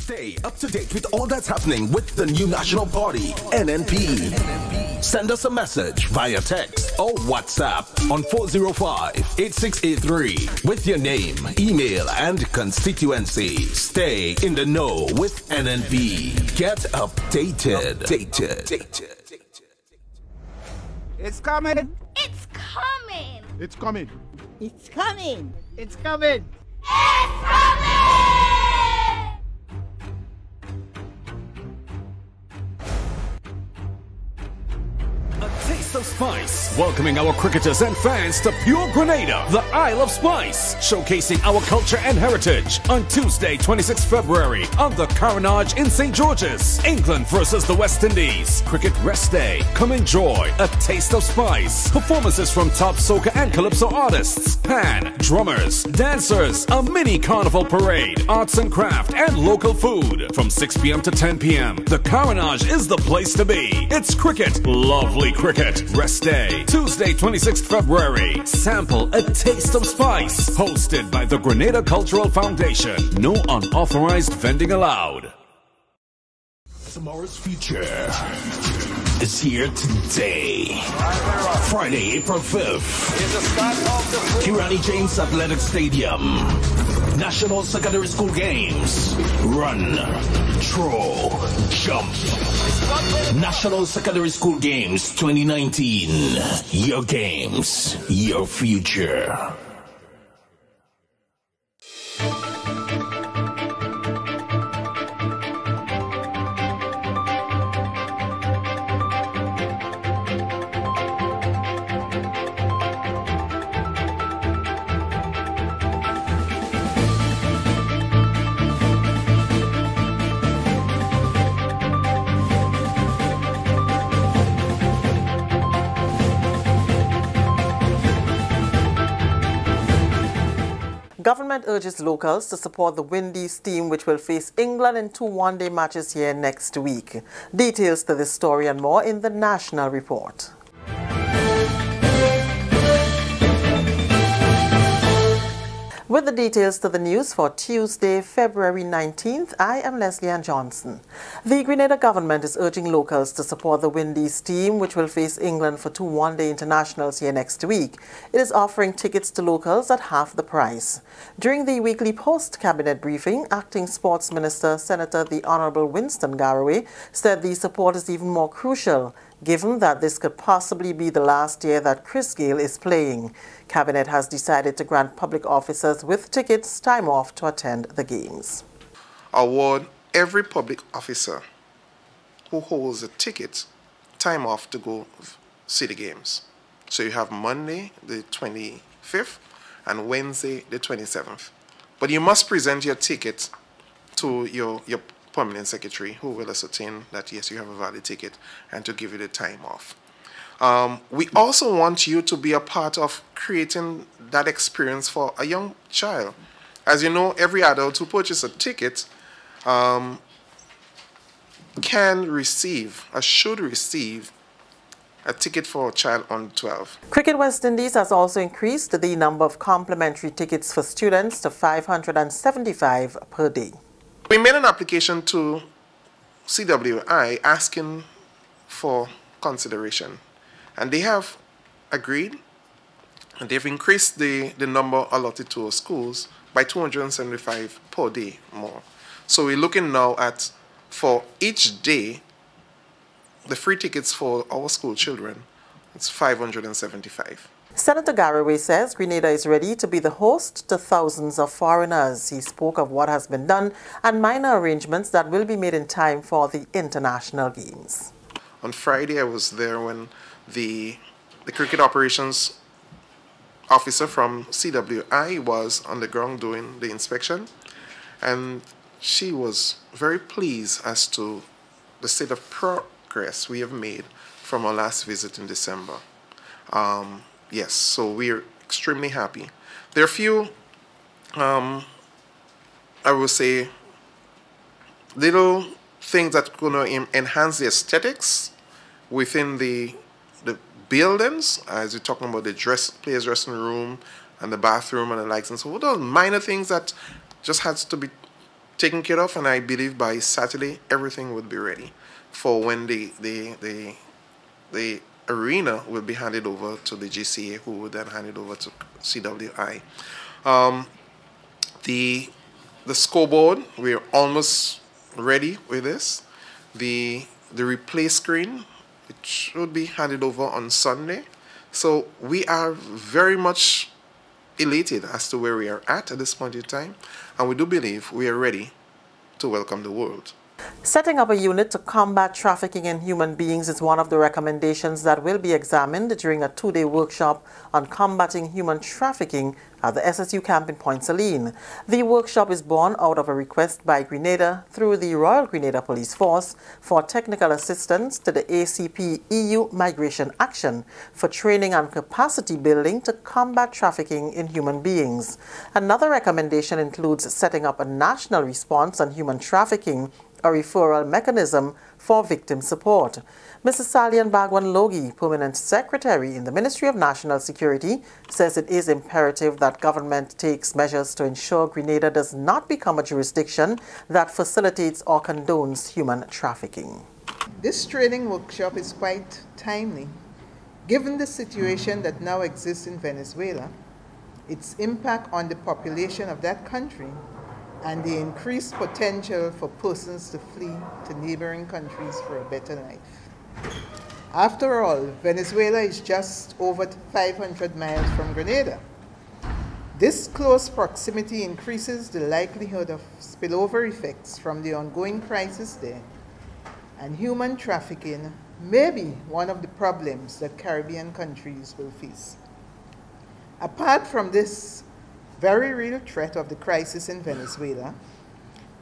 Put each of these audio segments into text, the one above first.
Stay up to date with all that's happening with the new national party, NNP. Send us a message via text or WhatsApp on 405-8683 with your name, email, and constituency. Stay in the know with NNP. Get updated. It's coming. It's coming. It's coming. It's coming. It's coming. It's coming. A taste of spice, welcoming our cricketers and fans to pure Grenada, the Isle of Spice, showcasing our culture and heritage on Tuesday, 26 February on the Carriacou in St. George's. England versus the West Indies. Cricket Rest Day. Come enjoy a taste of spice. Performances from top soca and calypso artists, pan, drummers, dancers, a mini carnival parade, arts and craft, and local food from 6 p.m. to 10 p.m. The Carriacou is the place to be. It's cricket, lovely cricket. Rest Day, Tuesday, 26th February. Sample a taste of spice. Hosted by the Grenada Cultural Foundation. No unauthorized vending allowed. Tomorrow's future is here today. Friday, April 5th. Kirani James Athletic Stadium. National Secondary School Games. Run, throw, jump. National Secondary School Games 2019. Your games, your future. Government urges locals to support the Windies team, which will face England in 2 one-day matches here next week. Details to this story and more in the National Report. With the details to the news for Tuesday, February 19th, I am Leslie Ann Johnson. The Grenada government is urging locals to support the Windies team, which will face England for 2 one-day internationals here next week. It is offering tickets to locals at half the price. During the weekly post-cabinet briefing, Acting Sports Minister Senator the Honourable Winston Garraway said the support is even more crucial, given that this could possibly be the last year that Chris Gayle is playing. Cabinet has decided to grant public officers with tickets time off to attend the games. Award every public officer who holds a ticket time off to go see the games. So you have Monday the 25th and Wednesday the 27th. But you must present your ticket to your permanent secretary, who will ascertain that yes, you have a valid ticket, and to give you the time off. We also want you to be a part of creating that experience for a young child. As you know, every adult who purchases a ticket can receive, or should receive, a ticket for a child under 12. Cricket West Indies has also increased the number of complimentary tickets for students to 575 per day. We made an application to CWI asking for consideration, and they have agreed, and they've increased the number allotted to our schools by 275 per day more. So we're looking now at, for each day, the free tickets for our school children, it's 575. Senator Garraway says Grenada is ready to be the host to thousands of foreigners. He spoke of what has been done and minor arrangements that will be made in time for the international games. On Friday, I was there when the cricket operations officer from CWI was on the ground doing the inspection, and she was very pleased as to the state of progress we have made from our last visit in December. Yes, so we're extremely happy. There are a few, I would say, little things that are going to enhance the aesthetics within the buildings, as you're talking about the players' dressing room and the bathroom and the likes and so on. Those minor things that just has to be taken care of, and I believe by Saturday everything would be ready for when the arena will be handed over to the GCA, who would then hand it over to CWI. The scoreboard, we're almost ready with this. The replay screen, it should be handed over on Sunday. So we are very much elated as to where we are at this point in time, and we do believe we are ready to welcome the world. Setting up a unit to combat trafficking in human beings is one of the recommendations that will be examined during a 2-day workshop on combating human trafficking at the SSU camp in Point Saline. The workshop is born out of a request by Grenada through the Royal Grenada Police Force for technical assistance to the ACP EU Migration Action for training and capacity building to combat trafficking in human beings. Another recommendation includes setting up a national response on human trafficking, a referral mechanism for victim support. Mrs. Salian Bagwan Logi, Permanent Secretary in the Ministry of National Security, says it is imperative that government takes measures to ensure Grenada does not become a jurisdiction that facilitates or condones human trafficking. This training workshop is quite timely, given the situation that now exists in Venezuela, its impact on the population of that country, and the increased potential for persons to flee to neighboring countries for a better life. After all, Venezuela is just over 500 miles from Grenada. This close proximity increases the likelihood of spillover effects from the ongoing crisis there, and human trafficking may be one of the problems that Caribbean countries will face. Apart from this very real threat of the crisis in Venezuela,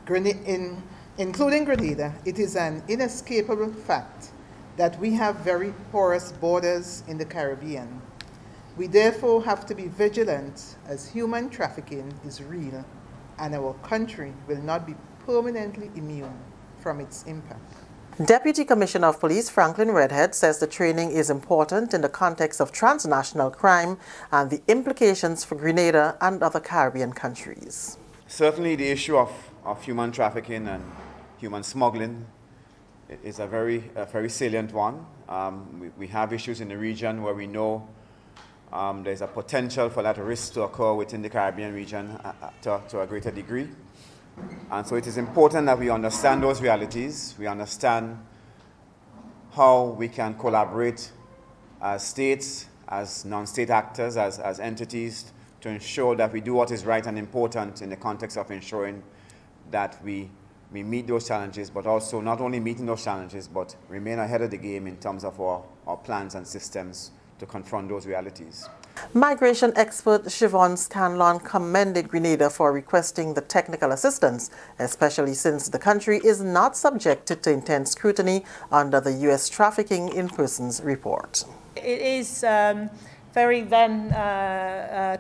including Grenada, it is an inescapable fact that we have very porous borders in the Caribbean. We therefore have to be vigilant, as human trafficking is real and our country will not be permanently immune from its impact. Deputy Commissioner of Police Franklin Redhead says the training is important in the context of transnational crime and the implications for Grenada and other Caribbean countries. Certainly the issue of human trafficking and human smuggling is a very salient one. We have issues in the region where we know there's a potential for that risk to occur within the Caribbean region to a greater degree. And so it is important that we understand those realities. We understand how we can collaborate as states, as non-state actors, as entities, to ensure that we do what is right and important in the context of ensuring that we meet those challenges, but also not only meeting those challenges, but remain ahead of the game in terms of our plans and systems to confront those realities. Migration expert Siobhan Scanlon commended Grenada for requesting the technical assistance, especially since the country is not subjected to intense scrutiny under the U.S. Trafficking in Persons report. It is very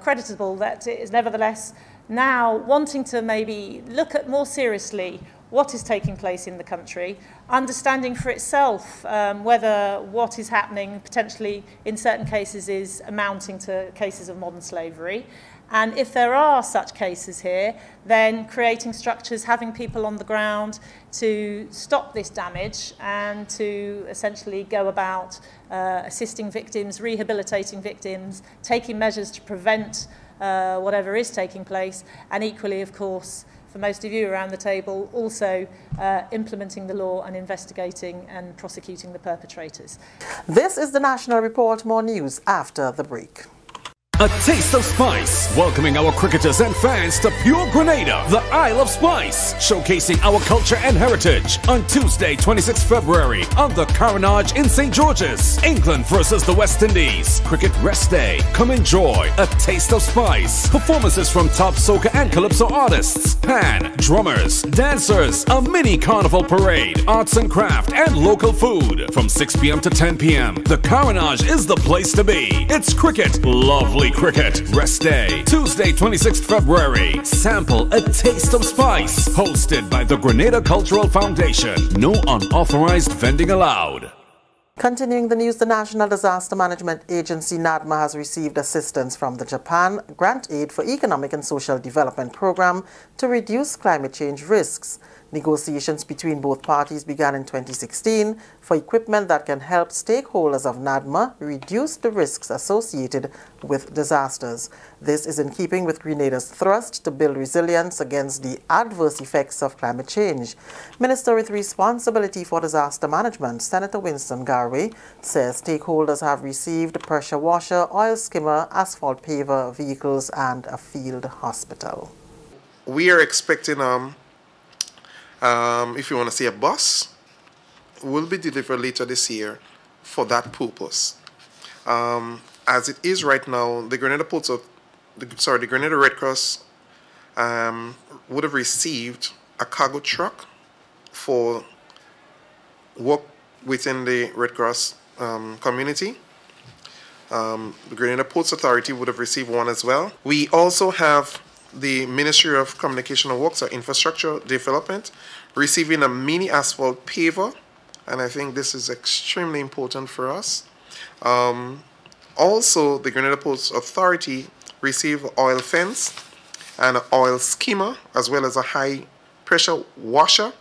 creditable that it is nevertheless now wanting to maybe look at more seriously what is taking place in the country, understanding for itself whether what is happening potentially in certain cases is amounting to cases of modern slavery. And if there are such cases here, then creating structures, having people on the ground to stop this damage and to essentially go about assisting victims, rehabilitating victims, taking measures to prevent whatever is taking place, and equally, of course, for most of you around the table, also implementing the law and investigating and prosecuting the perpetrators. This is the National Report. More news after the break. A taste of spice, welcoming our cricketers and fans to pure Grenada, the Isle of Spice, showcasing our culture and heritage on Tuesday, 26 February on the Carriacou in St. George's. England versus the West Indies. Cricket Rest Day. Come enjoy a taste of spice. Performances from top soca and calypso artists, pan, drummers, dancers, a mini carnival parade, arts and craft, and local food. From 6 p.m. to 10 p.m. The Carriacou is the place to be. It's cricket, lovely cricket. Rest Day, Tuesday, 26th February. Sample a taste of spice. Hosted by the Grenada Cultural Foundation. No unauthorized vending allowed. Continuing the news, the National Disaster Management Agency, NADMA, has received assistance from the Japan Grant Aid for Economic and Social Development Program to reduce climate change risks. Negotiations between both parties began in 2016 for equipment that can help stakeholders of NADMA reduce the risks associated with disasters. This is in keeping with Grenada's thrust to build resilience against the adverse effects of climate change. Minister with responsibility for disaster management, Senator Winston Garwe, says stakeholders have received a pressure washer, oil skimmer, asphalt paver, vehicles, and a field hospital. We are expecting if you want to say a bus, will be delivered later this year for that purpose. As it is right now, the Grenada Red Cross would have received a cargo truck for work within the Red Cross community. The Grenada Ports Authority would have received one as well. We also have the Ministry of Communication and Works or Infrastructure Development receiving a mini asphalt paver, and I think this is extremely important for us. Also, the Grenada Ports Authority received oil fence and an oil skimmer, as well as a high pressure washer,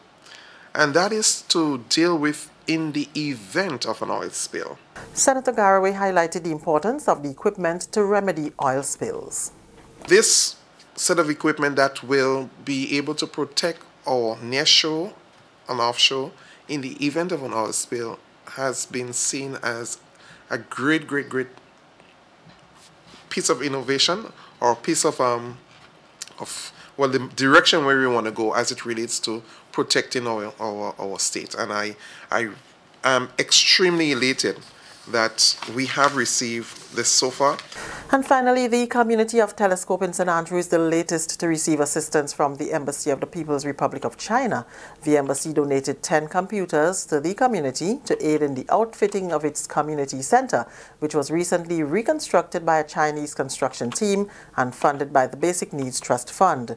and that is to deal with in the event of an oil spill. Senator Garwe highlighted the importance of the equipment to remedy oil spills. This set of equipment that will be able to protect our nearshore and offshore in the event of an oil spill has been seen as a great piece of innovation, or a piece of the direction where we want to go as it relates to protecting our state. And I am extremely elated that we have received this so far. And finally, the community of Telescope in St. Andrew is the latest to receive assistance from the Embassy of the People's Republic of China. The embassy donated 10 computers to the community to aid in the outfitting of its community center, which was recently reconstructed by a Chinese construction team and funded by the Basic Needs Trust Fund.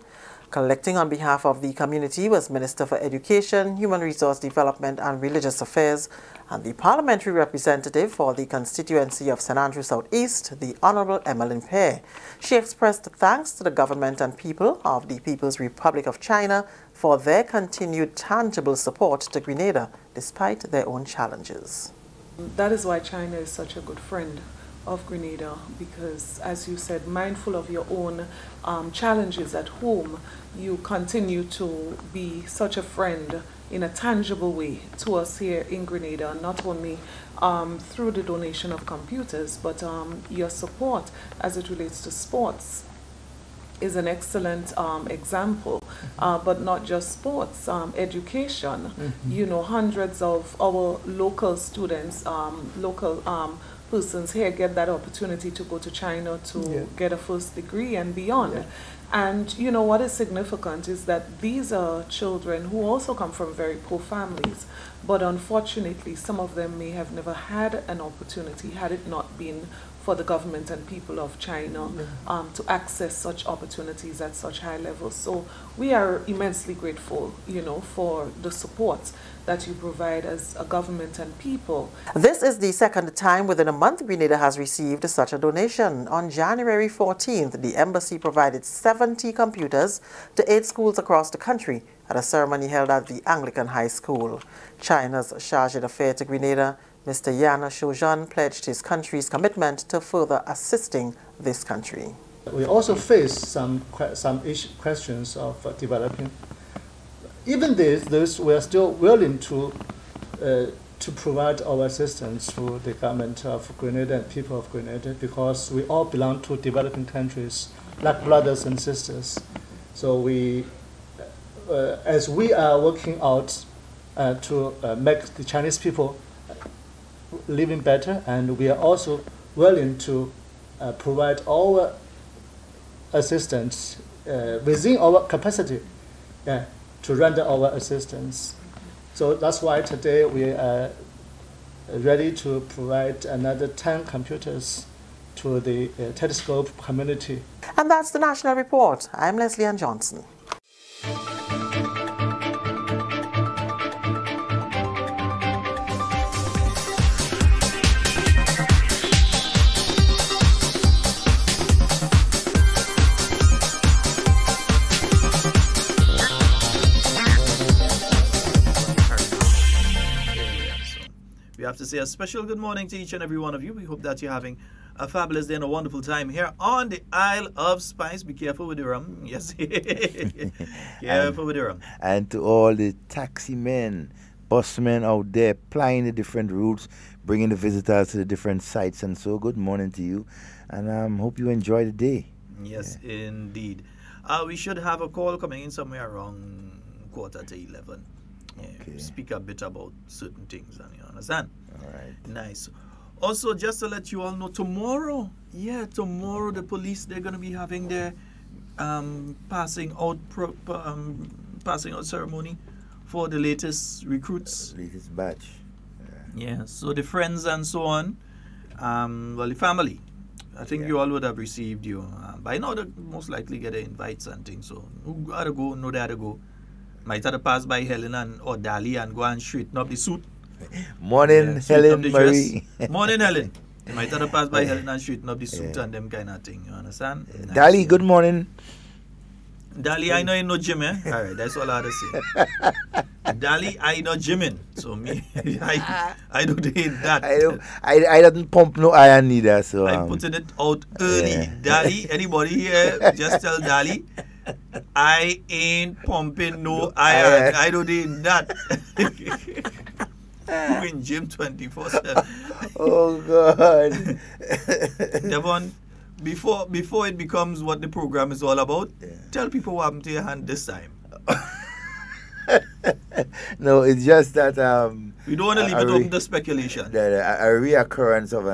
Collecting on behalf of the community was Minister for Education, Human Resource Development and Religious Affairs, and the parliamentary representative for the constituency of St. Andrew South East, the Honorable Emmeline Pear. She expressed thanks to the government and people of the People's Republic of China for their continued tangible support to Grenada, despite their own challenges. That is why China is such a good friend of Grenada, because, as you said, mindful of your own challenges at home, you continue to be such a friend in a tangible way to us here in Grenada, not only through the donation of computers, but your support as it relates to sports is an excellent example, but not just sports, education. You know, hundreds of our local students, persons here get that opportunity to go to China to get a first degree and beyond. And you know what is significant is that these are children who also come from very poor families, but unfortunately some of them may have never had an opportunity had it not been for the government and people of China to access such opportunities at such high levels. So we are immensely grateful, you know, for the support that you provide as a government and people. This is the second time within a month Grenada has received such a donation. On January 14th, the embassy provided 70 computers to 8 schools across the country at a ceremony held at the Anglican High School. China's chargé d'affaires to Grenada, Mr. Yan Shoujan, pledged his country's commitment to further assisting this country. We also face some questions of developing. Even this, we are still willing to provide our assistance to the government of Grenada and people of Grenada, because we all belong to developing countries, like brothers and sisters. So we, as we are working out to make the Chinese people living better, and we are also willing to provide our assistance within our capacity to render our assistance. So that's why today we are ready to provide another 10 computers to the Telescope community. And that's the National Report. I'm Leslie Ann Johnson. We have to say a special good morning to each and every one of you. We hope that you're having a fabulous day and a wonderful time here on the Isle of Spice. Be careful with the rum. Yes. Careful with the rum. And to all the taxi men, busmen out there plying the different routes, bringing the visitors to the different sites and so, good morning to you. And hope you enjoy the day. Yes, indeed. We should have a call coming in somewhere around 11:15. Okay. Speak a bit about certain things, and you understand? All right. Nice. Also, just to let you all know, tomorrow the police, they're going to be having their passing out ceremony for the latest recruits. Latest batch. Yeah, so the friends and so on, well, the family, I think you all would have received you. By now, they most likely get the invites and things, so who got to go, know they had to go. Might have to pass by Helen or Dali and go and straighten up the suit. Morning, Helen Marie. Morning, Helen. You might have to pass by Helen and straighten up the suit and them kind of thing. You understand? Nice. Dali, good morning. Dali, I know you know gym, eh? All right, that's all I have to say. Dali, I know gymming. So me, I don't hate that. I don't pump no iron neither. So I'm putting it out early. Dali, anybody here, just tell Dali, I ain't pumping no iron. I don't need that. You in gym 24/7. Oh God. Devon, before it becomes what the program is all about, tell people what happened to your hand this time. No, it's just that we don't want to leave it open to speculation. A reoccurrence of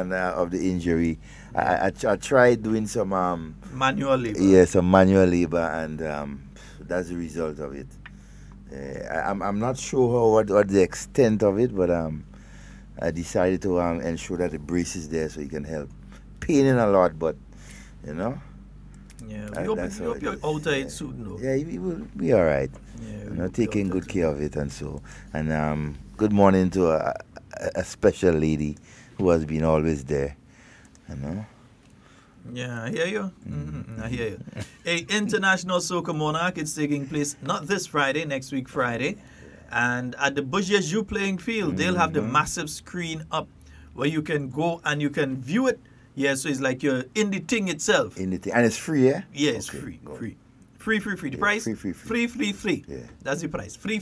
the injury. I tried doing some manual labor. Yeah, some manual labor, and that's the result of it. I'm not sure what the extent of it, but I decided to ensure that the brace is there so you can help. Paining a lot, but you know. Yeah, we hope you're out of it soon, though. Yeah, we will be all right. Yeah, taking good care of it and so. And good morning to a special lady who has been always there. You know. Yeah, I hear you. I hear you. A International Soca Monarch, it's taking place not this Friday, next week Friday. And at the Bourgeois playing field, they'll have the massive screen up where you can go and you can view it. Yeah, so it's like you're in the thing itself. In the thing. And it's free, yeah? Yeah, it's free. Free. The price? Free. Yeah. That's the price. Free.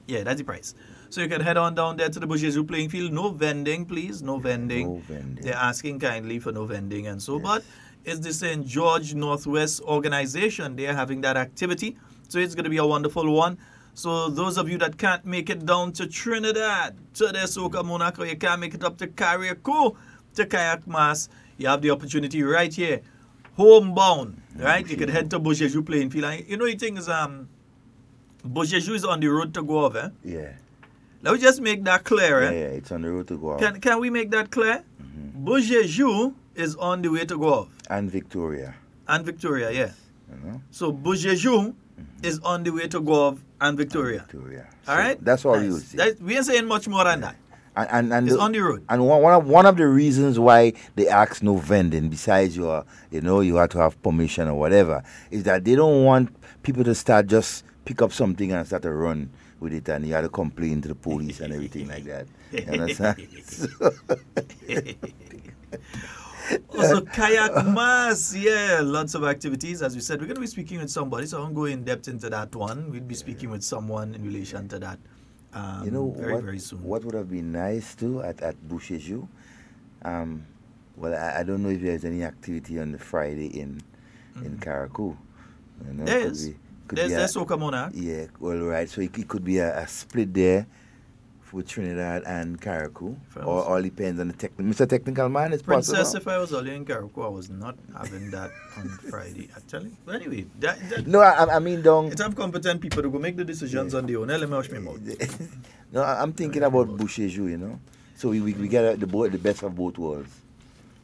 Yeah, that's the price. So you can head on down there to the Bourgeois playing field. No vending, please. No vending. They're asking kindly for no vending and so. Yes. But it's the St. George Northwest organization. They're having that activity. So it's going to be a wonderful one. So those of you that can't make it down to Trinidad, to the Soca Monarch, or you can't make it up to Carriacou, to Kayak Mass, you have the opportunity right here. Homebound, right? You can head to Bourgeois playing field. And you know the thing is, Bourgeois is on the road to go over. Yeah. Let me just make that clear. Yeah, it's on the road to go off. Can we make that clear? Bourgeois is on the way to go off. And Victoria. Yeah. So Bourgeois is on the way to go off and Victoria. All right? That's all you say. We ain't saying much more than that. And it's on the road. And one of the reasons why they ask no vending, besides you have to have permission or whatever, is that they don't want people to start just pick up something and start to run with it, and you have to complain to the police and everything like that. You understand? Also, Kayak Mass, lots of activities. As we said, we're going to be speaking with somebody, so I won't go in depth into that one. We'll be speaking with someone in relation to that very soon. What would have been nice too at Bourgeois? Well, I don't know if there's any activity on the Friday in Carriacou. There is. There's Soca Monarch. Yeah, well, right. So it could be a split there with Trinidad and Carriacou. Or all depends on the Mr. Technical Man, it's Princess, possible. if I was only in Carriacou, I was not having that on Friday, actually. But anyway, no, I mean, don't. It's have competent people to go make the decisions on their own. Let me wash my mouth. No, I'm thinking about Bourgeois, So we get the best of both worlds.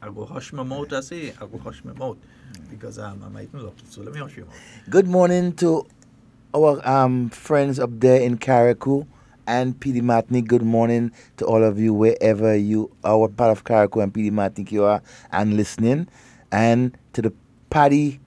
I go hush my mouth, because I might not look it. So let me hush your mouth. Good morning to our friends up there in Carriacou and PD Martinique. Good morning to all of you, wherever you are, what part of Carriacou and PD Martinique you are and listening. And to the Paddy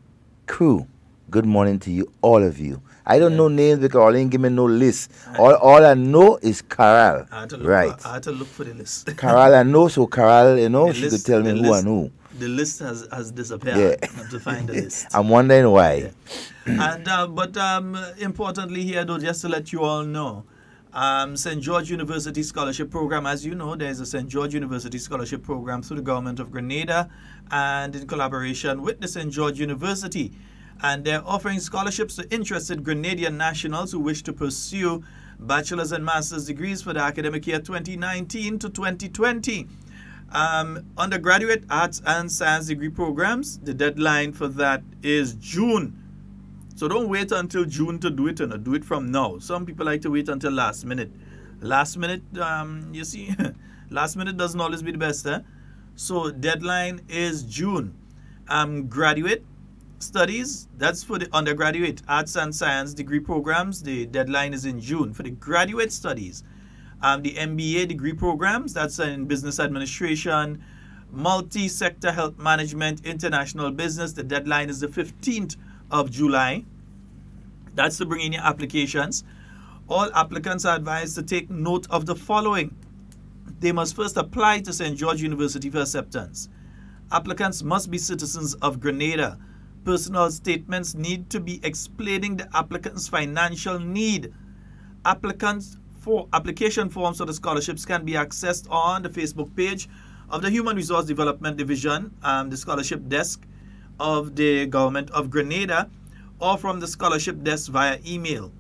crew, good morning to you, all of you. I don't know names because all ain't give me no list. All I know is Carol. I had to look for the list. Carol I know, so Carol, you know, The she list- could tell me the who list- and who. The list has disappeared. Yeah. I have to find the list. I'm wondering why. And but importantly here, though, just to let you all know, St. George University Scholarship Program, as you know, there is a St. George University Scholarship Program through the government of Grenada and in collaboration with the St. George University. And they're offering scholarships to interested Grenadian nationals who wish to pursue bachelor's and master's degrees for the academic year 2019 to 2020. Undergraduate arts and science degree programs, the deadline for that is June. So don't wait until June to do it, and do it from now. Some people like to wait until last minute. Last minute, you see, last minute doesn't always be the best, eh? So deadline is June. Graduate studies, that's for the undergraduate arts and science degree programs. The deadline is in June. For the graduate studies, the MBA degree programs, that's in business administration, multi-sector health management, international business. The deadline is the 15th of July. That's to bring in your applications. All applicants are advised to take note of the following. They must first apply to St. George University for acceptance. Applicants must be citizens of Grenada. Personal statements need to be explaining the applicant's financial need. Application forms for the scholarships can be accessed on the Facebook page of the Human Resource Development Division, the scholarship desk of the government of Grenada, or from the scholarship desk via email.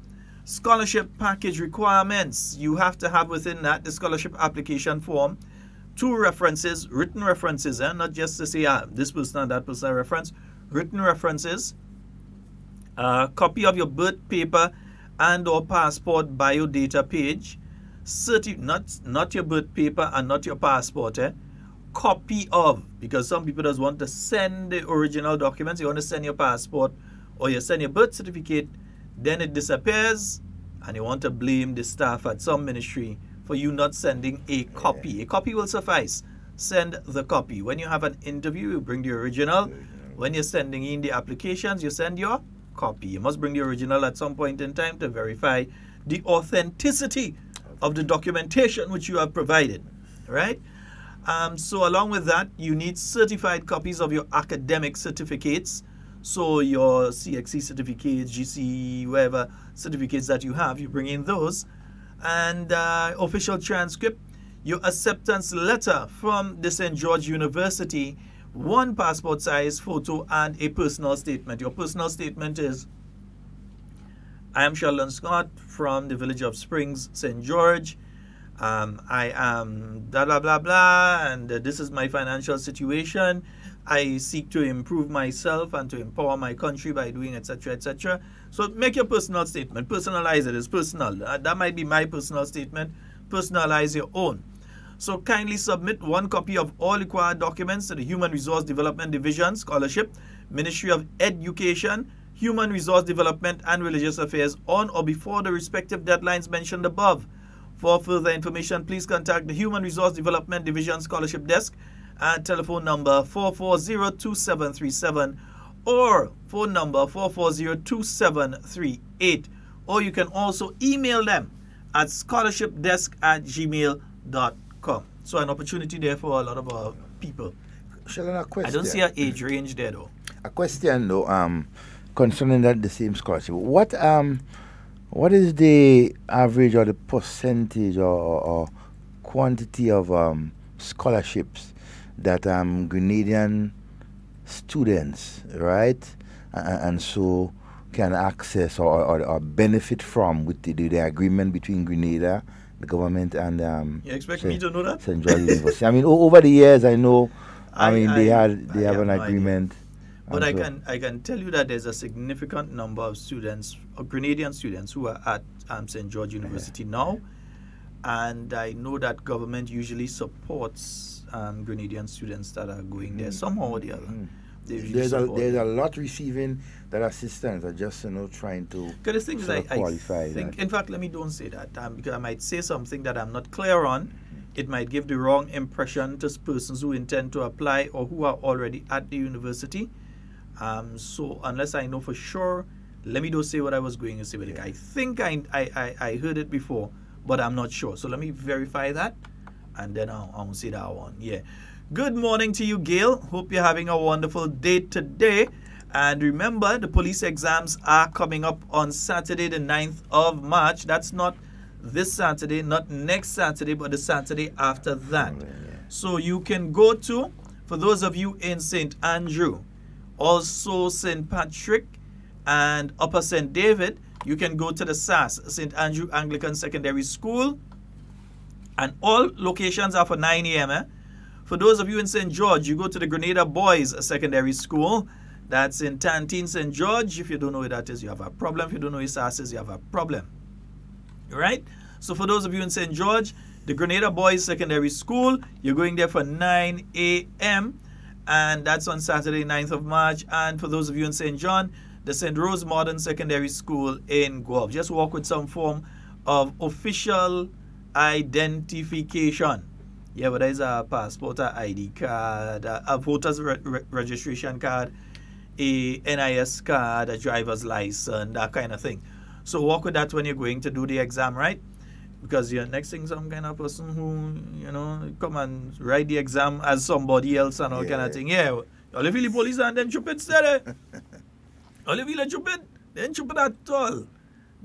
Scholarship package requirements. You have to have within that the scholarship application form 2 references, written references, not just to say this person and that person reference, written references, a copy of your birth paper and or passport biodata page, not your birth paper and not your passport, copy of, because some people just want to send the original documents. You want to send your passport or you send your birth certificate, then it disappears and you want to blame the staff at some ministry for you not sending a copy. A copy will suffice. Send the copy. When you have an interview, you bring the original. When you're sending in the applications, you send your copy. You must bring the original at some point in time to verify the authenticity of the documentation which you have provided, right? So along with that, you need certified copies of your academic certificates. So your CXC certificates, GC, whatever certificates that you have, you bring in those. And official transcript, your acceptance letter from the St. George University, 1 passport size photo, and a personal statement. Your personal statement is, I am Sheldon Scott from the village of Springs, St. George. I am blah, blah, blah, blah, and this is my financial situation. I seek to improve myself and to empower my country by doing etc., etc. So make your personal statement. Personalize it. It's personal. That might be my personal statement. Personalize your own. So kindly submit 1 copy of all required documents to the Human Resource Development Division, Scholarship, Ministry of Education, Human Resource Development and Religious Affairs on or before the respective deadlines mentioned above. For further information, please contact the Human Resource Development Division Scholarship Desk at telephone number 440-2737 or phone number 440-2738. Or you can also email them at scholarshipdesk@gmail.com. So an opportunity there for a lot of our people. Sheldon, a question. I don't see an age range there though. A question though, concerning that the same scholarship. What is the average or the percentage or quantity of scholarships that Grenadian students, right, and so can access or benefit from with the agreement between Grenada, the government, and you expect me to know that? St. George University. I mean, over the years, I know. They have an agreement. But I can tell you that there's a significant number of students, Grenadian students, who are at St. George University now, and I know that government usually supports Grenadian students that are going there somehow or the other. There's a lot receiving that assistance are just trying to qualify. In fact, let me don't say that because I might say something that I'm not clear on. It might give the wrong impression to persons who intend to apply or who are already at the university. So unless I know for sure, Let me just say what I was going to say. But I think I heard it before, but I'm not sure. So let me verify that, and then I'll say that one. Yeah. Good morning to you, Gail. Hope you're having a wonderful day today. And remember, the police exams are coming up on Saturday, the 9th of March. That's not this Saturday, not next Saturday, but the Saturday after that. So you can go to, for those of you in St. Andrew, also St. Patrick, and Upper St. David, you can go to the SAS, St. Andrew Anglican Secondary School. And all locations are for 9 a.m. For those of you in St. George, you go to the Grenada Boys Secondary School. That's in Tantine, St. George. If you don't know where that is, you have a problem. If you don't know where SAS is, you have a problem. All right? So for those of you in St. George, the Grenada Boys Secondary School, you're going there for 9 a.m. And that's on Saturday, 9th of March. And for those of you in St. John, the St. Rose Modern Secondary School in Guelph. Just walk with some form of official identification. Yeah, whether it's a passport, a ID card, a voter's registration card, a NIS card, a driver's license, that kind of thing. So walk with that when you're going to do the exam, right? Because you're next thing some kind of person who, you know, come and write the exam as somebody else and all kind of thing. Yeah, all you feel the police and them stupid steady. All you feel stupid, they ain't stupid at all.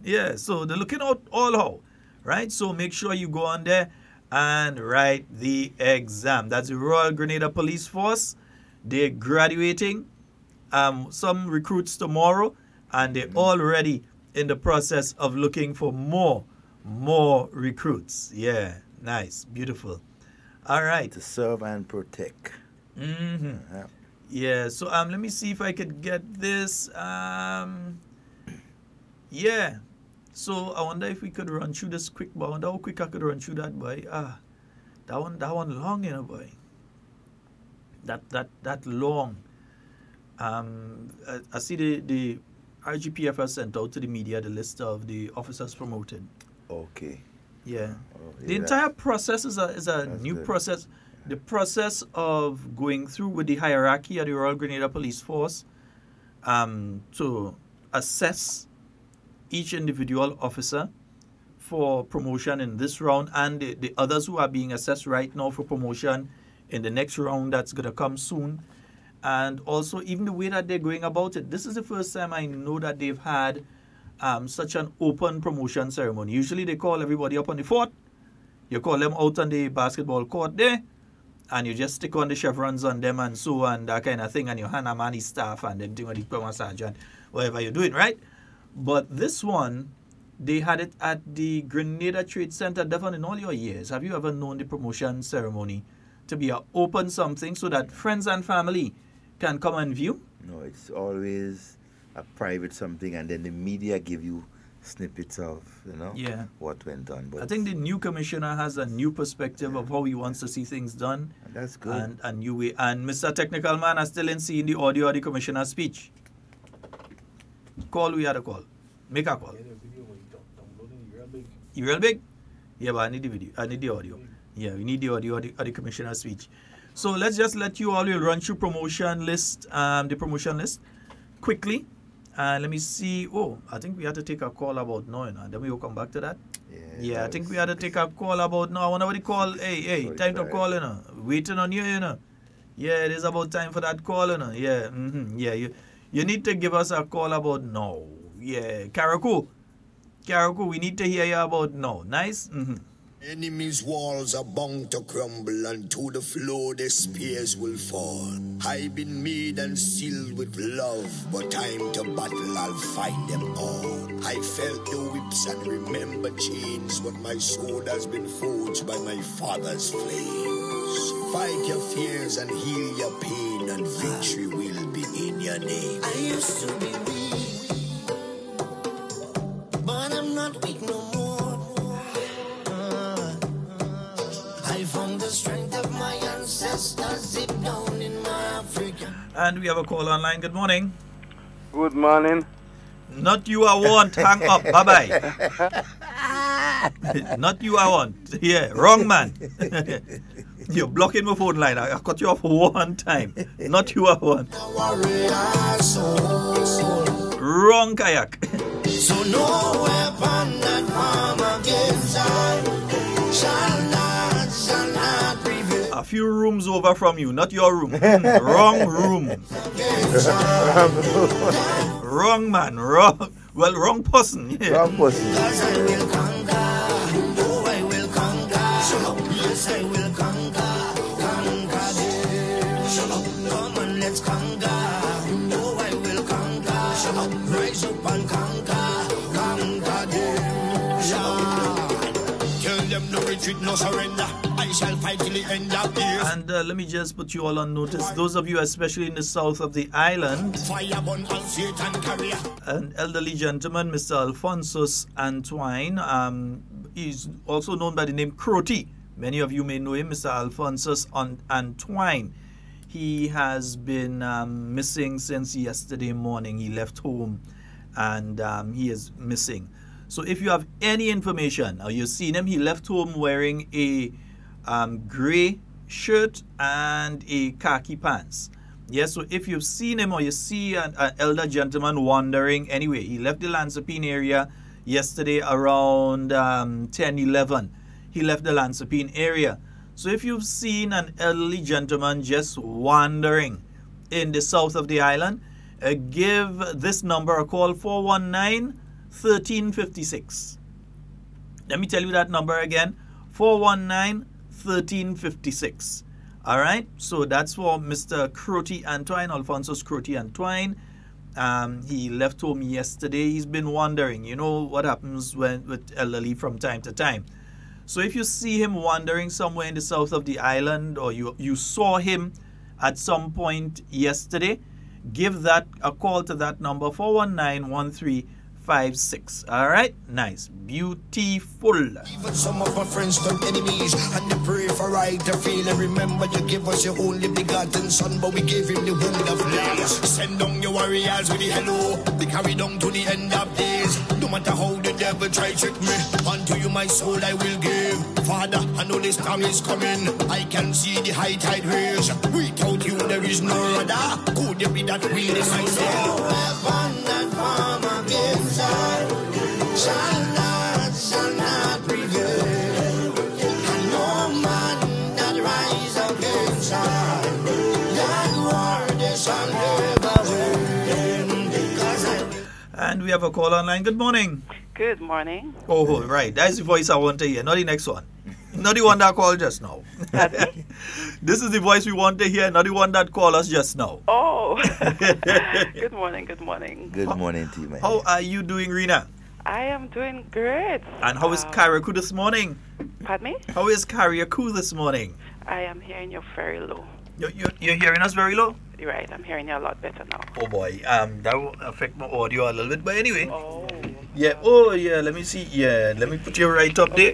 Yeah, so they're looking out all how, right? So make sure you go on there and write the exam. That's the Royal Grenada Police Force. They're graduating some recruits tomorrow, and they're already in the process of looking for more recruits. Yeah, nice, beautiful. All right. To serve and protect. Yeah, so let me see if I could get this. Yeah. So I wonder if we could run through this quick, but I wonder how quick I could run through that, boy. That one long, you know, boy. That long. I see the RGPF has sent out to the media the list of the officers promoted. Okay. Yeah. The entire process is a new process. The process of going through with the hierarchy of the Royal Grenada Police Force to assess each individual officer for promotion in this round, and the others who are being assessed right now for promotion in the next round that's going to come soon. And also even the way that they're going about it. This is the first time I know that they've had such an open promotion ceremony. Usually they call everybody up on the fort. You call them out on the basketball court there, and you just stick on the chevrons on them and so on, that kind of thing, and you hand them on the staff and them thing on the command sergeant, whatever you're doing, right? But this one, they had it at the Grenada Trade Center. Devon, in all your years, have you ever known the promotion ceremony to be an open something so that friends and family can come and view? No, it's always a private something, and then the media give you snippets of, you know, what went on. But I think the new commissioner has a new perspective of how he wants to see things done. And that's good. And new way. And Mr. Technical Man, I still ain't seen the audio of the commissioner's speech. Call, we had a call. Make a call. You real big? Yeah, but I need the video. I need the audio. Yeah, we need the audio of the commissioner's speech. So let's just let you all run through promotion list, the promotion list quickly. Let me see. Oh, I think we had to take a call about now, you know. Then we will come back to that. Yeah, I think we had to take a call about now. I wonder what they call. Hey, time to call, you know. Waiting on you, you know. Yeah, it is about time for that call, you know. Yeah, yeah. You need to give us a call about now. Yeah, Carriacou, we need to hear you about now. Nice. Enemies' walls are bound to crumble, and to the floor their spears will fall. I've been made and sealed with love, but time to battle, I'll find them all. I felt the whips and remember chains, but my sword has been forged by my father's flames. Fight your fears and heal your pain, and victory will be in your name. I used to be weak, but I'm not weak no more. I found the strength of my ancestors deep down in my Africa. And we have a call online. Good morning. Good morning. Not you I want. Hang up. Bye-bye. Not you I want. Yeah, wrong man. You're blocking my phone line. I cut you off one time. Not you I want. Wrong kayak. So no weapon that form against I shall not prevail. A few rooms over from you, not your room. Wrong room. Wrong man, wrong. Well, wrong person. Yeah. Wrong person. Yes, I will conquer. Oh, I will conquer. Yes, I will conquer. Conquer them. Come on, let's conquer. Oh, I will conquer. Rise up and conquer. Conquer them. Tell them no retreat, no surrender. I shall fight till the end of days. And let me just put you all on notice. Those of you, especially in the south of the island, an elderly gentleman, Mr. Alphonsus Antoine, he's also known by the name Crotty. Many of you may know him, Mr. Alphonsus Antoine. He has been missing since yesterday morning. He left home and he is missing. So if you have any information or you've seen him, he left home wearing a gray shirt and a khaki pants. Yes, so if you've seen him or you see an elder gentleman wandering, anyway, he left the Lansapine area yesterday around 10-11. He left the Lansapine area. So if you've seen an elderly gentleman just wandering in the south of the island, give this number a call, 419-1356. Let me tell you that number again, 419-1356. All right, so that's for Mr. Crotty Antoine, Alphonsus Crotty Antoine. He left home yesterday. He's been wandering. You know what happens with elderly from time to time. So if you see him wandering somewhere in the south of the island, or you saw him at some point yesterday, give that a call to that number, 419-1356. All right, nice, beautiful. Even some of my friends turn enemies, and they pray for right to feel. And remember, you give us your only begotten son, but we gave him the wound of lies. Send down your warriors with the hello, be carried on to the end of days. No matter how the devil try trick me, unto you my soul I will give. Father, I know this time is coming. I can see the high tide raise. Without you there is no other. Could there be that will is myself? Shall not prevail. And no man that rise against us, that war they shall never win. And we have a call online. Good morning. Good morning. Oh, right. That's the voice I want to hear, not the next one. Not the one that called just now. This is the voice we want to hear, not the one that called us just now. Oh. Good morning, good morning. Good morning to you, man. How are you doing, Rena? I am doing great. And how is Carriacou this morning? Pardon me? How is Carriacou this morning? I am hearing you very low. You're hearing us very low? You're right, I'm hearing you a lot better now. Oh boy, that will affect my audio a little bit, but anyway. Oh. Yeah, oh yeah, let me see. Yeah, let me put you right up there.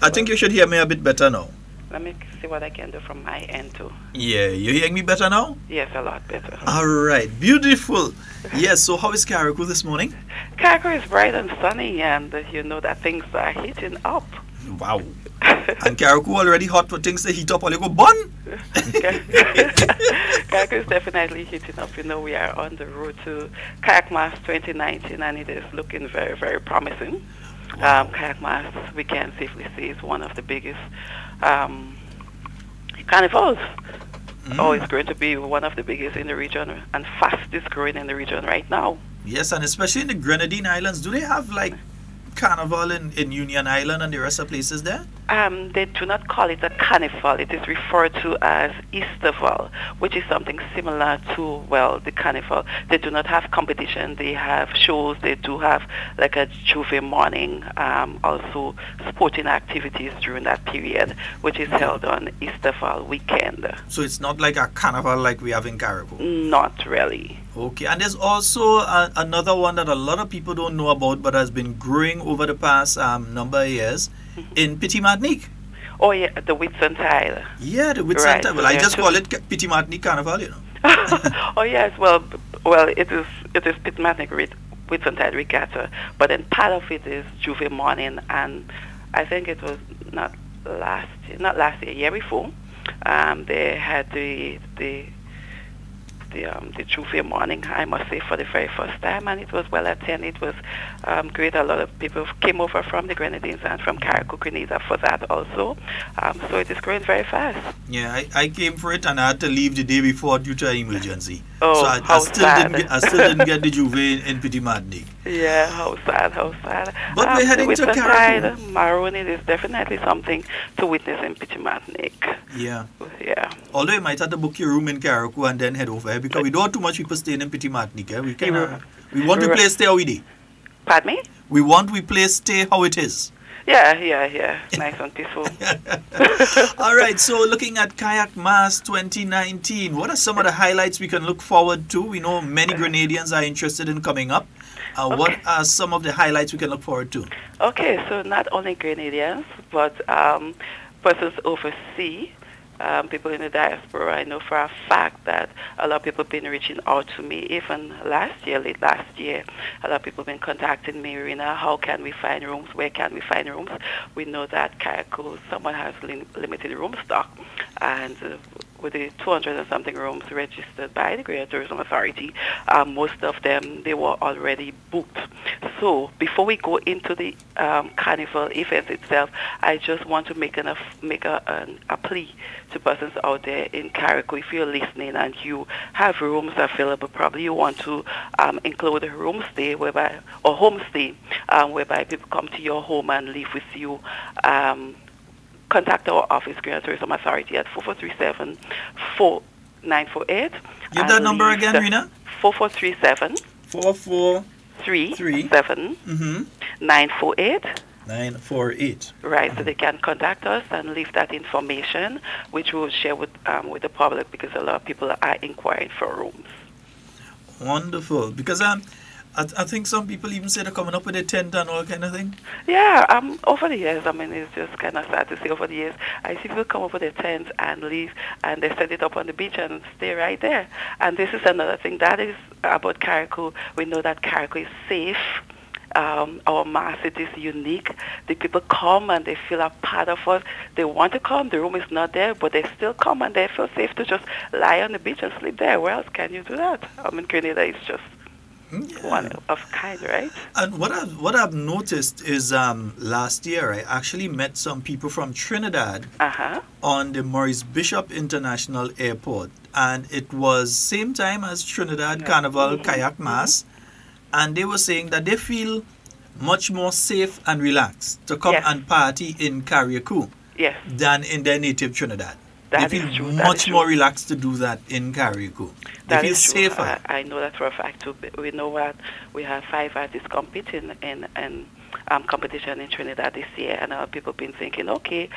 I think you should hear me a bit better now. Let me see what I can do from my end too. Yeah, you hearing me better now? Yes, a lot better. All right, beautiful. Yes, so how is Carriacou this morning? Carriacou is bright and sunny, and you know that things are heating up. Wow. And Carriacou already hot for things to heat up, or you go bun? Carriacou is definitely heating up. You know, we are on the road to Kayak Mass 2019, and it is looking very, very promising. Wow. Kayak Mass, we can safely say, is one of the biggest carnivals. Oh, it's going to be one of the biggest in the region and fastest growing in the region right now. Yes, and especially in the Grenadine Islands, do they have like carnival in Union Island and the rest of places there? They do not call it a carnival. It is referred to as Easterval, which is something similar to, well, the carnival. They do not have competition. They have shows. They do have like a Juve morning, also sporting activities during that period, which is held on Easterval weekend. So it's not like a carnival like we have in Carriacou? Not really. Okay, and there's also another one that a lot of people don't know about but has been growing over the past number of years in Petit Martinique. Oh yeah, the Whitsuntide. Yeah, the Whitsuntide. Right. Well, I just call it Petit Martinique Carnival, you know. Oh yes, well, it is Petit Martinique Whitsuntide Regatta, but then part of it is Juve morning, and I think it was not last year, year before. They had the the Juve morning, I must say, for the very first time, and it was well attended. It was great. A lot of people came over from the Grenadines and from Carriacou, Grenada for that also. So it is growing very fast. Yeah, I came for it and I had to leave the day before due to an emergency. Oh, so I still didn't get the Juve in Petit Martinique. Yeah, how sad. But we're heading to Carriacou. Maroon, it is definitely something to witness in Petit Martinique. Yeah. Yeah. Although you might have to book your room in Carriacou and then head over here, because we don't want too much people staying in Petit Martinique. We want to play stay how we do. Pardon me? We play stay how it is. Yeah. Nice and peaceful. All right, so looking at Kayak Mass 2019, what are some of the highlights we can look forward to? We know many Grenadians are interested in coming up. What are some of the highlights we can look forward to? Okay, so not only Grenadians, but persons overseas, people in the diaspora. I know for a fact that a lot of people have been reaching out to me, even late last year. A lot of people have been contacting me, Rina, how can we find rooms? Where can we find rooms? We know that Carriacou, someone has limited room stock, and with the 200 and something rooms registered by the Grenada Tourism Authority, most of them, they were already booked. So before we go into the carnival event itself, I just want to make a plea to persons out there in Carriacou. If you're listening and you have rooms available, probably you want to include a room stay whereby people come to your home and live with you. Contact our office, Grenada Tourism Authority, at 4437-4948. Give that number again, Rina. 4437 4437 948. 948. Right, so they can contact us and leave that information, which we'll share with the public, because a lot of people are inquiring for rooms. Wonderful, because I think some people even say they're coming up with a tent and all kind of thing. Yeah, over the years, it's just kind of sad to see over the years, I see people come up with a tent and leave, and they set it up on the beach and stay right there. And this is another thing that is about Carriacou. We know that Carriacou is safe. Our mass, it is unique. The people come and they feel a part of us. They want to come. The room is not there, but they still come and they feel safe to just lie on the beach and sleep there. Where else can you do that? Grenada is just one of kind, right? And what I've noticed is last year I actually met some people from Trinidad on the Maurice Bishop International Airport, and it was same time as Trinidad Carnival Kayak Mass, and they were saying that they feel much more safe and relaxed to come and party in Carriacou than in their native Trinidad. They feel much more relaxed to do that in Carriacou. They feel safer. I know that for a fact too. We know what we have 5 artists competing in competition in Trinidad this year, and people have been thinking, okay,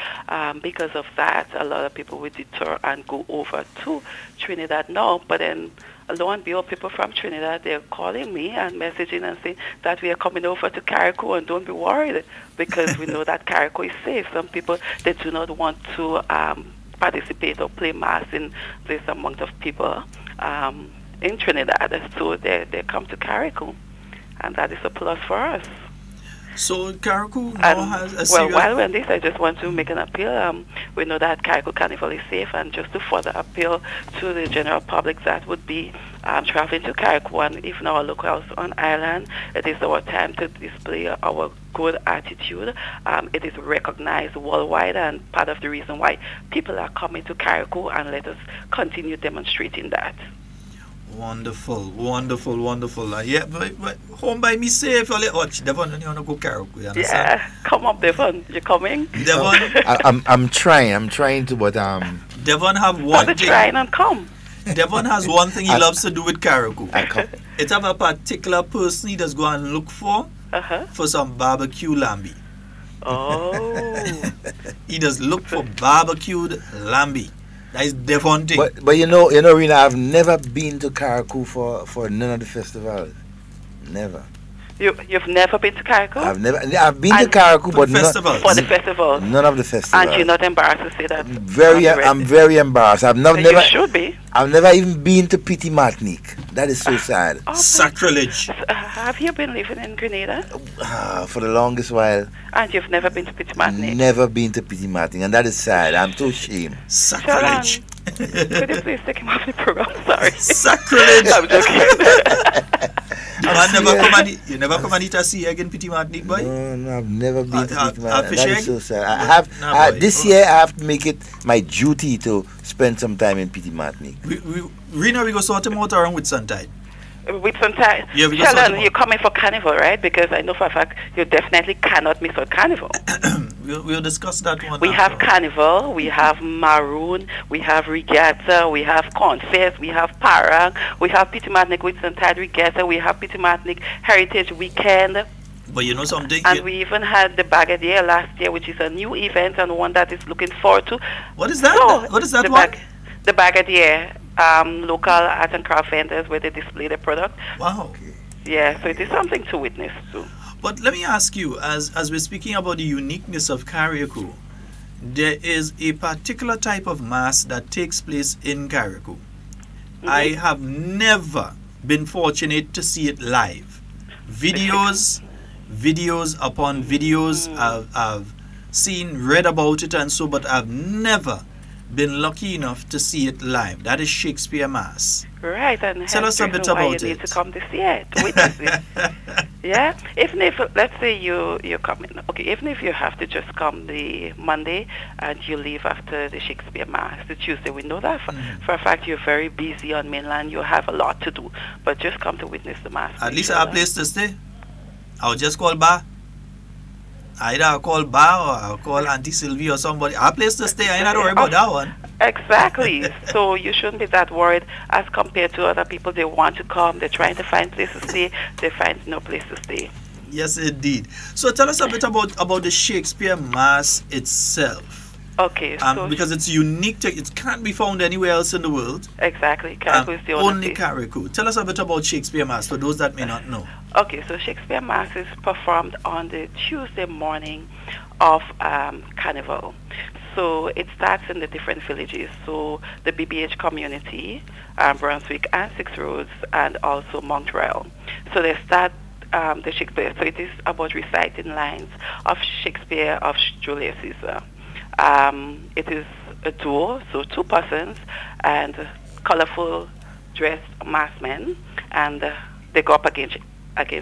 because of that, a lot of people will deter and go over to Trinidad now. But then, lo and behold, people from Trinidad, they're calling me and messaging and saying that we are coming over to Carriacou, and don't be worried, because we know that Carriacou is safe. Some people, they do not want to participate or play mass in this amount of people in Trinidad, so they come to Carriacou, and that is a plus for us. So Carriacou now has a well, while we're on this, I just want to make an appeal. We know that Carriacou Carnival is safe, and just to further appeal to the general public that would be traveling to Carriacou, and even our locals on island, it is our time to display our good attitude. It is recognized worldwide, and part of the reason why people are coming to Carriacou, and let us continue demonstrating that. Wonderful. Yeah, but home by me safe. Watch Devon, you want to go Carriacou, you understand? Yeah, come up, Devon. You coming? Devon, I'm trying to, but Devon have one thing. Trying and come. Devon has one thing he loves to do with Carriacou. It's have a particular person he does go and look for some barbecue lambi. Oh. He does look for barbecued lambi. That is Devon thing. But you know, Rina, I've never been to Carriacou for none of the festivals. Never. You've never been to Carriacou? I've been to Carriacou, but for the festival. None of the festivals. And you're not embarrassed to say that? I'm very embarrassed. You should be. I've never even been to Petit Martinique. That is so sad. Sacrilege. Have you been living in Grenada? For the longest while. And you've never been to Petit Martinique? Never been to Petit Martinique, and that is sad. I'm so ashamed. Sacrilege. Could you please take him off the program? Sorry. Sacrilege. I'm joking. You never come and eat a sea egg in Petit Martinique, boy? No, I've never been to Petit Martinique. Fish That egg? is so sad. This year I have to make it my duty to spend some time in Petit Martinique. Rena, we go sort him out around with Suntide. With Suntide? Yeah, we go sort him Sheldon, out. you're coming for Carnival, right? Because I know for a fact you definitely cannot miss out Carnival. We'll discuss that one. We have Carnival, we have Maroon, we have Regatta, we have Confess, we have Parang, we have Petit Martinique with Suntide Regatta, we have Petit Martinique Heritage Weekend. But you know something? And we even had the Bagadier last year, which is a new event and one that is looking forward to. What is that? So, What is that the one? The Bagadier, local art and craft vendors where they display their product. Wow. Yeah, so it is something to witness too. But let me ask you, as we're speaking about the uniqueness of Carriacou, there is a particular type of mass that takes place in Carriacou. I have never been fortunate to see it live. Videos upon videos, I've seen, read about it and so, but I've never been lucky enough to see it live. That is Shakespeare Mass. Right, and tell us a bit why about you it. need to come to see it, to witness it. Yeah, even if, let's say you're coming, okay, even if you have to just come the Monday and you leave after the Shakespeare Mass, the Tuesday, we know that for a fact you're very busy on mainland, you have a lot to do, but just come to witness the Mass. At least I have a place to stay. I'll just call Ba. Either I'll call Ba or I'll call Auntie Sylvie or somebody. I have a place to stay. I ain't not worried about that one. Exactly. So you shouldn't be that worried as compared to other people. They want to come. They're trying to find places to stay. They find no place to stay. Yes, indeed. So tell us a bit about the Shakespeare Mass itself. Okay. So because it's unique. It can't be found anywhere else in the world. Exactly. Carriacou is the only Carriacou. Tell us a bit about Shakespeare Mass for those that may not know. Okay, so Shakespeare Mass is performed on the Tuesday morning of Carnival. So it starts in the different villages. So the BBH community, Brunswick and Six Roads, and also Montreal. So they start the Shakespeare. So it is about reciting lines of Shakespeare of Julius Caesar. It is a duo, so two persons and colorful dressed masked men, and they go up against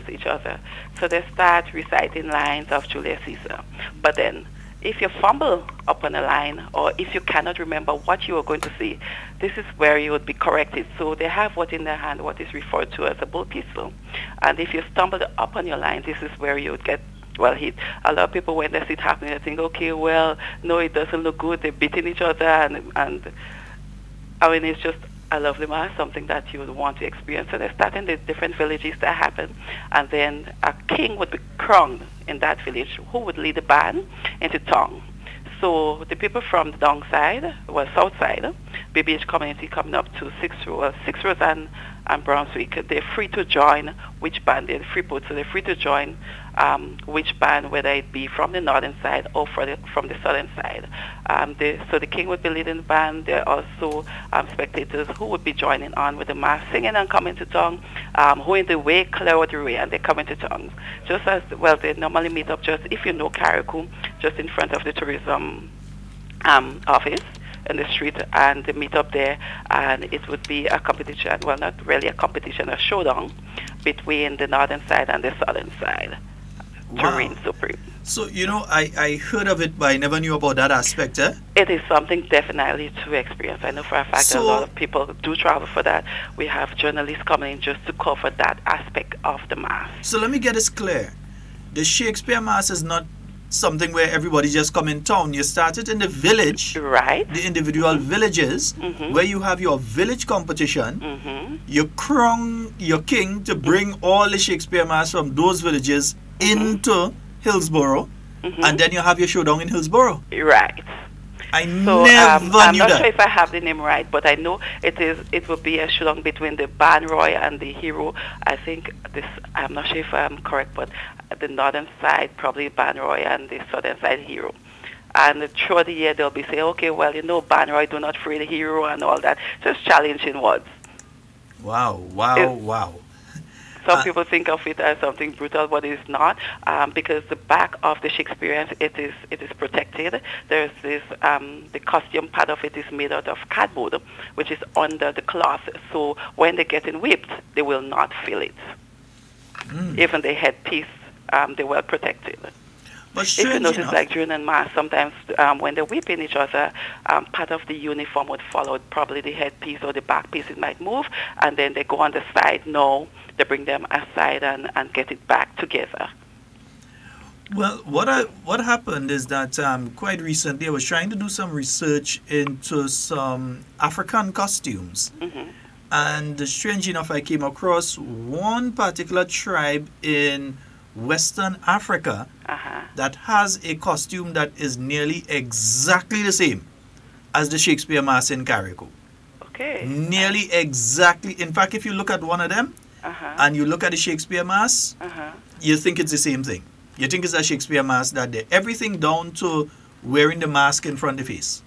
each other. So they start reciting lines of Julius Caesar. But then, if you fumble upon a line, or if you cannot remember what you are going to say, this is where you would be corrected. So they have what in their hand, what is referred to as a bull pistol. And if you stumble upon your line, this is where you would get hit. A lot of people, when they see it happening, they think, okay, well, no, it doesn't look good. They're beating each other, and I mean, it's just a lovely mass, something that you would want to experience. So they start in the different villages that happen, and then a king would be crowned in that village who would lead the band into town. So the people from the down side, south side, BBH community coming up to Six Roads and Brunswick, they're free to join which band, they're free put, so they're free to join which band, whether it be from the northern side or from the southern side. So the king would be leading the band. There are also spectators who would be joining on with the mass, singing and coming to tongue, who in the way, clear out the way, and they come into tongues. Just as, well, they normally meet up just, if you know Carriacou, just in front of the tourism office in the street, and they meet up there, and it would be a competition, well, not really a competition, a showdown between the northern side and the southern side to reign supreme. So, you know, I heard of it, but I never knew about that aspect, eh? It is something definitely to experience. I know for a fact that a lot of people do travel for that. We have journalists coming in just to cover that aspect of the mass. So let me get this clear. The Shakespeare Mass is not something where everybody just come in town. You started in the village, right? The individual villages, where you have your village competition. You crown your king to bring all the Shakespeare Mass from those villages into Hillsborough, and then you have your showdown in Hillsborough. Right. I never knew I'm not that. sure if I have the name right, but I know it will be a showdown between the Banroy and the Hero. I think I'm not sure if I'm correct, but the northern side probably Banroy and the southern side Hero. And throughout the year they'll be saying, okay, well, you know, Banroy, do not free the Hero and all that. Just challenging words. Wow. Some people think of it as something brutal, but it's not, because the back of the Shakespearean, it is protected. There's this, the costume part of it is made out of cardboard, which is under the cloth. So when they're getting whipped, they will not feel it. Even the headpiece, they're well protected. But if you notice, like during a mass, sometimes when they're whipping each other, part of the uniform would follow, probably the headpiece or the back piece, it might move, and then they go on the side. No, they bring them aside and get it back together. Well, what happened is that quite recently I was trying to do some research into some African costumes. And strange enough, I came across one particular tribe in Western Africa that has a costume that is nearly exactly the same as the Shakespeare Mass in Carriacou. Okay. Nearly exactly. In fact, if you look at one of them and you look at the Shakespeare Mass, you think it's the same thing. You think it's a Shakespeare Mass that day. Everything down to wearing the mask in front of the face.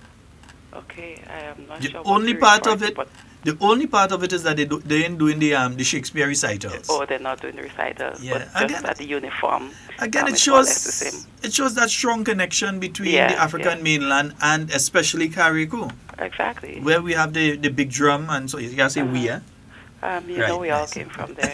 Okay, I am not the sure. Only part of it, the only part of it is that they ain't doing the Shakespeare recitals. Oh, they're not doing the recitals, Yeah, but just at the uniform. Again, it it's more or less the shows same. it shows that strong connection between Yeah, the African mainland and especially Carriacou. Exactly. Where we have the big drum, and so you can say we, yeah? You know, we all came from there.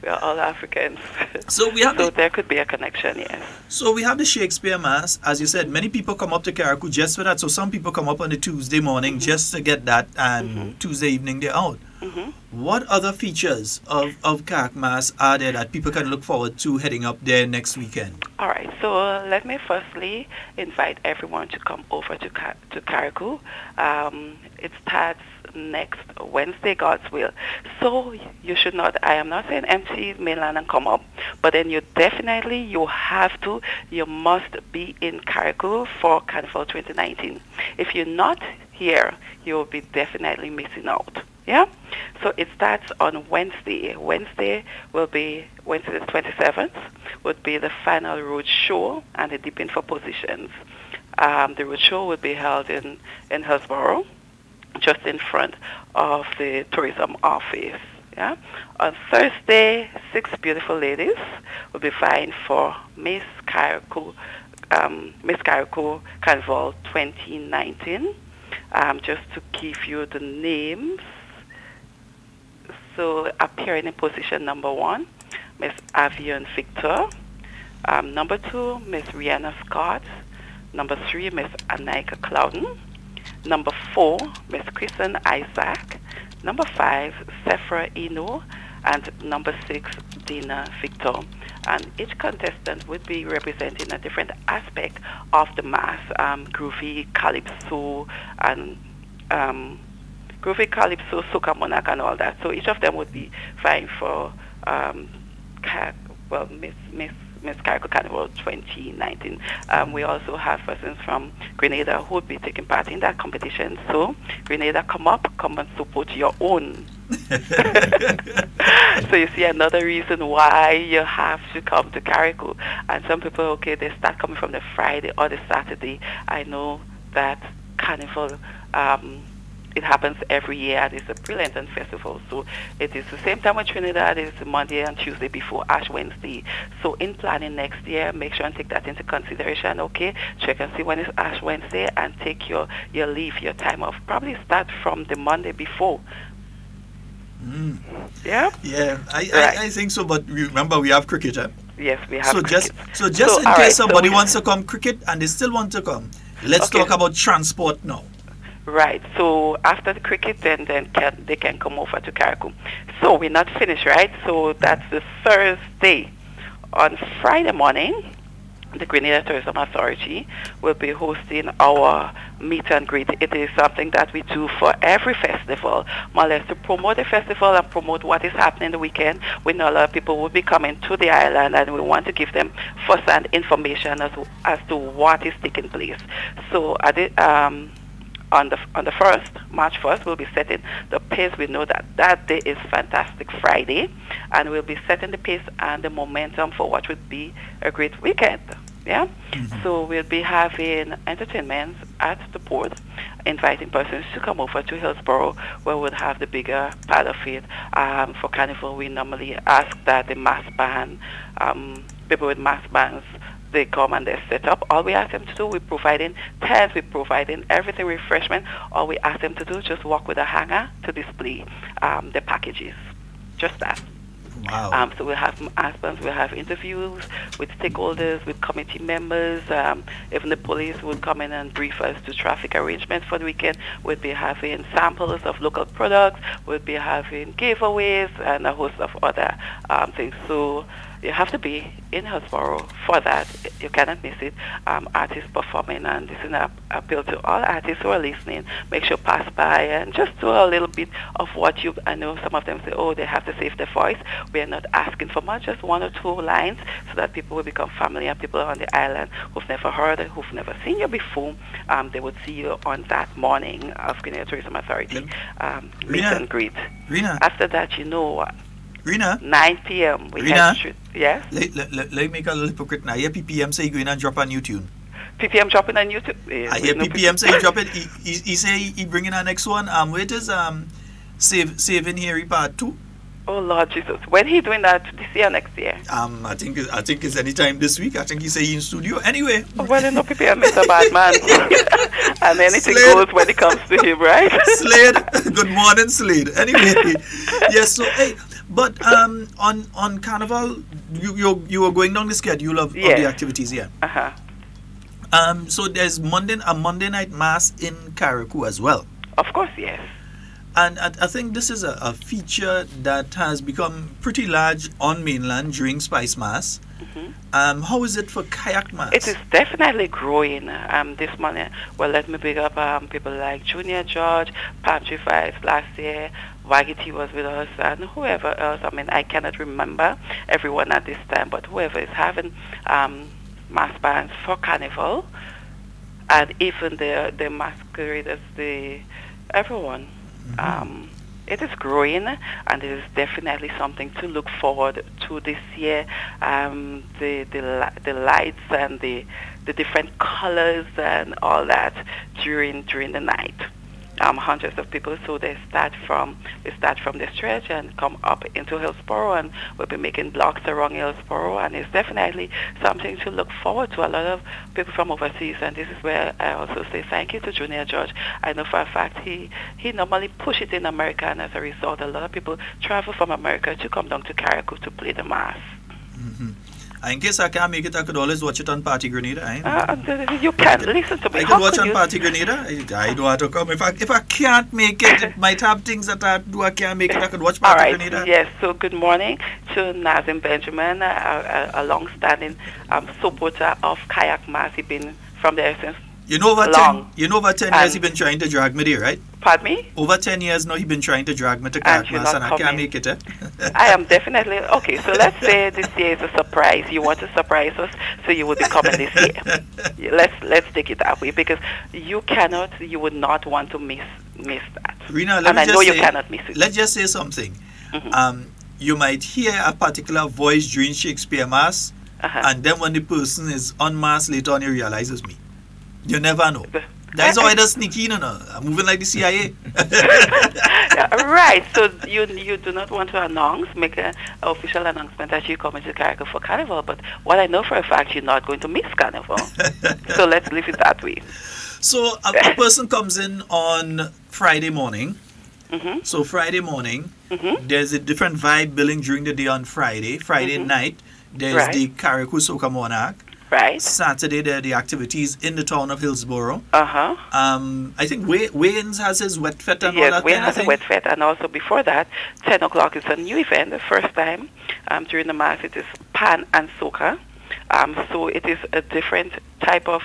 We are all Africans. So we have there could be a connection, yes. So we have the Shakespeare Mass. As you said, many people come up to Carriacou just for that. So some people come up on a Tuesday morning just to get that, and Tuesday evening they're out. What other features of Carriacou Mass are there that people can look forward to heading up there next weekend? All right, so let me firstly invite everyone to come over to Carriacou. It starts next Wednesday, God's will. So you should not, I am not saying empty mainland and come up, but then you must be in Carriacou for Carnival 2019. If you're not here, you'll be definitely missing out. Yeah? So it starts on Wednesday. Wednesday the 27th, would be the final road show and the dipping for positions. The road show would be held in Hillsborough, just in front of the tourism office. Yeah. On Thursday, 6 beautiful ladies will be vying for Miss Carriacou Carnival 2019. Just to give you the names. So appearing in position number 1, Miss Avion Victor. Number 2, Miss Rihanna Scott. Number 3, Miss Anika Clouden. Number 4, Miss Kristen Isaac. Number 5, Sephora Eno. And number 6, Dina Victor. And each contestant would be representing a different aspect of the mass, groovy, calypso, and soca monarch and all that. So each of them would be vying for Miss Carriacou Carnival 2019. We also have persons from Grenada who would be taking part in that competition. So Grenada, come and support your own. So you see another reason why you have to come to Carriacou. And some people, okay, they start coming from the Friday or the Saturday. I know that Carnival, it happens every year, and it's a brilliant festival. So it is the same time with Trinidad. It's Monday and Tuesday before Ash Wednesday. So in planning next year, make sure and take that into consideration. Okay, check and see when it's Ash Wednesday and take your leave, your time off. Probably start from the Monday before. Yeah. Yeah, I think so. But remember, we have cricket. Yes, we have. So cricket. just in case somebody wants to come cricket and they still want to come, let's talk about transport now. Right. So after the cricket, then they can come over to Carriacou. So we're not finished, right? So that's the Thursday. On Friday morning, the Grenada Tourism Authority will be hosting our meet and greet. It is something that we do for every festival, more or less to promote the festival and promote what is happening the weekend. We know a lot of people will be coming to the island, and we want to give them first-hand information as to what is taking place. So at the on the 1st, March 1st, we'll be setting the pace. We know that day is Fantastic Friday, and we'll be setting the pace and the momentum for what would be a great weekend. Yeah? So we'll be having entertainment at the port. inviting persons to come over to Hillsborough, where we'll have the bigger part of it. For Carnival, we normally ask that the mass band, people with mass bands, they come and they set up. All we ask them to do, we're providing tents, we're providing everything, refreshment. All we ask them to do, just walk with a hanger to display the packages. Just that. Wow. So we'll have husbands, we'll have interviews with stakeholders, with committee members. Even the police would come in and brief us to traffic arrangements for the weekend. We'll be having samples of local products. We'll be having giveaways and a host of other things. So you have to be in Hillsborough for that. You cannot miss it. Artists performing, and this is an appeal to all artists who are listening. Make sure pass by and just do a little bit of what you. I know some of them say, oh, they have to save their voice. We are not asking for much, just 1 or 2 lines, so that people will become familiar. People on the island who've never heard it, who've never seen you before, they would see you on that morning of Grenada Tourism Authority meet and greet. Rena. After that, you know. Rena? 9 p.m. We Rena? have shoot. Yes? Let me make a little hypocrite now. Yeah, PPM say you're going to drop a new tune. PPM dropping on YouTube? Yeah, PPM say he drop it. He say he bringing our next one. Wait is Saving Harry Part 2. Oh Lord Jesus. When he doing that, this year or next year? I think it's anytime this week. I think he say he in studio. Anyway. Well, you know, PPM is a bad man. And anything goes when it comes to him, right? Slade. Good morning, Slade. Anyway. Yes, so hey, but on Carnival, you were going down the schedule of the activities here. So there's a Monday night mass in Carriacou as well. Of course, yes. And I think this is a feature that has become pretty large on mainland during Spice Mass. How is it for Kayak Mass? It is definitely growing. This morning, well, let me big up people like Junior George, Palm Tree Vibes last year. Waggy was with us, and whoever else. I mean, I cannot remember everyone at this time, but whoever is having mass bands for Carnival, and even the masqueraders, everyone. It is growing, and it is definitely something to look forward to this year. The lights and the different colors and all that during the night. Hundreds of people, so they start from the stretch and come up into Hillsborough, and we'll be making blocks around Hillsborough, and it's definitely something to look forward to. A lot of people from overseas, and this is where I also say thank you to Junior George. I know for a fact he normally push it in America, and as a result, a lot of people travel from America to come down to Carriacou to play the mass. In case I can't make it, I could always watch it on Party Grenada. You can listen to me. I can watch on Party Grenada. I don't have to come. If I can't make it, it might have things that I can't make it. I could watch Party Grenada. Yes. So good morning to Nazim Benjamin, a long-standing supporter of Kayak Mass. He's been from there since over 10 years he's been trying to drag me there, right? Pardon me? Over 10 years now he's been trying to drag me to Kayak Mass, and I can't make it. I am definitely okay. So let's say this year is a surprise. You want to surprise us, so you will be coming this year. Let's take it that way, because you would not want to miss that. Rena, and I know you cannot miss it. Let's just say something. You might hear a particular voice during Shakespeare Mass, and then when the person is on Mass later on, you realize it's me. You never know. That's why they're sneaky, I'm moving like the CIA. Right. So you do not want to make an official announcement that you're coming to Carriacou for Carnival, but what I know for a fact, you're not going to miss Carnival. So let's leave it that way. So a person comes in on Friday morning. So Friday morning, there's a different vibe billing during the day on Friday. Friday night, there's the Carriacou Soca Monarch. Right. Saturday, there are the activities in the town of Hillsborough. I think Wayans has his wet fete and all that. Yes, Wayans has a wet fete, and also before that, 10 o'clock is a new event. The first time during the Mass, it is Pan and Soca. So it is a different type of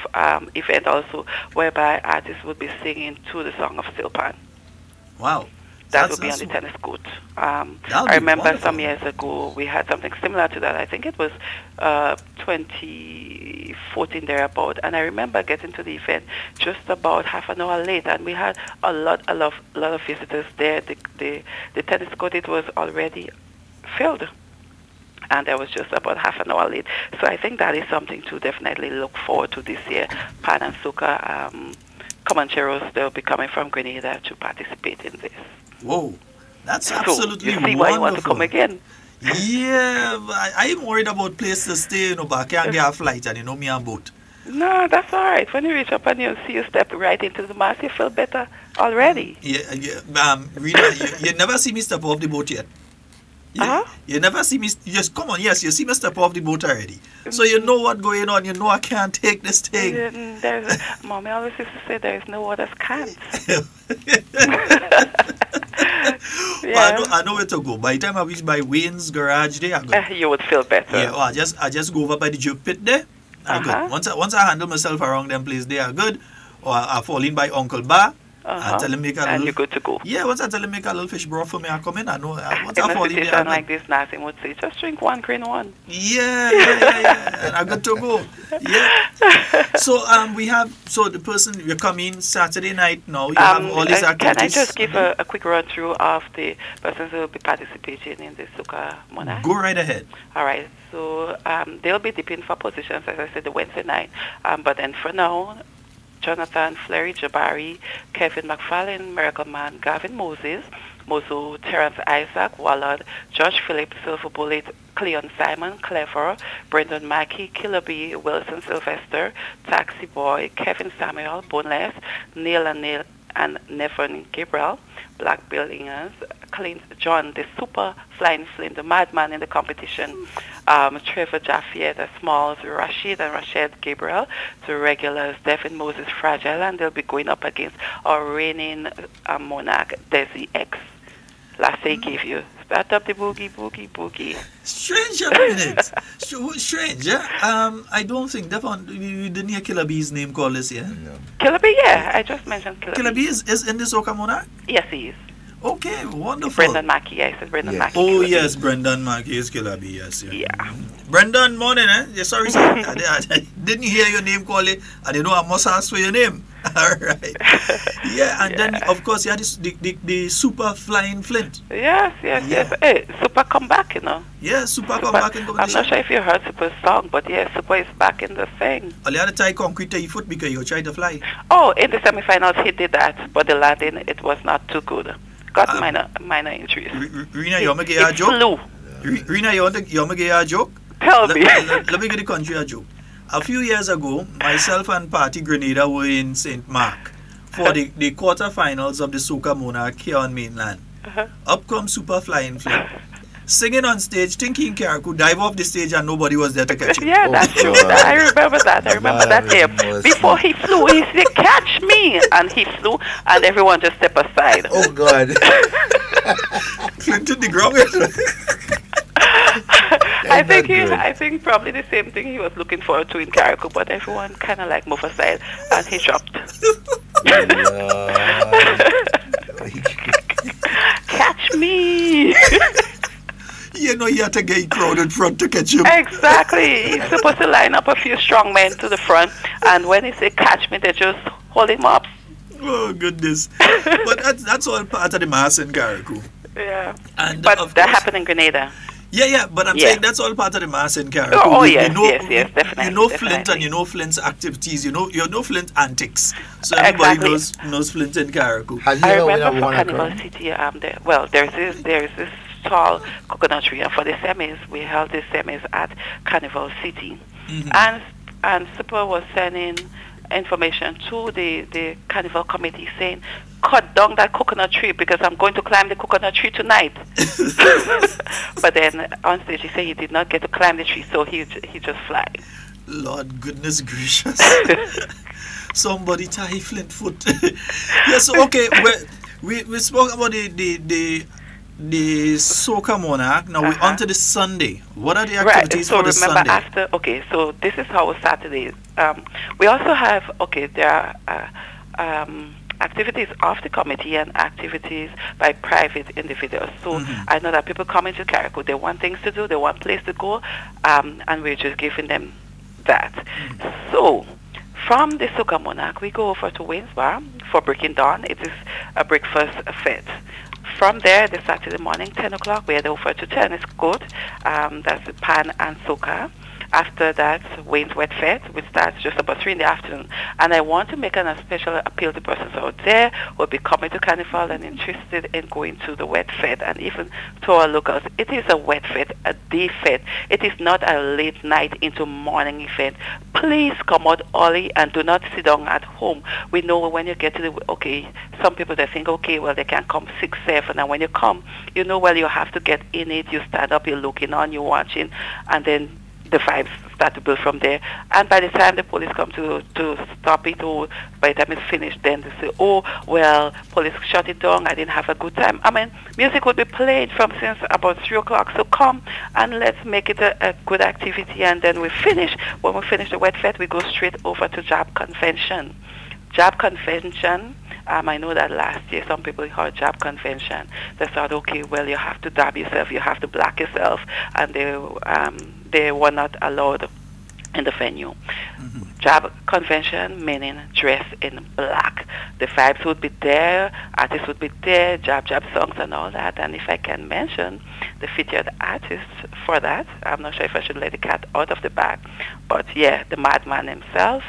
event also, whereby artists would be singing to the song of Steel Pan. Wow. That would be on the tennis court. I remember some years ago we had something similar to that. I think it was 2014 thereabout, and I remember getting to the event just about half an hour late, and we had a lot of visitors there. The tennis court, it was already filled, and I was just about half an hour late. So I think that is something to definitely look forward to this year. Pan and Soca Comancheros, they'll be coming from Grenada to participate in this. Whoa, that's So absolutely you see wonderful. why you want to come again. Yeah, but I'm worried about place to stay, but I can't get a flight and me a boat. No, that's all right. When you reach up and you see you step right into the mass, you feel better already. Yeah, Rena, you never see me step off the boat yet. You never see me, just come on, yes, you see me step off the boat already. So you know what's going on, you know I can't take this thing. Mommy always used to say there is no others can't. I know where to go. By the time I reach by Wayne's garage there, you would feel better. Yeah, I just go over by the juke pit there. I'm good. Once I handle myself around them place, they are good. Or I fall in by Uncle Ba. And tell him make a little, you're good to go. Yeah, once I tell him make a little fish broth for me, I come in. I know. Once in I fall a in there, situation like this, Nazim would say, just drink one green one. Yeah. And I'm good to go. Yeah. So the person, you come in Saturday night now. You have all these activities. Can I just give a quick run through of the persons who will be participating in the Soca Monarch? Go right ahead. All right. So they'll be dipping for positions, as I said, the Wednesday night. But then for now, Jonathan Fleury Jabari, Kevin McFarlane, Miracle Man, Gavin Moses, Mozo, Terrence Isaac, Wallard, Josh Phillips, Silver Bullet, Cleon Simon, Clever, Brendan Mackey, Killer B, Wilson Sylvester, Taxi Boy, Kevin Samuel, Boneless, Neil and Nevin Gabriel, Black Billingers, Clint John, the Super Flying Flint, the madman in the competition, Trevor Jaffiette, Smalls, Rashid and Rashid Gabriel, the regulars, Devin Moses Fragile, and they'll be going up against our reigning monarch, Desi X. Last day gave you. Start up the boogie, boogie, boogie. Strange a minute. Strange, yeah? I don't think you didn't hear Killer B's name called this, yeah? No. Killer B, yeah. I just mentioned Killer B. Killer B is in the Soca Monarch? Yes, he is. Okay, wonderful. Brendan Mackey, I said Brendan Mackey. Oh, yes, Brendan Mackey is Killer B, yes. Yeah. Brendan, morning, eh? Yeah, sorry, sir. I didn't hear your name called it, and I must ask for your name. All right. Yeah, and then, of course, you had the Super Flying Flint. Yes. Hey, Super come back, you know. Yeah, Super come back in competition. I'm not sure if you heard Super's song, but yeah, Super is back in the thing. All you had to tie concrete to your foot because you tried to fly. Oh, in the semifinals he did that, but the landing, it was not too good. Got minor injuries. Rena, you want me to get a joke? Rena, you want me to get a joke? Tell me. Let me get the country a joke. A few years ago, myself and Party Grenada were in St. Mark for the quarterfinals of the Soca Monarch here on mainland. Up comes Super Flying Flint. Singing on stage, thinking Carriacou, dive off the stage and nobody was there to catch him. Yeah, that's true. I remember that day. Before he flew, he said, catch me! And he flew and everyone just stepped aside. Oh, God. Clinton the ground. I think probably the same thing he was looking forward to in Carriacou, but everyone kind of like moved aside and he dropped. Catch me! You know, you have to get crowded front to catch him. Exactly. He's supposed to line up a few strong men to the front, and when he say catch me, they just hold him up. Oh, goodness. But that's all part of the mass in Carriacou. Yeah. And but that happened in Grenada. Yeah, but I'm saying that's all part of the mass in Carriacou. Oh, yes, definitely. You know Flint and you know Flint's activities. You know Flint antics. So everybody knows Flint in Carriacou. I remember for Carnival City, there is this tall coconut tree, and for the semis, we held the semis at Carnival City. And Super was sending information to the Carnival committee saying, cut down that coconut tree because I'm going to climb the coconut tree tonight. But then on stage he said he did not get to climb the tree, so he just fly. Lord goodness gracious. Somebody tie Flint foot. Yes, okay, we spoke about the Soca Monarch. Now we're on to the Sunday. What are the activities for the Sunday? So this is our Saturday. We also have, there are activities of the committee and activities by private individuals. So I know that people come into Carriacou, they want things to do, they want place to go, and we're just giving them that. So from the Soca Monarch, we go over to Wayne's Bar for Breaking Dawn. It is a breakfast fete. From there, the Saturday morning, 10 o'clock, we head over to Tennis Court. That's the Pan and Soca. After that, Wayne's Wet Fete, which starts just about 3 in the afternoon. And I want to make a special appeal to persons out there who will be coming to Carnival and interested in going to the Wet Fete, and even to our locals. It is a Wet Fete, a day fete. It is not a late night into morning event. Please come out early and do not sit down at home. We know when you get to some people they think, well, they can come 6, 7, and when you come, you know, well, you have to get in it. You stand up, you're looking on, you're watching, and then the vibes start to build from there. And by the time the police come to stop it, or by the time it's finished, then they say, police shut it down, I didn't have a good time. I mean, music would be played from since about 3 o'clock, so come and let's make it a good activity. And then when we finish the Wet Fete, we go straight over to Job Convention. Job Convention, I know that last year some people heard Job Convention. They thought, you have to dab yourself, you have to black yourself, and they were not allowed in the venue. Job Convention meaning dress in black. The vibes would be there, artists would be there, job songs and all that. And if I can mention the featured artist for that, I'm not sure if I should let the cat out of the bag, but yeah, the madman himself,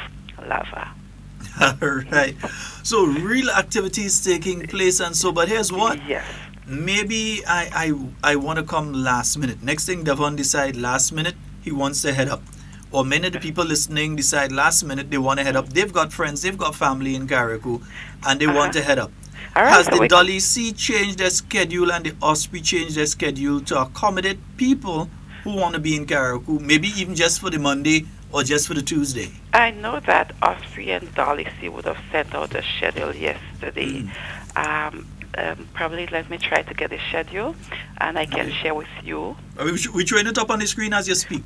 Lava. All right. So real activities taking place and so, but here's what. Yes. Maybe I want to come last minute. Next thing Devon decide last minute he wants to head up. Or many of the people listening decide last minute they want to head up. They've got friends, they've got family in Carriacou, and they want to head up. All right, Has so the Dolly C changed their schedule and the Osprey changed their schedule to accommodate people who want to be in Carriacou, maybe even just for the Monday or just for the Tuesday? I know that Osprey and Dolly C would have sent out a schedule yesterday. Probably let me try to get a schedule and I can share with you. We're showing it up on the screen as you speak.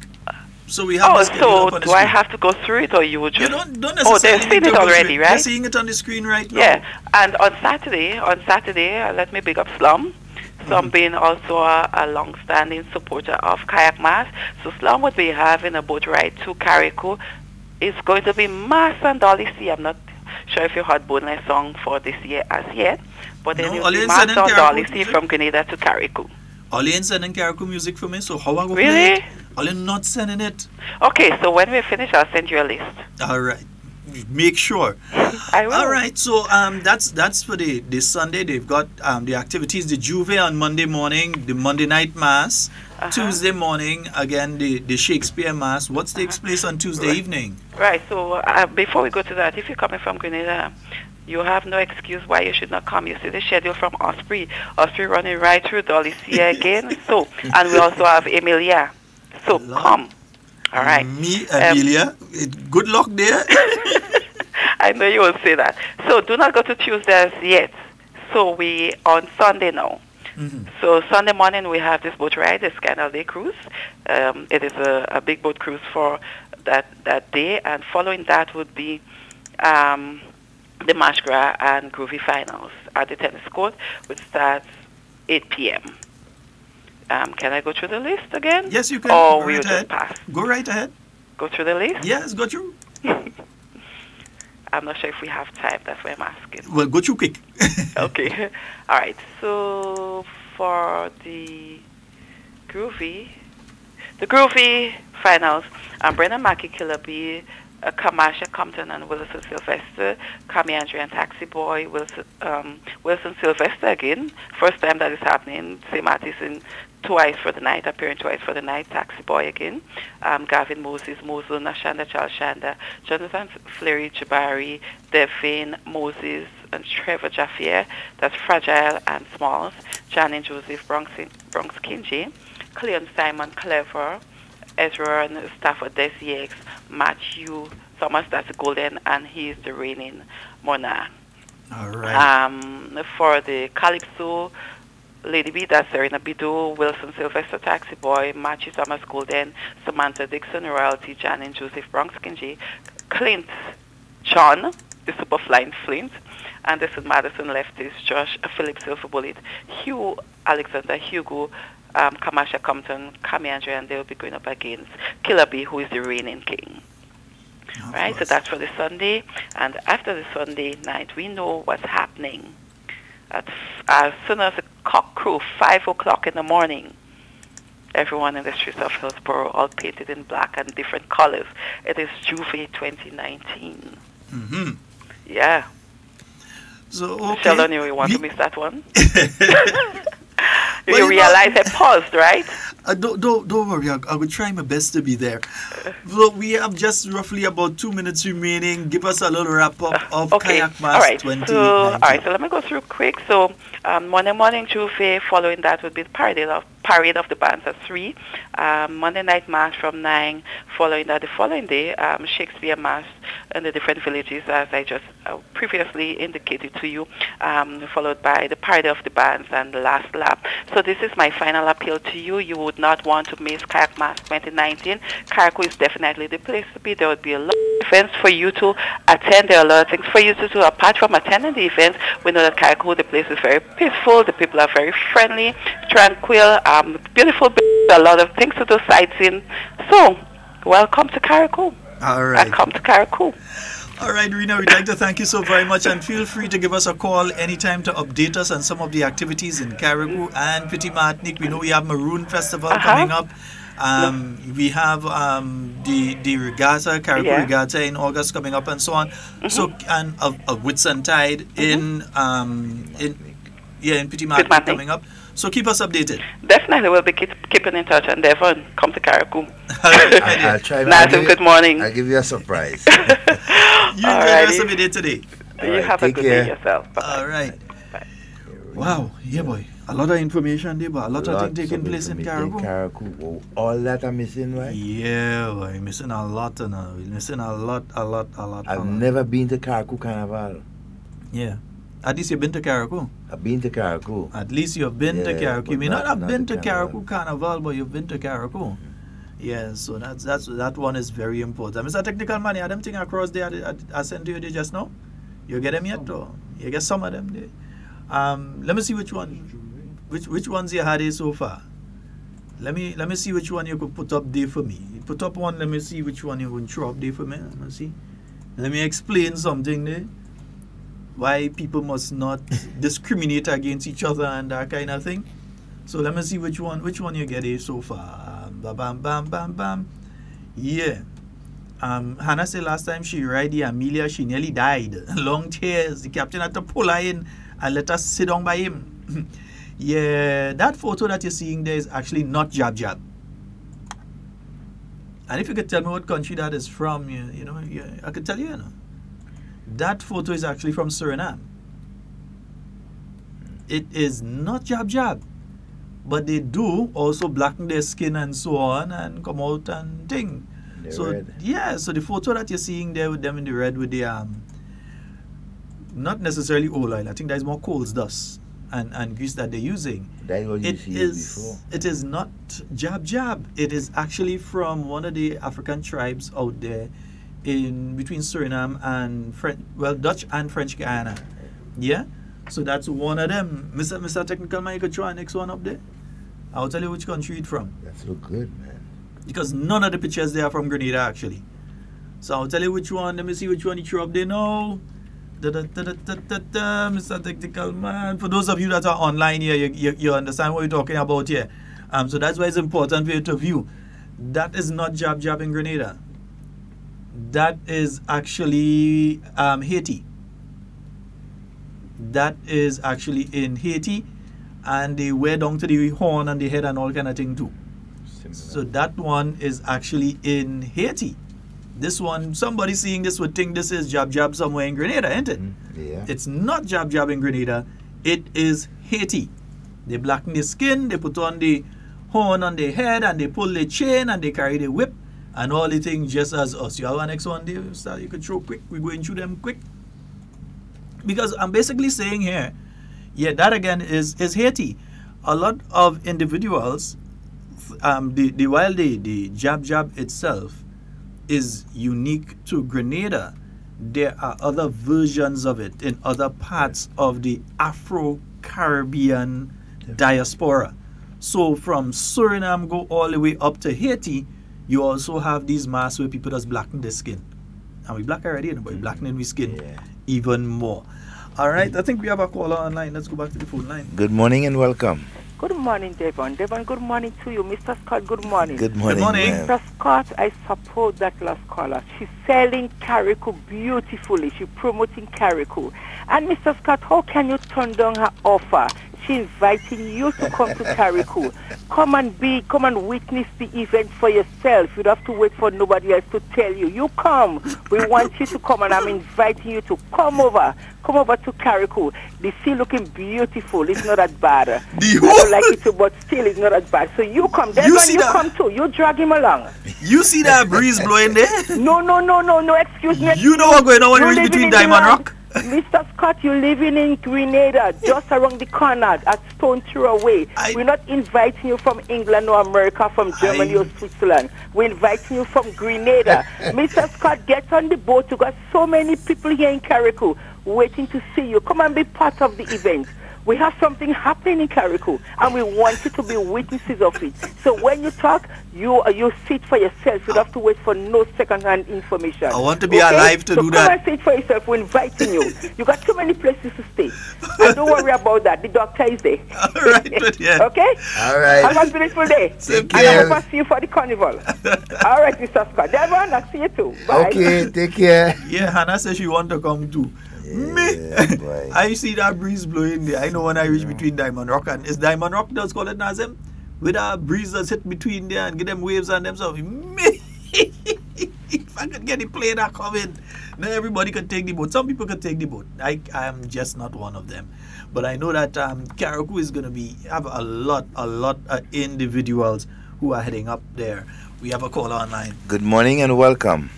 So we have the schedule up on the do screen. I have to go through it or you would just... You don't necessarily they're seeing it already, right? They're seeing it on the screen right now. Yeah, and on Saturday, let me big up Slum. Slum being also a long-standing supporter of Kayak Mass. So Slum would be having a boat ride to Carriacou. It's going to be Mass and Dolly C. I'm not sure if you heard Boneless song for this year as yet, but then it will be Mass and Dolly C from Grenada to Carriacou. Ollie ain't sending Carriacou music for me, so how am I going to Really? play it? Ollie not sending it. Okay, so when we finish, I'll send you a list. All right. Make sure. I will. All right, so that's for the Sunday. They've got the activities, the Juve on Monday morning, the Monday night mass, Tuesday morning, again, the Shakespeare mass. What takes place on Tuesday evening? Right, so before we go to that, if you're coming from Grenada, you have no excuse why you should not come. You see the schedule from Osprey running right through Dolly C again. So, and we also have Emilia. So come. All right. Me, Amelia. Good luck there. I know you will say that. So do not go to Tuesdays yet. So we on Sunday now. So Sunday morning we have this boat ride, the Scandal Day cruise. It is a big boat cruise for that day, and following that would be the March Gras and Groovy finals at the tennis court, which starts 8 p.m. Can I go through the list again? Yes, you can. Or we will just pass? Go right ahead. Go through the list? Yes, go through. I'm not sure if we have time. That's why I'm asking. Well, go through quick. Okay. All right. So for the Groovy finals, Brennan Mackey, Killer B, Kamasha Compton and Wilson Sylvester, Kami Andre and Taxi Boy, Wilson Sylvester again. First time that is happening. Same artist appearing twice for the night. Taxi Boy again. Gavin Moses, Mosul, Nashanda Charles Shanda, Jonathan Fleury Jabari, Devin Moses, and Trevor Jaffier. That's Fragile and Smalls. Janin Joseph, Bronx Kinji, Cleon Simon Clever, Ezra and Stafford Desiex, Matthew Thomas, that's Golden, and he's the reigning monarch. All right. For the Calypso, Lady B, that's Serena Bido, Wilson Sylvester Taxi Boy, Matthew Thomas Golden, Samantha Dixon Royalty, Janin Joseph Bronx Kinji, Clint John, the Super Flying Flint, Anderson Madison Leftist, Josh Philip Silver Bullet, Hugh Alexander Hugo, Kamasha Compton, Kami Andre, and they'll be going up against Killer B, who is the reigning king. Right, so that's for the Sunday. And after the Sunday night, we know what's happening. As soon as the cock crow, 5 o'clock in the morning, everyone in the streets of Hillsborough, all painted in black and different colors. It is Juve 2019. Mm-hmm. Yeah. So, okay. Sheldon, you want to miss that one? You realize I paused, right? Don't worry, I will try my best to be there. So we have just roughly about 2 minutes remaining. Give us a little wrap-up of Kayak Mass 2019. All right, so let me go through quick. So Monday morning, Juve, following that would be the Parade of the Bands at 3. Monday night Mass from 9. Following that, the following day, Shakespeare Mass in the different villages, as I just previously indicated to you, followed by the Parade of the Bands and the last lap. So this is my final appeal to you. You would not want to miss Kayak Mass 2019. Carriacou is definitely the place to be. There would be a lot of events for you to attend. There are a lot of things for you to do. Apart from attending the event, we know that Carriacou, the place is very peaceful. The people are very friendly, tranquil, beautiful, a lot of things to do, sightseeing. So, welcome to Carriacou. All right. Welcome to Carriacou. All right, Rena, we'd like to thank you so very much, and feel free to give us a call anytime to update us on some of the activities in Carriacou and Petit Martinique. We know we have Maroon Festival coming up. We have the regatta, Carriacou Regatta in August coming up, and so on. So, and a Whitsuntide in Petit Martinique coming up. So keep us updated. Definitely, we'll be keeping in touch. And Devon, come to Carriacou. I'll try. Nathan, good morning. I'll give you a surprise. You enjoy the rest of your day today. You have a good day yourself. Bye. All right. Bye. Wow. Yeah, boy. A lot of information there, but a lot of things taking place in Carriacou. Oh, all that I'm missing, right? Yeah, boy. Missing a lot. We're missing a lot. I've never been to Carriacou Carnival. Yeah. At least you've been to Carriacou. I've been to Carriacou. At least you've been to Carriacou. You may not have been to Carriacou Carnival, but you've been to Carriacou. Yeah, so that one is very important. Mr. Technical Man, you had them thing across there I sent to you there just now? You get them yet, or you get some of them there? Let me see which ones you had here so far. Let me see which one you could put up there for me. You put up one, let me see which one you would throw up there for me. Let me see. Let me explain something there. Why people must not discriminate against each other and that kind of thing. So let me see which one you get here so far. Bam. Yeah. Hannah said last time she ride the Amelia, she nearly died. Long tears. The captain had to pull her in and let us sit down by him. Yeah, that photo that you're seeing there is actually not Jab Jab. And if you could tell me what country that is from, I could tell you, That photo is actually from Suriname. It is not Jab Jab. But they do also blacken their skin and so on and come out and thing. So red. Yeah, so the photo that you're seeing there with them in the red with the not necessarily oil, I think there's more coals dust and grease that they're using. That's what you see before. It is not Jab Jab. It is actually from one of the African tribes out there in between Suriname and Dutch and French Guyana. Yeah? So that's one of them. Mr. Technical Man, you could try next one up there. I'll tell you which country it's from. That's so good, man. Because none of the pictures there are from Grenada, actually. So I'll tell you which one. Let me see which one you threw up there now. Mr. Technical Man. For those of you that are online here, you understand what we're talking about here. So that's why it's important for you to view. That is not Jab Jab in Grenada. That is actually Haiti. That is actually in Haiti, and they wear down to the horn and the head and all kind of thing too. Similar. So that one is actually in Haiti. This one, somebody seeing this would think this is Jab Jab somewhere in Grenada, isn't it? Yeah. It's not Jab Jab in Grenada. It is Haiti. They blacken the skin, they put on the horn on their head, and they pull the chain, and they carry the whip, and all the things just as us. You have our next one there, so you could throw quick. We're going through them quick. Because I'm basically saying here, yeah, that again is Haiti. A lot of individuals, while the Jab Jab itself is unique to Grenada, there are other versions of it in other parts of the Afro-Caribbean diaspora. So from Suriname go all the way up to Haiti, you also have these masks where people just blacken their skin. And we black already, but we blackening we skin even more. All right, I think we have a caller online. Let's go back to the phone line. Good morning and welcome. Good morning, Devon. Devon, good morning to you. Mr. Scott, good morning. Good morning. Good morning. Mr. Scott, I support that last caller. She's selling Carriacou beautifully. She's promoting Carriacou. And Mr. Scott, how can you turn down her offer? She's inviting you to come to Carriacou. Come and witness the event for yourself. You don't have to wait for nobody else to tell you. You come. We want you to come, and I'm inviting you to come over. Come over to Carriacou. The sea looking beautiful. It's not that bad. I don't like it too, but still it's not that bad. So you come. Then you come too. You drag him along. You see that breeze blowing there? No. Excuse me. You know what's going on when you reach between Diamond Rock? Mr. Scott, you're living in Grenada, just around the corner, a stone throw away. We're not inviting you from England or America, from Germany or Switzerland. We're inviting you from Grenada. Mr. Scott, get on the boat. You've got so many people here in Carriacou waiting to see you. Come and be part of the event. We have something happening in Carriacou, and we want you to be witnesses of it. So when you talk, you see it for yourself. You don't have to wait for no second-hand information. I want to be alive to do that. Come and see it for yourself. We're inviting you. You got too many places to stay. And don't worry about that. The doctor is there. All right, yeah. Okay? All right. Have a beautiful day. Same and I hope I see you for the carnival. All right, Mr. Scott. Devon, I'll see you too. Bye. Okay, take care. Yeah, Hannah says she want to come too. Me, I see that breeze blowing there. I know when I reach between Diamond Rock and is Diamond Rock, does call it Nazim, with a breeze that's hit between there and get them waves on themselves. Me, if I could get the plane that come in, now everybody could take the boat. Some people could take the boat. I am just not one of them. But I know that Carriacou is going to have a lot of individuals who are heading up there. We have a caller online. Good morning and welcome.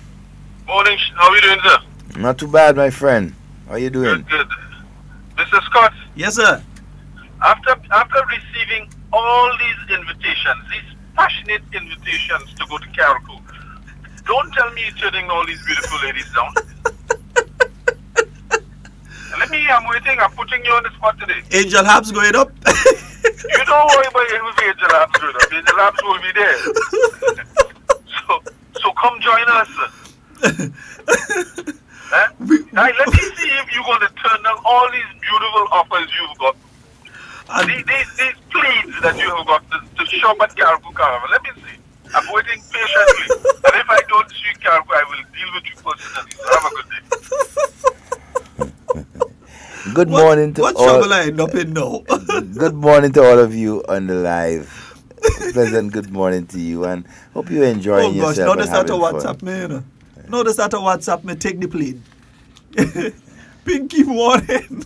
Morning. How are you doing, sir? Not too bad, my friend. How are you doing? Good. Mr. Scott? Yes, sir. After receiving all these invitations, these passionate invitations to go to Carriacou, don't tell me you're turning all these beautiful ladies down. I'm waiting. I'm putting you on the spot today. Angel Habs going up? You don't worry about Angel Habs going up. Angel Habs will be there. So come join us. Now, let me see if you're going to turn down all these beautiful offers you've got. These pleads that you have got to shop at Carriacou Carnival. Let me see. I'm waiting patiently. And if I don't see Carriacou, I will deal with you personally. So have a good day. Good morning to all. What trouble I end up in now? Good morning to all of you on the live. Pleasant good morning to you, and hope you're enjoying yourself. Oh gosh, notice that a fun. WhatsApp me, you know. Notice that a WhatsApp me take the plane. Pinky warning.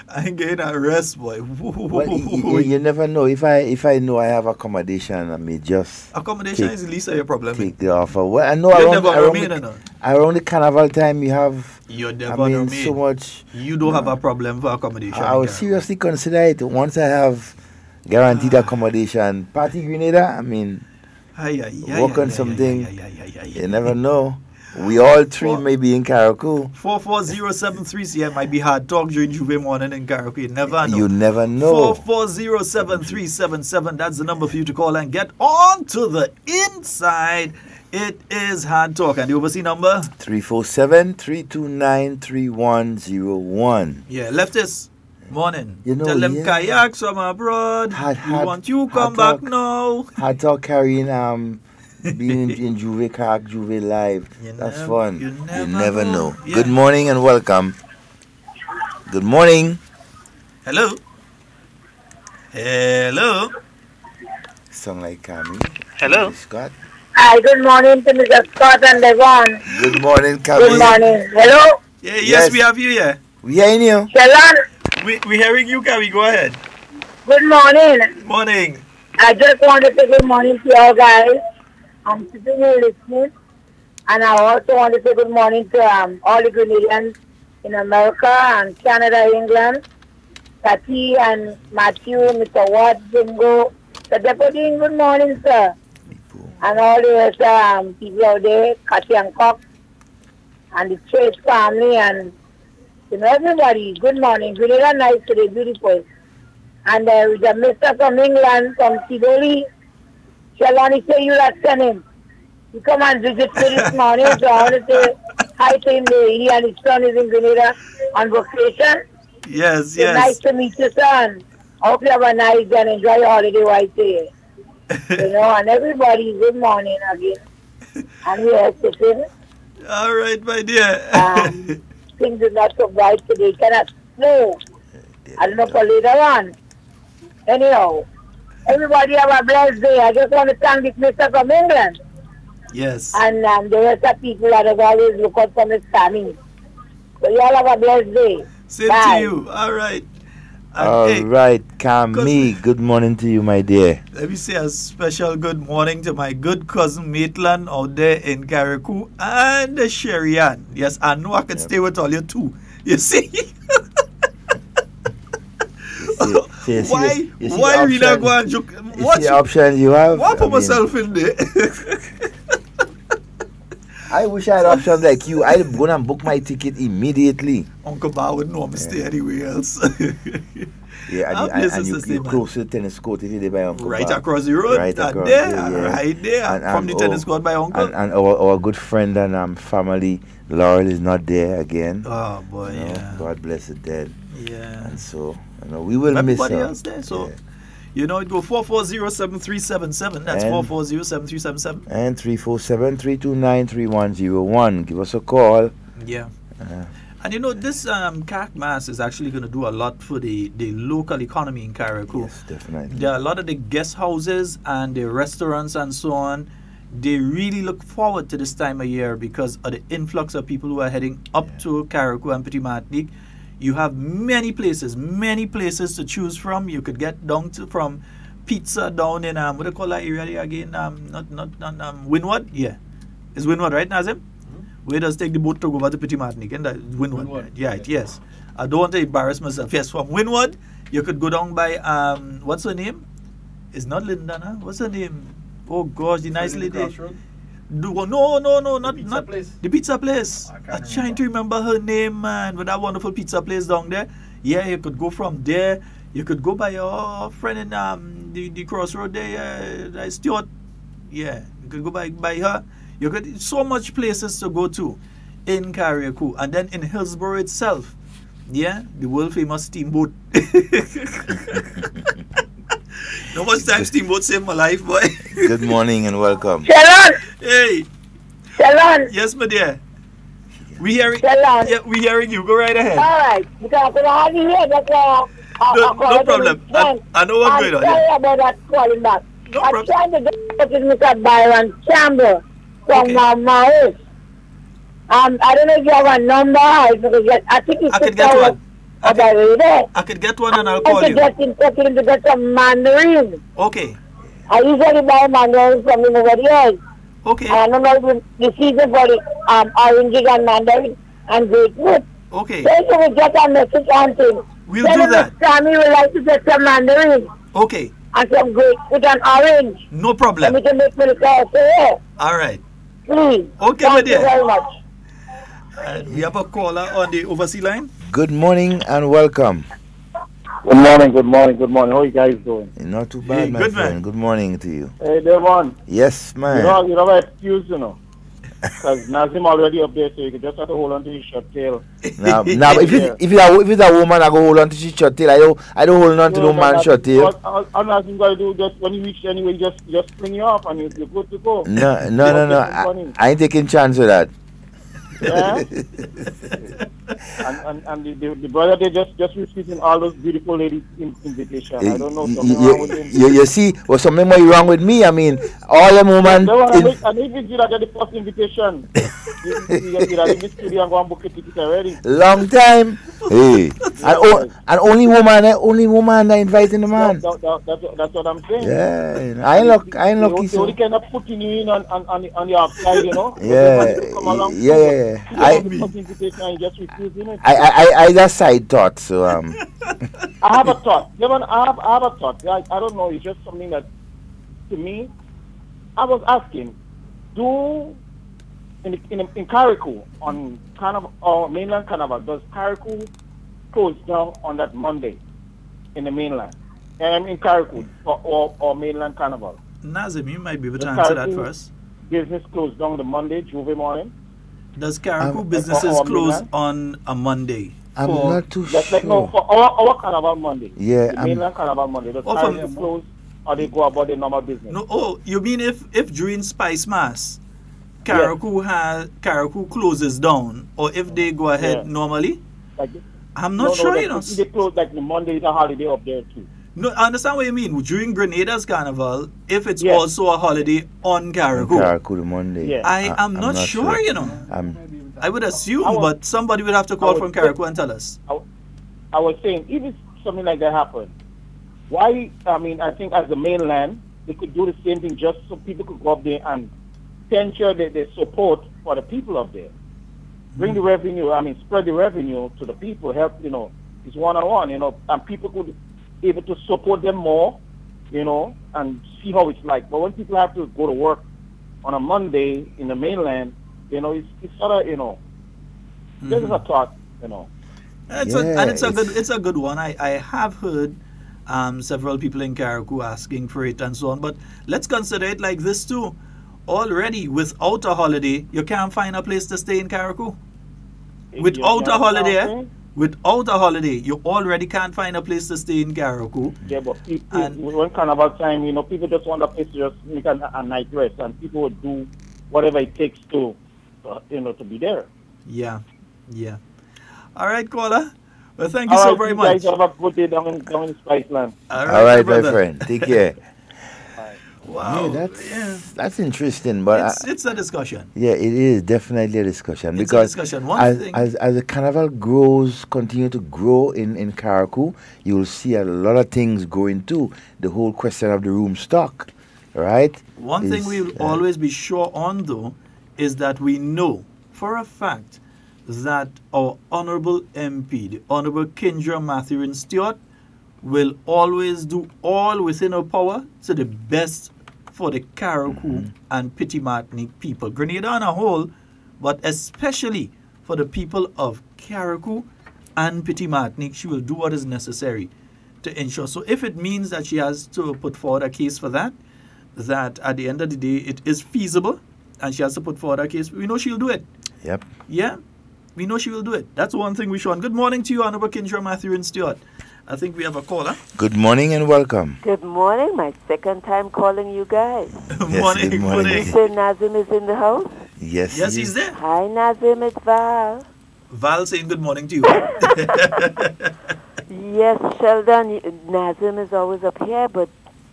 I ain't getting a rest, boy. Well, you never know. If I know I have accommodation, I may just accommodation is the least of your problem. Take the offer. Well, I know around the carnival time you have. You're Devon so much. You don't have a problem for accommodation. I would seriously consider it once I have guaranteed accommodation. Party Grenada. I mean, work on something. You never know. We all three may be in Carriacou. 44073 might be hard talk during Juve morning in Carriacou. You never know. You never know. 4407377. That's the number for you to call and get on to the inside. It is hard talk. And the overseas number? 347-329-3101. Yeah, leftist. Morning. Tell them kayaks from abroad. We want you come back now. Hard talk carrying being in Juve Kayak, Juve Live. That's fun. You never know. Yeah. Good morning and welcome. Good morning. Hello. Hello. Song like Cammy. Hello. Scott. Hi, good morning to Mr. Scott and Devon. Good morning, Cammy. Good morning. Hello. Yeah, yes, we have you here. We hearing you. Sheldon. We hearing you, Cammy. Go ahead. Good morning. Morning. I just want to say good morning to y'all guys. I'm sitting here listening, and I also want to say good morning to all the Grenadians in America and Canada, England, Tati and Matthew, Mr. Watt, Bingo, the deputy. Good morning, sir, and all the rest people out there, Cathy and Cox, and the Chase family, and everybody. Good morning. Grenada nice today, beautiful, and with the Mr. from England, from Sidoli. Sheldon, say you like send him. You come and visit me this morning, so I want to say hi to him. He and his son is in Grenada on vacation. Yes, Nice to meet you, son. hope you have a nice day and enjoy your holiday right there. You know, and everybody, good morning again. I'm here sitting. All right, my dear. Things are not so bright today. Cannot snow. I don't know for later on. Anyhow, everybody have a blessed day. I just want to thank this Mr. from England. Yes. And the rest of people that have always look out for Miss Tammy. So you all have a blessed day. Same Bye. to you. All right. And All hey, right, Camille. Good morning to you, my dear. let me say a special good morning to my good cousin Maitland out there in Carriacou and Sherry-Ann. Yes, I know I could stay with all you too. You see? Why Rita go and joke? What the options you have? What put myself in there? I wish I had options like you. I'd go and book my ticket immediately. Uncle Ba would know me stay anywhere else. Yeah, and you're close to the tennis court if you live by Uncle Right Ba. across the road. Right across right there. And, from the tennis court by Uncle. And our good friend and family, Laurel, is not there again. Oh, boy, God bless the dead. Yeah. And so, we will miss everybody her. else there. So, it go 440-7377. That's 440-7377. And 347-329-3101. Give us a call. Yeah. And this CAC mass is actually going to do a lot for the local economy in Carriacou. Yes, definitely. There are a lot of the guest houses and the restaurants and so on. They really look forward to this time of year because of the influx of people who are heading up to Carriacou and Petit Martinique. You have many places to choose from. You could get down to from pizza down in what do you call that area there again? Not Windward? Yeah. It's Windward, right, Nazim? Where does take the boat to go over to Petit Martinique? And that Windward. Yeah, yes. I don't want to embarrass myself. Yes, from Windward, you could go down by what's her name? It's not Linda, huh? What's her name? Oh gosh, the nice lady. No, not the pizza place. I'm trying to remember her name, man. With that wonderful pizza place down there. Yeah, you could go from there. You could go by your friend in the crossroad there, Stuart. Yeah, you could go by her. You could so much places to go to in Carriacou, and then in Hillsborough itself. Yeah, the world famous steamboat. No much time steamboat saved my life, boy. Good morning and welcome. Sheldon! Hey! Sheldon! Yes, my dear. We hearing you. Go right ahead. All right. Because I hardly hear that. No problem. I know what's going on. Sorry about that calling back. No I'm problem. trying to get with Mr. Byron Campbell from Maurice. I don't know if you have a number. I think it's I could get one. I could get one and I'll call you. Get in touch with him to get some mandarin. Okay. I usually buy mandarin from him over the years. Okay. I don't know the season for the oranges and mandarin and grapefruit. Okay. So you will get a message on him. We'll do that. Sammy would like to get some mandarin. Okay. And some grapefruit and orange. No problem. And we can make milk also, yeah. All right. Please. Okay, my dear. Thank you very much. And we have a caller on the overseas line. Good morning and welcome. Good morning. How are you guys doing? Not too bad, my friend. Man. Good morning to you. Hey, Devon. Yes, man. You know my excuse, Because Nazim already up there, so you can just have to hold on to his short tail. Now if it's a woman, I go hold on to his short tail. I don't hold on to no man's short tail. All Nazim got to do, just when you reach anyway, just spring you off and you're good to go. No. I ain't taking chance with that. Yeah. and the brother they just refusing all those beautiful ladies invitation. I don't know something wrong with him. You see, was something more wrong with me? I mean, all the women. And if you get the first invitation, you leave the studio and go and book a ticket already. Long time. Hey, and only woman that inviting the man. That's what I'm saying. Yeah, I ain't lucky. So they kind of putting you in on the outside, Yeah. I just side thought, so I have a thought. I have a thought. I don't know. It's just something that, to me, I was asking, in Carriacou on Carnival or mainland Carnival, does Carriacou close down on that Monday in the mainland? In Carriacou or mainland Carnival? Nazim, you might be able to answer that first. Business closed down the Monday, Juve morning. Does Carriacou businesses close on a Monday I'm not too sure. Like, no, for our Carnival Monday. Yeah. The mainland Carnival Monday. The Carnival close or they go about their normal business. No, oh, you mean if during Spice Mass, Carriacou closes down, or if they go ahead normally? Like, I'm not sure, you know. They close like the Monday is a holiday up there too. No, I understand what you mean. During Grenada's Carnival, if it's also a holiday on Carriacou. Carriacou, the Monday. Yeah. I'm not sure, you know. I would assume, but somebody would have to call from Carriacou and tell us. I was saying, if something like that happened, why, I mean, I think as the mainland, they could do the same thing just so people could go up there and ensure that they support for the people up there. Bring the revenue, I mean, spread the revenue to the people, help, you know, it's one-on-one, you know, and people could be able to support them more, you know, and see how it's like. But when people have to go to work on a Monday in the mainland, you know, it's sort of, you know, this is a thought, you know. It's a good one. I have heard several people in Carriacou asking for it and so on. But let's consider it like this too. Already, without a holiday, you can't find a place to stay in Carriacou. Without a holiday, you already can't find a place to stay in Carriacou. Yeah, but people, when Carnival time, you know, people just want a place to just make a night rest, and people would do whatever it takes to, you know, to be there. Yeah. All right, caller. Well, thank you so very much. Guys have a good day down in Spiceland. All right, my friend. Take care. Wow. Yeah, that's interesting, but it's a discussion. Yeah, it is definitely a discussion it's because a discussion. As the carnival continue to grow in Carriacou, you will see a lot of things going too. The whole question of the room stock, right? One thing we will always be sure on though is that we know for a fact that our honourable MP, the Honourable Kindra Mathurin Stewart, will always do all within her power to the best for the Carriacou and Petit Martinique people. Grenada on a whole, but especially for the people of Carriacou and Petit Martinique, she will do what is necessary to ensure. So if it means that she has to put forward a case for that at the end of the day it is feasible and she has to put forward a case, we know she'll do it. Yep. Yeah, we know she will do it. That's one thing we show. Good morning to you, Honourable Kindra Mathurin Stewart. I think we have a caller. Good morning and welcome. Good morning. My second time calling you guys. Good morning. You say Nazim is in the house? Yes, he's there. Hi, Nazim. It's Val. Val saying good morning to you. Yes, Sheldon. Nazim is always up here, but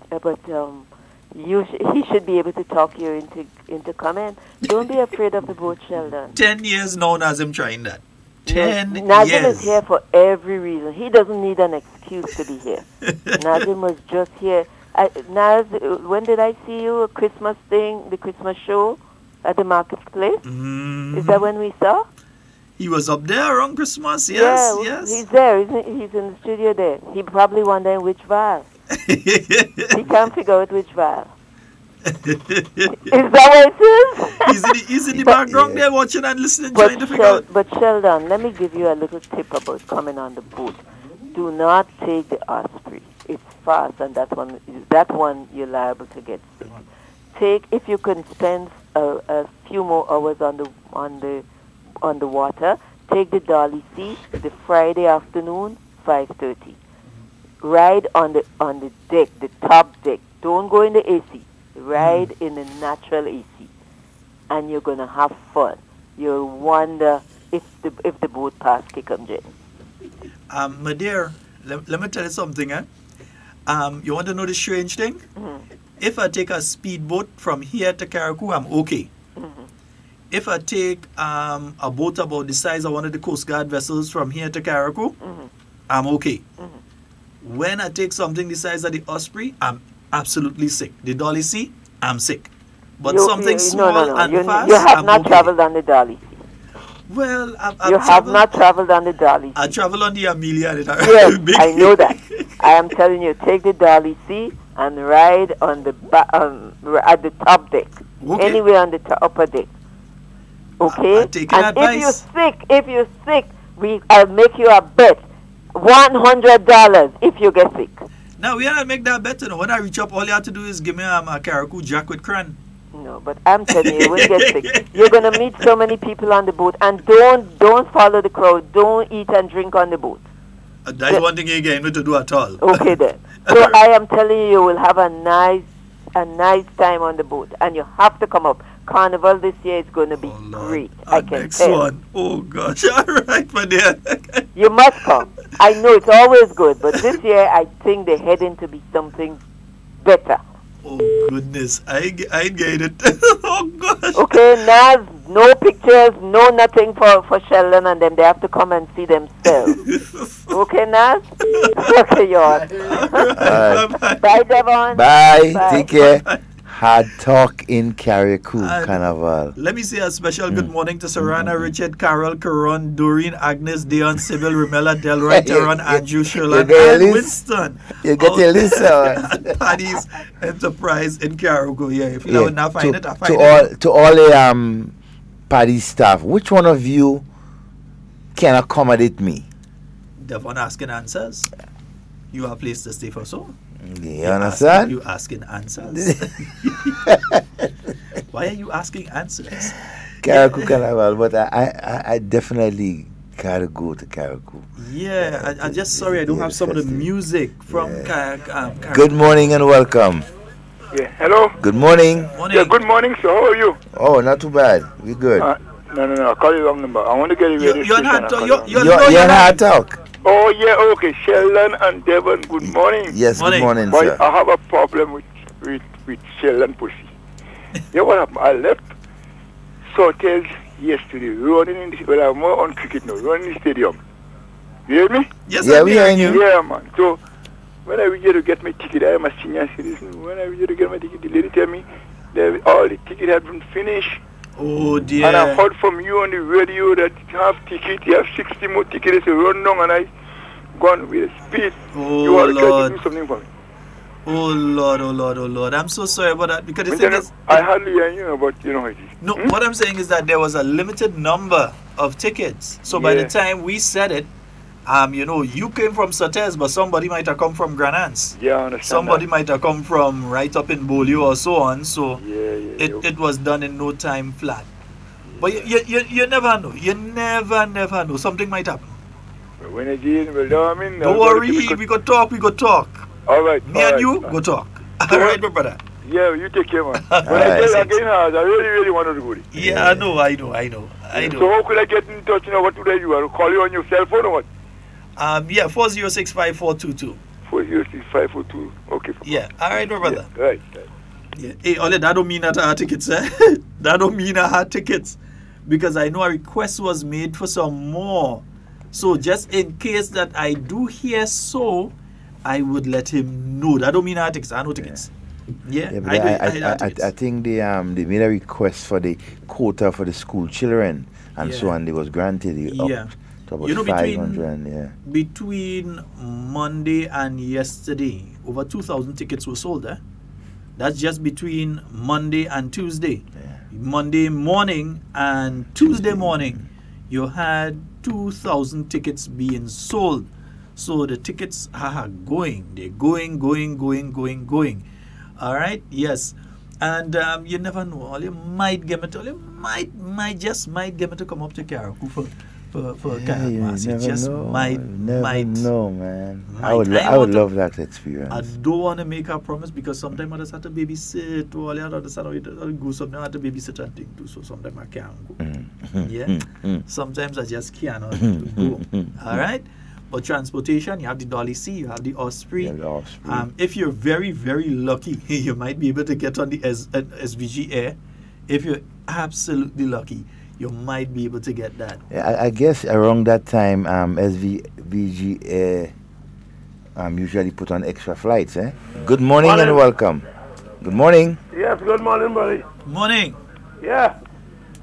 he should be able to talk you into comment. Don't be afraid of the boat, Sheldon. 10 years now, Nazim trying that. 10 years. Nazim is here for every reason. He doesn't need an excuse to be here. Nazim was just here. Naz, when did I see you? A Christmas thing, the Christmas show at the marketplace? Mm-hmm. Is that when we saw? He was up there around Christmas, yes. He's there. He's in the studio there. He probably wondering which Val. He can't figure out which Val. Is that what it is? He's in the background there watching and listening, trying to figure out. But Sheldon, let me give you a little tip about coming on the boat. Do not take the Osprey. It's fast, and that one you're liable to get sick. If you can spend a few more hours on the water, take the Dolly C the Friday afternoon, 5:30. Ride on the deck, the top deck. Don't go in the AC. Ride in the natural AC, and you're gonna have fun. You'll wonder if the boat pass Kickham Jet. My dear, let me tell you something. You want to know the strange thing? Mm-hmm. If I take a speedboat from here to Carriacou, I'm okay. Mm-hmm. If I take a boat about the size of one of the Coast Guard vessels from here to Carriacou, I'm okay. Mm-hmm. When I take something the size of the Osprey, I'm absolutely sick. The Dolly C, I'm sick. But something small and fast, you have not traveled on the Dolly C. Well, you have not traveled on the Dolly C. I travel on the Amelia. Yes, I know that. I am telling you, take the Dolly C and ride on the at the top deck. Okay. Anywhere on the upper deck. Okay? And if you're sick, I'll make you a bet. $100 if you get sick. Now, we are not make that bet, you know. When I reach up, all you have to do is give me a Carriacou Jack with cran. No, but I'm telling you, you won't get sick. You're going to meet so many people on the boat, and don't follow the crowd. Don't eat and drink on the boat. That's one thing you get me to do at all. Okay then. So I am telling you, you will have a nice time on the boat, and you have to come up. Carnival this year is going to be great. I can Next tell. one. Oh gosh, all right, my dear. You must come. I know it's always good, but this year I think they're heading to be something better. Oh goodness, I get it. Oh gosh. Okay, Naz, no pictures, no nothing for Sheldon and them. They have to come and see themselves. Okay, Naz? Okay, yours. Bye, Devon. Bye. Take care. Hard Talk in Carriacou Carnival. Let me say a special good morning to Serrana, Richard, Carol, Caron, Doreen, Agnes, Dion, Sybil, Ramela, Delroy, Teron, Andrew, Sherlock, and Winston. You get your list Paddy's Enterprise in Carriacou. Yeah, if you not find it, I find it. To all the Paddy staff, which one of you can accommodate me? Devon asking answers. You are placed to stay for so. You understand? You asking answers. Why are you asking answers? Carriacou Carnival, but I definitely gotta go to Carriacou. Yeah, I'm just sorry I don't have some of the music from Carriacou. Good morning and welcome. Yeah, hello. Good morning. Yeah, good morning, sir. How are you? Oh, not too bad. We good. No. I call you wrong number. I want to get you radio You're station. on Hard Talk. Oh, yeah, okay. Sheldon and Devon, good morning. Yes, good morning, Boy, sir. I have a problem with Sheldon Pussy. You know what happened? I left Sawtales yesterday, running in the, well, I'm more on cricket now, running in the stadium. You hear me? Yes, yeah, we hearing you. Yeah, man. So, when I went to get my ticket, I am a senior citizen. When I went to get my ticket, the lady tell me that all the ticket had been finished. Oh dear. And I heard from you on the radio that you have ticket, you have 60 more tickets to run down, and I gone with speed. Oh, you want to try Lord. to do something for me. Oh Lord. I'm so sorry about that. Because the thing is, I hardly hear you, but you know how it is. no, what I'm saying is that there was a limited number of tickets. So by the time we said it, you came from Sawtales, but somebody might have come from Granans. Yeah, I understand. Somebody might have come from right up in Bolio or so on. So it was done in no time flat. But you never know. You never know. Something might happen. When I did, well, I mean, don't worry, we go talk. All right. Me and you go talk. All right, my brother. Yeah, you take care, man. When I get again, I really want to go. Yeah, I know. So how could I get in touch? What would I do? I'll call you on your cell phone or what? 4065422. 4065422. Okay. Yeah. All right, my brother. Yeah, right. Yeah. Hey, Ole, that don't mean that I had tickets, eh? That don't mean I had tickets. Because I know a request was made for some more. So just in case that I do hear so, I would let him know. That don't mean I had tickets. I have no tickets. Yeah, but I think they made a request for the quota for the school children and so on. They was granted up to about 500. Between Monday and yesterday, over 2,000 tickets were sold. That's just between Monday and Tuesday. Monday morning and Tuesday morning, you had 2,000 tickets being sold. So the tickets are going. They're going. All right? Yes. And you never know. You might get me to, you might get me to come up to Carriacou for Carnival. You just know. might know, man. I would love that experience. I don't want to make a promise because sometimes I just have to babysit or I understand how it goes. Sometimes I have to babysit and things too, so sometimes I can't go. Yeah? Sometimes I just cannot go. All right? But transportation, you have the Dolly C, you have the Osprey. If you're very, very lucky, you might be able to get on the SVG Air. If you're absolutely lucky, you might be able to get that. I guess around that time, SVG Air usually put on extra flights. Good morning and welcome. Good morning. Yes, good morning, buddy. Morning. Yeah.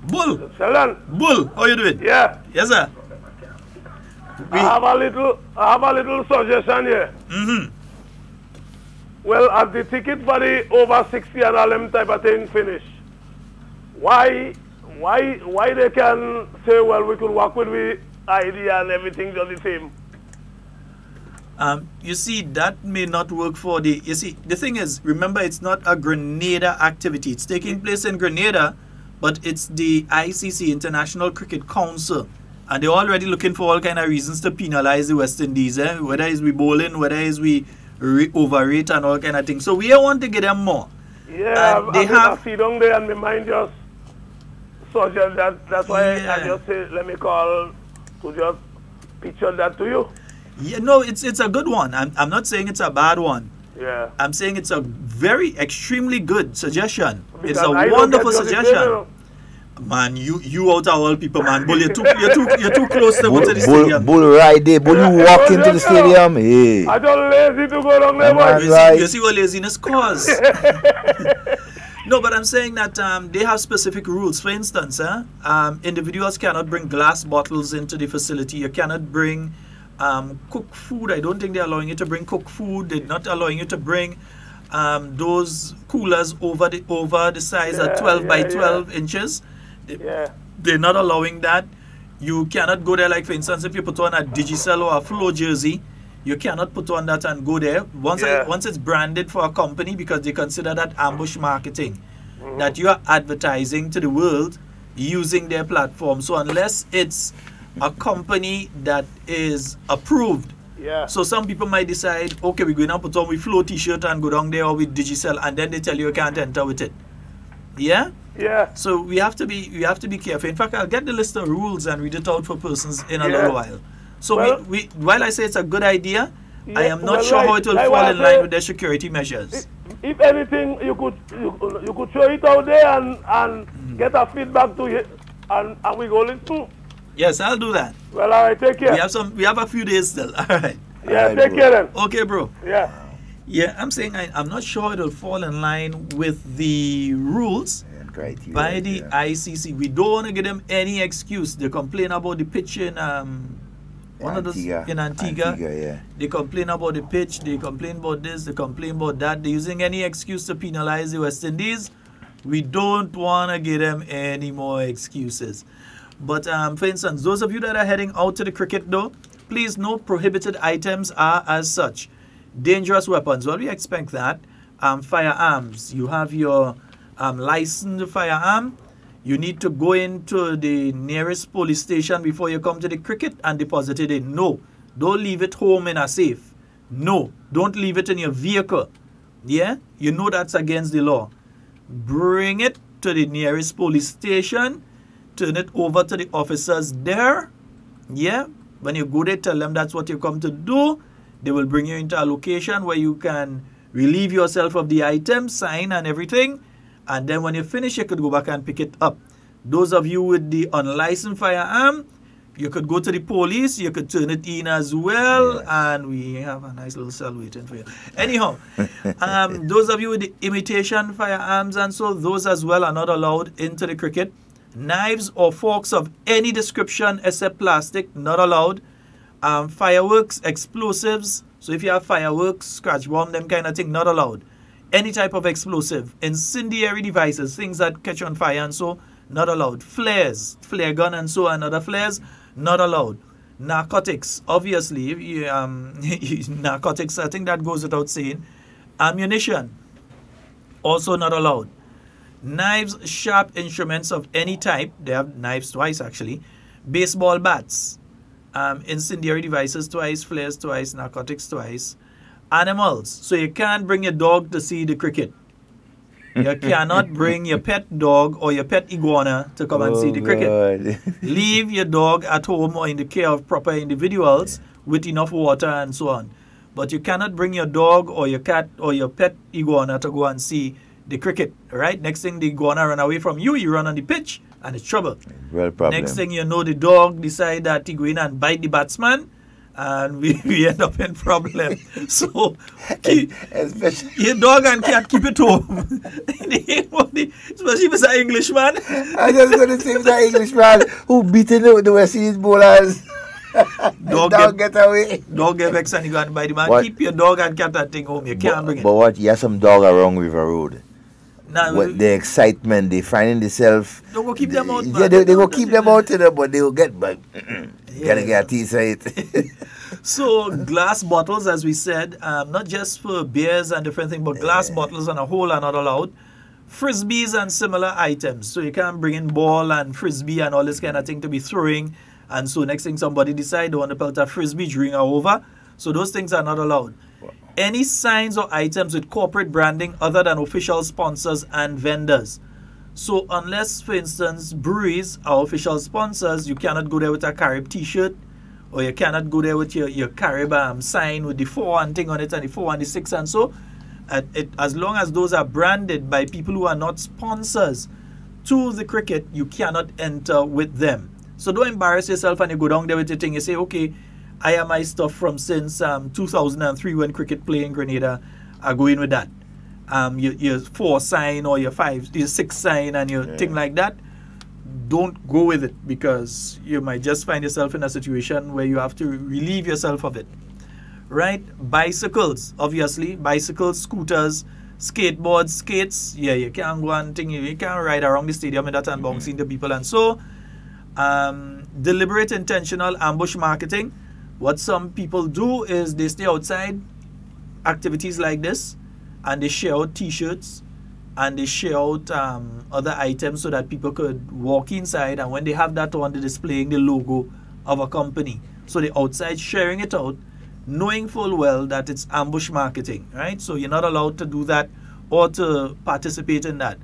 Bull. Sheldon. Bull, how you doing? Yeah. Yes, sir. I have a little suggestion here. Well, as the ticket for the over 60 and all them type of thing finish, why they can say, well, we could work with the ID and everything just the same? You see, that may not work for the... You see, the thing is, remember, it's not a Grenada activity. It's taking place in Grenada, but it's the ICC, International Cricket Council. And they're already looking for all kind of reasons to penalize the West Indies, whether it's we bowling, whether it's we overrate and all kind of things. So we want to get them more. Yeah, they have... I see down there and my mind just suggest that's why I just say, let me call to just picture that to you. Yeah, no, it's a good one. I'm not saying it's a bad one. Yeah. I'm saying it's a very, extremely good suggestion. Because it's a wonderful suggestion. Man, you out of all people, man. Bull, you're too close to go to the stadium. Bull right there. Bull, you walk into the stadium. Hey. I don't lazy to go down there. You see what laziness cause. No, but I'm saying that they have specific rules. For instance, individuals cannot bring glass bottles into the facility. You cannot bring cooked food. I don't think they're allowing you to bring cooked food. They're not allowing you to bring those coolers over the size of 12 by 12 inches. They're not allowing that. You cannot go there, like for instance, if you put on a Digicel or a Flow jersey, you cannot put on that and go there. Once it's branded for a company, because they consider that ambush marketing, that you are advertising to the world using their platform. So unless it's a company that is approved, so some people might decide, okay, we're going to put on with Flow t-shirt and go down there or with Digicel, and then they tell you can't enter with it. Yeah? Yeah. So we have to be careful. In fact, I'll get the list of rules and read it out for persons in a little while. So while I say it's a good idea, I am not sure how it will fall in line with their security measures. If anything, you could show it out there and get a feedback to it, and we go listen. Yes, I'll do that. Well, all right, take care. We have a few days still. All right. Yeah, take care then. Okay, bro. Yeah. Yeah, I'm saying I'm not sure it'll fall in line with the rules by the ICC. We don't want to give them any excuse. They complain about the pitch in Antigua. They complain about the pitch. They complain about this. They complain about that. They're using any excuse to penalize the West Indies. We don't want to give them any more excuses. But for instance, those of you that are heading out to the cricket though, please know prohibited items are as such. Dangerous weapons, well, we expect that. Firearms, you have your licensed firearm. You need to go into the nearest police station before you come to the cricket and deposit it in. No, don't leave it home in a safe. No, don't leave it in your vehicle. Yeah, you know that's against the law. Bring it to the nearest police station. Turn it over to the officers there. Yeah, when you go there, tell them that's what you come to do. They will bring you into a location where you can relieve yourself of the item, sign and everything. And then when you finish, you could go back and pick it up. Those of you with the unlicensed firearm, you could go to the police, you could turn it in as well. And we have a nice little cell waiting for you. Anyhow, those of you with the imitation firearms and so, those as well are not allowed into the cricket. Knives or forks of any description except plastic, not allowed. Fireworks, explosives. So if you have fireworks, scratch bomb, them kind of thing, not allowed. Any type of explosive. Incendiary devices, things that catch on fire and so, not allowed. Flares, flare gun and so, and other flares, not allowed. Narcotics, obviously, narcotics, I think that goes without saying. Ammunition, also not allowed. Knives, sharp instruments of any type, they have knives twice actually. Baseball bats. Incendiary devices twice, flares twice, narcotics twice. Animals. So you can't bring your dog to see the cricket. You cannot bring your pet dog or your pet iguana to come and see the cricket. Leave your dog at home or in the care of proper individuals with enough water and so on. But you cannot bring your dog or your cat or your pet iguana to go and see the cricket. Right? Next thing the iguana run away from you, you run on the pitch and it's trouble. Real problem. Next thing you know, the dog decide that he go in and bite the batsman, and we end up in problem. So your dog and cat keep it home. Especially if it's an Englishman. I just going to say it's an Englishman who beating the West Indies bowlers. Dog get away. Dog get vexed and you go and bite the man. What? Keep your dog and cat that thing home. You can't bring it. But what? You have some dog around River Road. The excitement, they finding themselves. Don't go keep them out. Yeah, they go keep them out, but they will get back. You gotta get a teeth right. So glass bottles, as we said, not just for beers and different things, but glass bottles on a whole are not allowed. Frisbees and similar items. So you can't bring in ball and frisbee and all this kind of thing to be throwing. And so next thing somebody decide they want to pelt a frisbee during or over. So those things are not allowed. Any signs or items with corporate branding other than official sponsors and vendors. So unless, for instance, breweries are official sponsors, you cannot go there with a Carib t-shirt, or you cannot go there with your Carib sign with the 4 and thing on it and the 4 and the 6 and so. As long as those are branded by people who are not sponsors to the cricket, you cannot enter with them. So don't embarrass yourself and you go down there with your thing. You say, okay, I have my stuff from since 2003 when cricket play in Grenada. I go in with that. Your 4 sign or your 6 sign and your thing like that. Don't go with it, because you might just find yourself in a situation where you have to relieve yourself of it. Right? Bicycles, obviously. Bicycles, scooters, skateboards, skates. Yeah, you can't go and thing. You can't ride around the stadium with that and bouncing the people and so. Deliberate intentional ambush marketing. What some people do is they stay outside activities like this and they share out t-shirts and they share out other items so that people could walk inside, and when they have that on, they're displaying the logo of a company. So they're outside sharing it out, knowing full well that it's ambush marketing, right? So you're not allowed to do that or to participate in that.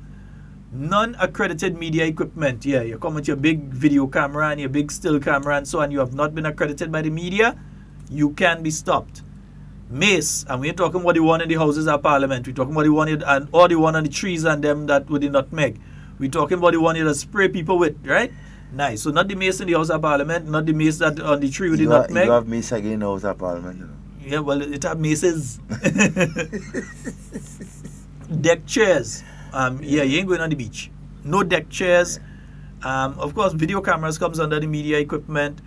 Non-accredited media equipment. Yeah, you come with your big video camera and your big still camera and so on. You have not been accredited by the media, you can be stopped. Mace, and we ain't talking what they want in the Houses of Parliament. We're talking what they wanted and all they want on the trees and them that with the nutmeg. We're talking about the one to spray people with, right? Nice. So not the mace in the House of Parliament, not the mace that on the tree with the nutmeg. You have mace again in the House of Parliament, you know. Yeah, well, it have maces. Deck chairs. Yeah, you ain't going on the beach. No deck chairs. Of course, video cameras comes under the media equipment.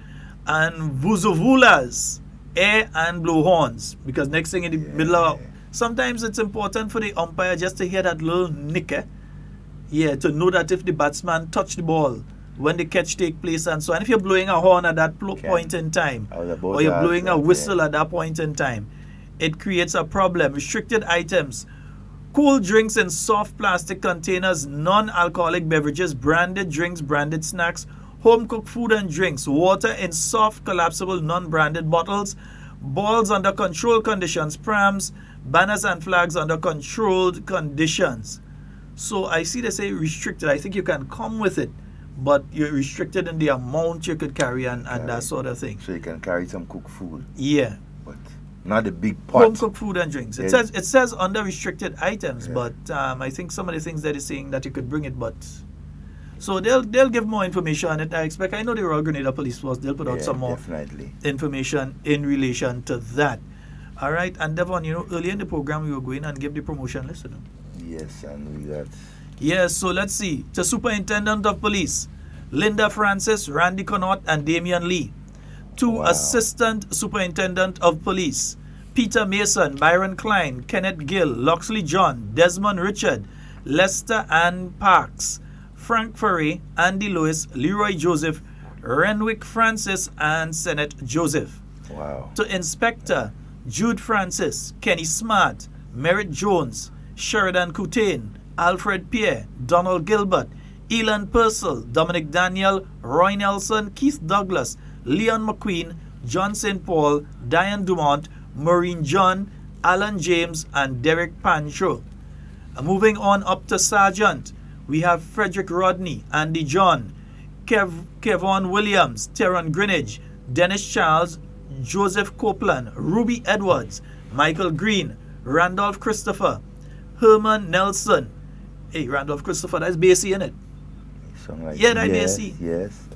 And vuvuzelas, air and blow horns. Because next thing in the middle of... Sometimes it's important for the umpire just to hear that little nicker. Yeah, to know that if the batsman touched the ball when the catch take place and so on. If you're blowing a horn at that point in time, or you're blowing a whistle at that point in time, it creates a problem. Restricted items. Cool drinks in soft plastic containers, non-alcoholic beverages, branded drinks, branded snacks, home-cooked food and drinks, water in soft, collapsible, non-branded bottles, balls under controlled conditions, prams, banners and flags under controlled conditions. So I see they say restricted. I think you can come with it, but you're restricted in the amount you could carry and that sort of thing. So you can carry some cooked food. Yeah. But not the big pot. Home cooked food and drinks. It says under restricted items, but I think some of the things that is saying that you could bring it, but so they'll give more information on it. I expect. I know the Royal Grenada Police Force, they'll put out some more information in relation to that. All right, and Devon, you know, earlier in the program we were going and give the promotion list. You know? Yes, and we got. Yes, so let's see. To Superintendent of Police, Linda Francis, Randy Connaught, and Damian Lee. To Assistant Superintendent of Police, Peter Mason, Byron Klein, Kenneth Gill, Loxley John, Desmond Richard, Lester Ann Parks, Frank Furry, Andy Lewis, Leroy Joseph, Renwick Francis, and Senate Joseph. Wow. To Inspector, Jude Francis, Kenny Smart, Merritt Jones, Sheridan Coutain, Alfred Pierre, Donald Gilbert, Elon Purcell, Dominic Daniel, Roy Nelson, Keith Douglas, Leon McQueen, John St. Paul, Diane Dumont, Maureen John, Alan James, and Derek Pancho. Moving on up to Sergeant, we have Frederick Rodney, Andy John, Kevon Williams, Teron Greenidge, Dennis Charles, Joseph Copeland, Ruby Edwards, Michael Green, Randolph Christopher, Herman Nelson. Hey, Randolph Christopher, that's Basie, isn't it? Yeah, that's Basie. Yes.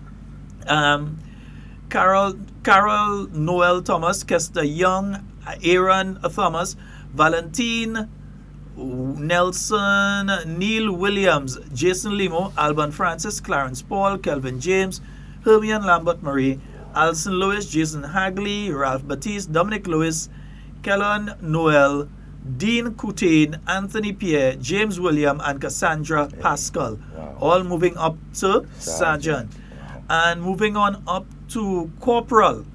Carol Noel Thomas, Kester Young, Aaron Thomas, Valentine Nelson, Neil Williams, Jason Limo, Alban Francis, Clarence Paul, Kelvin James, Hermione Lambert Murray, Alison Lewis, Jason Hagley, Ralph Batiste, Dominic Lewis, Kellon Noel, Dean Coutain, Anthony Pierre, James William, and Cassandra Pascal. All moving up to Sergeant. And moving on up to Corporal.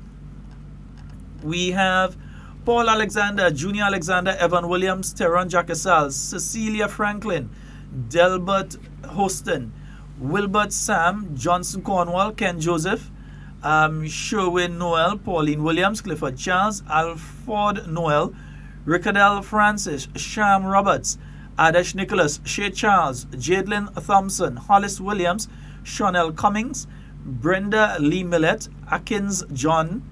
We have Paul Alexander, Junior Alexander, Evan Williams, Teron Jackesal, Cecilia Franklin, Delbert Hoston, Wilbert Sam, Johnson Cornwall, Ken Joseph, Sherwin Noel, Pauline Williams, Clifford Charles, Alford Noel, Rickardell Francis, Sham Roberts, Adesh Nicholas, Shay Charles, Jadelyn Thompson, Hollis Williams, Chanel Cummings, Brenda Lee Millett, Atkins John,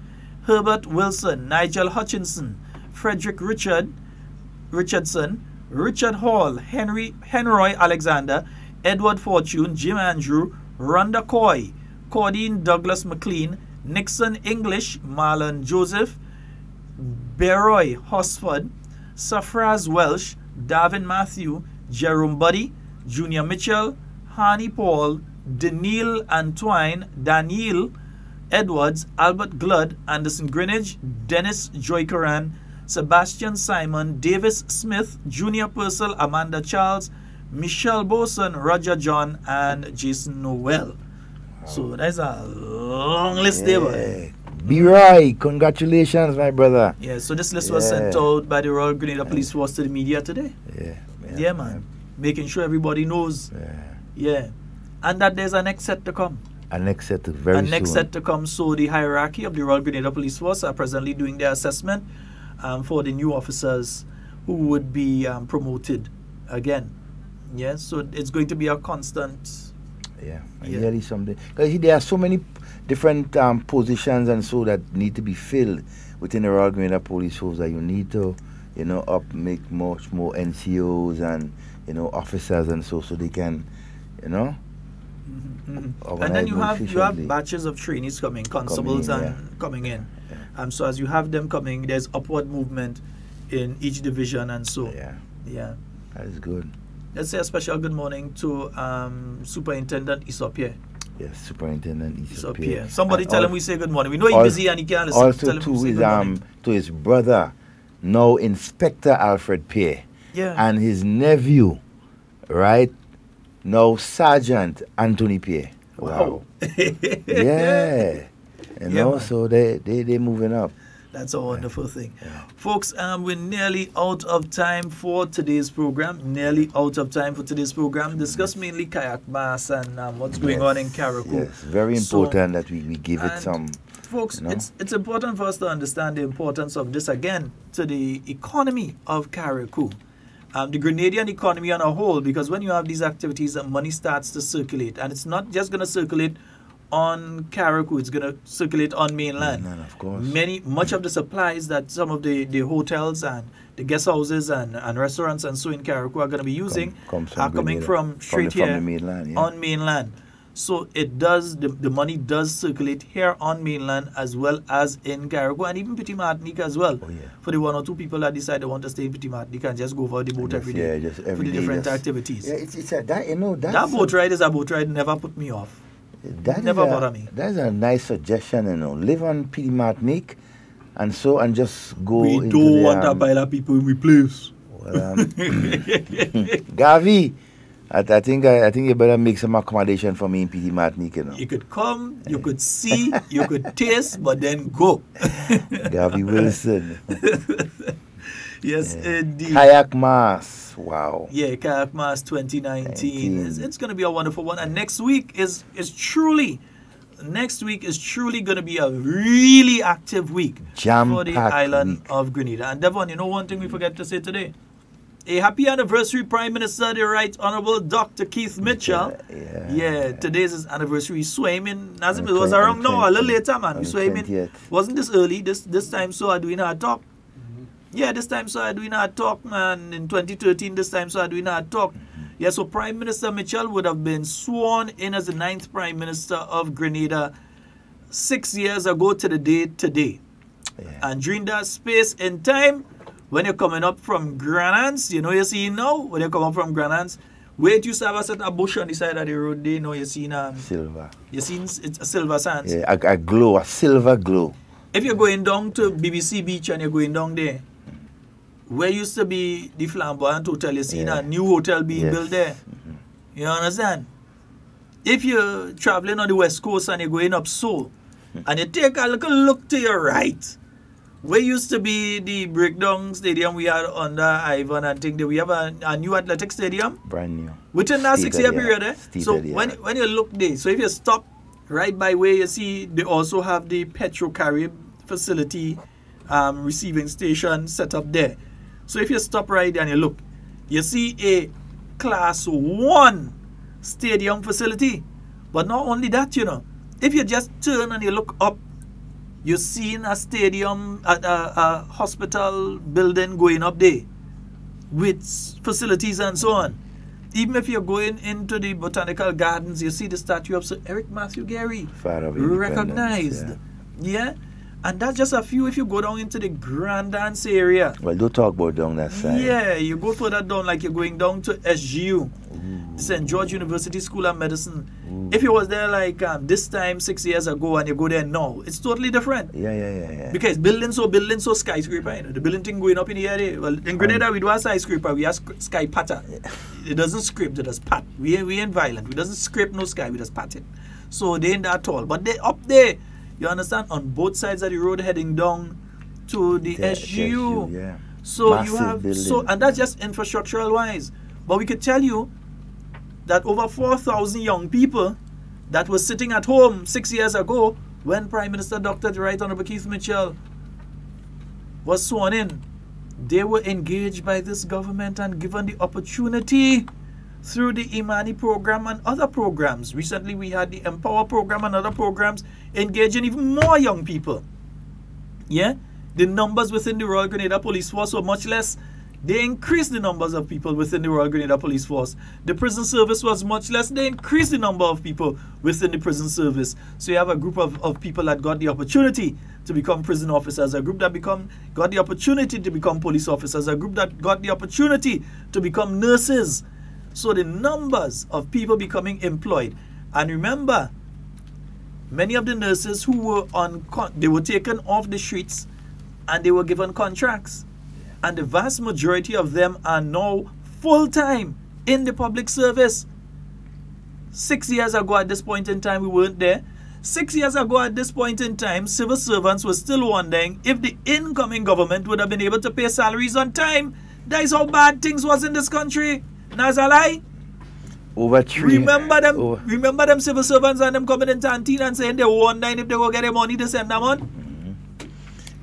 Herbert Wilson, Nigel Hutchinson, Frederick Richardson, Richard Hall, Henroy Alexander, Edward Fortune, Jim Andrew, Rhonda Coy, Claudine Douglas McLean, Nixon English, Marlon Joseph, Beroy Hosford, Safraz Welsh, Davin Matthew, Jerome Buddy, Junior Mitchell, Hani Paul, Daniel Antoine, Daniel Edwards, Albert Gludd, Anderson Greenwich, Dennis Joykaran, Sebastian Simon, Davis Smith, Junior Purcell, Amanda Charles, Michelle Boson, Roger John, and Jason Noel. So that's a long list there. B-Roy, congratulations, my brother. Yeah, so this list was sent out by the Royal Grenada Police Force to the media today. Yeah, man. Making sure everybody knows. Yeah. And that there's a next set to come. A next set to come. So the hierarchy of the Royal Grenada Police Force are presently doing their assessment for the new officers who would be promoted again. Yeah, so it's going to be a constant. Really something. Because there are so many different positions and so that need to be filled within the Royal Grenada Police Force that you need to, make much more NCOs and, officers and so they can, And then you have batches of trainees coming, constables coming in. So as you have them coming, there's upward movement in each division and so. Yeah. That is good. Let's say a special good morning to Superintendent Isopie. Yes, Superintendent Isopie. Somebody tell him we say good morning. We know he's busy and he can't listen. Also to his brother, now Inspector Alfred Pierre. And his nephew, right? Now Sergeant Anthony Pierre. Wow. So they're moving up. That's a wonderful thing. Folks, we're nearly out of time for today's program. Discuss mainly kayak bass and what's going on in Carriacou. Yes, very important that we give it some. Folks, it's important for us to understand the importance of this again to the economy of Carriacou. The Grenadian economy on a whole, because when you have these activities, money starts to circulate. And it's not just going to circulate on Carriacou, it's going to circulate on mainland. Of course. Much of the supplies that some of the hotels and the guest houses and restaurants and so in Carriacou are going to be using are coming from straight here the mainland, on mainland. So it does, the money does circulate here on mainland as well as in Carriacou and even Petit Martinique as well. For the one or two people that decide they want to stay in Petit Martinique and just go over the boat every day just for the different activities. That boat ride is a boat ride, never put me off. Never bother me. That's a nice suggestion, Live on Petit Martinique and just go. We don't want a pile of people in we place. Well, Gavi, I think you better make some accommodation for me in Petit Martinique. You could come, you could see, you could taste, but then go. Gavi Wilson. Yes, indeed. Kayak Mass. Wow. Yeah, Kayak Mass 2019. It's going to be a wonderful one. And next week is truly going to be a really active week for the island of Grenada. And Devon, one thing we forget to say today. A happy anniversary, Prime Minister, the Right Honorable Dr. Keith Mitchell. Today's his anniversary. We saw him in, as it was around now, a little later, man. We saw him in, wasn't this early, this time, so I doing HARDTALK. Yeah, this time, so I doing HARDTALk, man. In 2013, this time, so I doing HARDTALk. Yeah, so Prime Minister Mitchell would have been sworn in as the 9th Prime Minister of Grenada 6 years ago to the day today. And during that space in time, when you're coming up from Granans, you see now, when you come up from Granans, wait, you have a set of bush on the side of the road there, you see silver. You see it's a silver sands. Yeah, a silver glow. If you're going down to BBC Beach and you're going down there, where used to be the Flamboyant Hotel, you see a new hotel being built there. You understand? If you're traveling on the west coast and you're going up and you take a little look to your right, where used to be the breakdown stadium we had under Ivan and thing, we have a new athletic stadium. Brand new. Within that 6-year period, So when you look there, so if you stop right by where you see, they also have the Petrocarib facility receiving station set up there. So if you stop right there and you look, you see a Class 1 stadium facility. But not only that, you know, if you just turn and you look up, you're seeing a stadium, a hospital building going up there with facilities and so on. Even if you're going into the botanical gardens, you see the statue of Sir Eric Matthew Gary, recognized. Yeah. And that's just a few. If you go down into the Grand Dance area. Well, don't talk about down that side. Yeah, you go further down, like you're going down to SGU, St. George University School of Medicine. If you was there like this time 6 years ago and you go there now, it's totally different. Yeah. Because building so skyscraper, you know, the building thing going up in the area. Well, in Grenada we do a skyscraper, we have sky patter. It doesn't scrape, it does pat. We ain't violent. We doesn't scrape no sky, we just pat it. So they ain't that tall. But they up there, you understand, on both sides of the road heading down to the SGU. Yeah. So massive you have building. and that's just infrastructural wise. But we could tell you that over 4,000 young people that were sitting at home 6 years ago when Prime Minister Dr. Right Honorable Keith Mitchell was sworn in, they were engaged by this government and given the opportunity through the Imani program and other programs. Recently we had the Empower program and other programs engaging even more young people. Yeah? The numbers within the Royal Grenada Police Force were much less. They increased the numbers of people within the Royal Grenada Police Force. The prison service was much less. They increased the number of people within the prison service. So you have a group of people that got the opportunity to become prison officers, a group that got the opportunity to become police officers, a group that got the opportunity to become nurses. So the numbers of people becoming employed. And remember, many of the nurses who were they were taken off the streets and they were given contracts. And the vast majority of them are now full-time in the public service. 6 years ago at this point in time, we weren't there. 6 years ago at this point in time, civil servants were still wondering if the incoming government would have been able to pay salaries on time. That is how bad things was in this country. Nazalai. Over three. Remember them civil servants and them coming into Antine and saying they were wondering if they will get their money to send them on.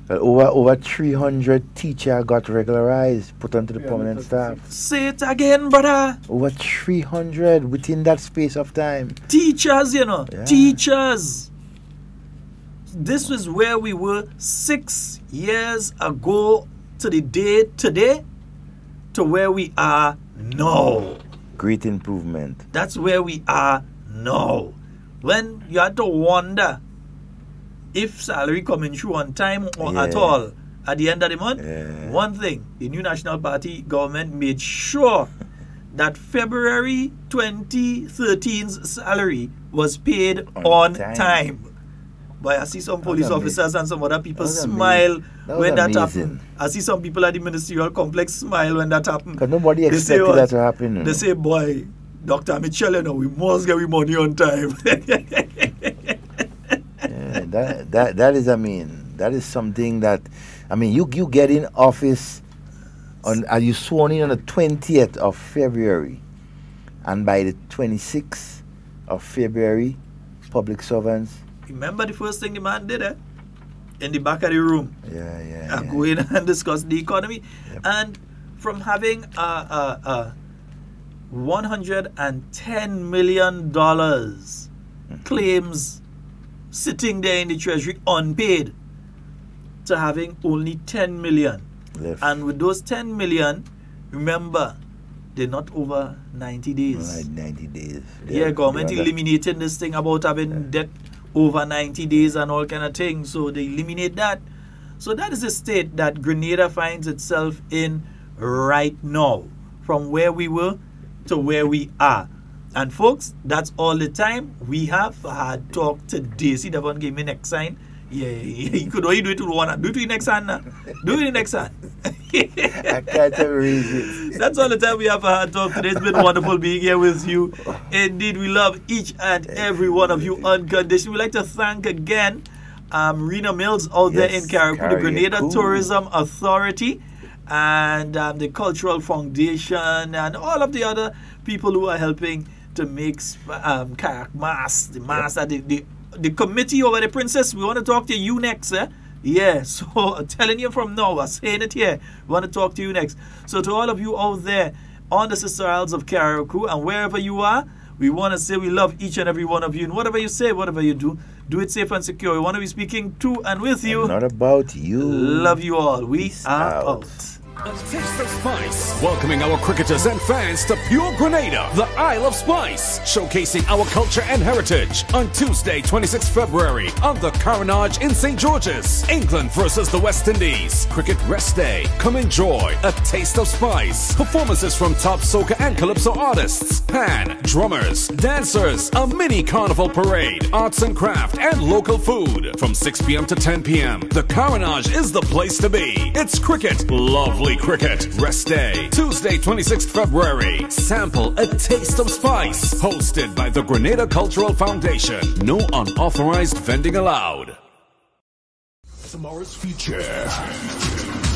Over 300 teachers got regularized, put onto the permanent staff. Say it again, brother. Over 300 within that space of time. Teachers, you know, teachers. This was where we were 6 years ago to the day today to where we are now. Great improvement. That's where we are now. When you had to wonder if salary coming through on time or at all at the end of the month, one thing, the new National Party government made sure that February 2013's salary was paid on time. But I see some police officers and some other people smile when that happened. I see some people at the ministerial complex smile when that happened. Because nobody expected that to happen. They say, boy, Dr. Mitchell, you know, we must get our money on time. That is, I mean, that is something that, I mean, you get in office are you sworn in on the 20th of February, and by the 26th of February, public servants. Remember the first thing the man did, in the back of the room. Go in and discuss the economy, and from having $110 million claims sitting there in the treasury unpaid to having only 10 million. And with those 10 million, remember, they're not over 90 days. Right, 90 days. Government eliminating this thing about having debt over 90 days and all kind of things. So they eliminate that. So that is the state that Grenada finds itself in right now, from where we were to where we are. And folks, that's all the time we have for Hard Talk today. See, Devon gave me next sign. You could only do it to one. Do it to the next hand now. Do it the next hand. I can't resist. That's all the time we have for Hard Talk today. It's been wonderful being here with you. Indeed, we love each and every one of you unconditionally. We'd like to thank again Rena Mills out there in Carriacou, the Grenada Tourism Authority, and the Cultural Foundation, and all of the other people who are helping to make kayak masks, the masks that the committee over the Princess. We want to talk to you next, eh? Yeah, so I'm telling you from now, I'm saying it here. We want to talk to you next. So to all of you out there on the Sister Isles of Carriacou and wherever you are, we want to say we love each and every one of you. And whatever you say, whatever you do, do it safe and secure. We want to be speaking to and with you. And not about you. Love you all. We are out. A taste of spice. Welcoming our cricketers and fans to Pure Grenada, the Isle of Spice. Showcasing our culture and heritage on Tuesday, 26th February on the Carriacou in St. George's. England versus the West Indies. Cricket Rest Day. Come enjoy a taste of spice. Performances from top soca and calypso artists. Pan, drummers, dancers, a mini carnival parade, arts and craft, and local food. From 6 p.m. to 10 p.m. The Carriacou is the place to be. It's cricket. Lovely cricket. Rest Day, Tuesday, 26th February. Sample a taste of spice. Hosted by the Grenada Cultural Foundation. No unauthorized vending allowed. Tomorrow's future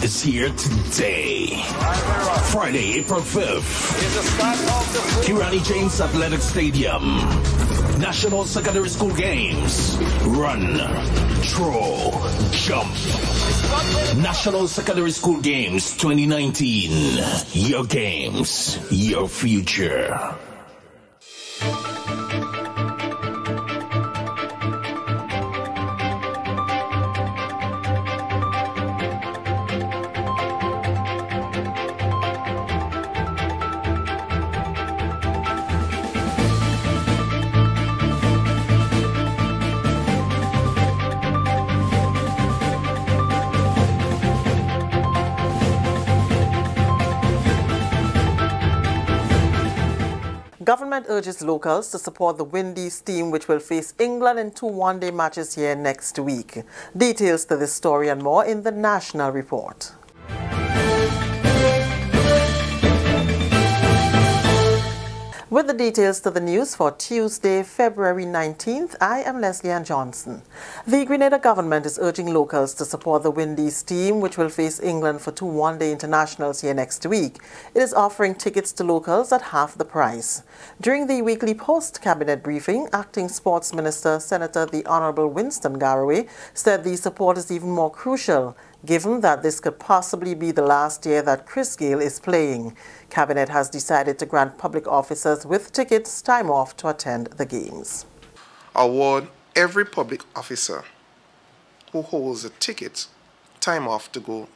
is here today. Friday, April 5th. Kirani James Athletic Stadium. National Secondary School Games. Run, throw, jump. National Secondary School Games 2019. Your games, your future. Government urges locals to support the Windies team, which will face England in 2 one-day matches here next week. Details to this story and more in the National Report. With the details to the news for Tuesday, February 19th, I am Leslie Ann Johnson. The Grenada government is urging locals to support the Windies team, which will face England for 2 one-day internationals here next week. It is offering tickets to locals at half the price. During the weekly post-cabinet briefing, Acting Sports Minister Senator the Honourable Winston Garraway said the support is even more crucial, given that this could possibly be the last year that Chris Gayle is playing. Cabinet has decided to grant public officers with tickets time off to attend the games. Award every public officer who holds a ticket time off to go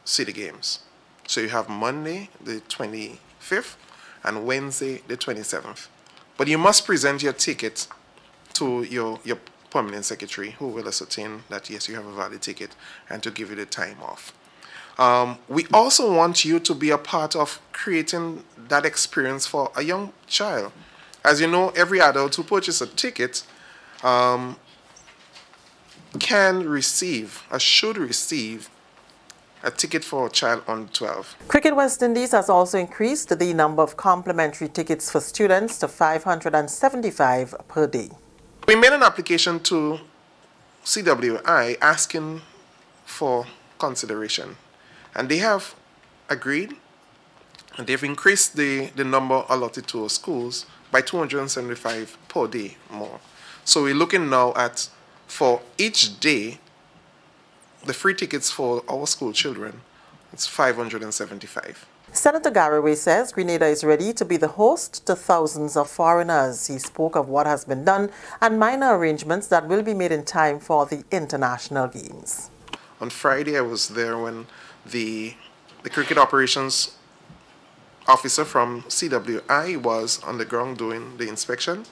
see the games. So you have Monday the 25th and Wednesday the 27th. But you must present your ticket to your permanent secretary, who will ascertain that yes, you have a valid ticket, and to give you the time off. We also want you to be a part of creating that experience for a young child. As you know, every adult who purchases a ticket can receive, or should receive, a ticket for a child under 12. Cricket West Indies has also increased the number of complimentary tickets for students to 575 per day. We made an application to CWI asking for consideration, and they have agreed, and they've increased the number allotted to our schools by 275 per day more. So we're looking now at, for each day, the free tickets for our school children, it's 575. Senator Garraway says Grenada is ready to be the host to thousands of foreigners. He spoke of what has been done and minor arrangements that will be made in time for the international games. On Friday, I was there when the cricket operations officer from CWI was on the ground doing the inspection,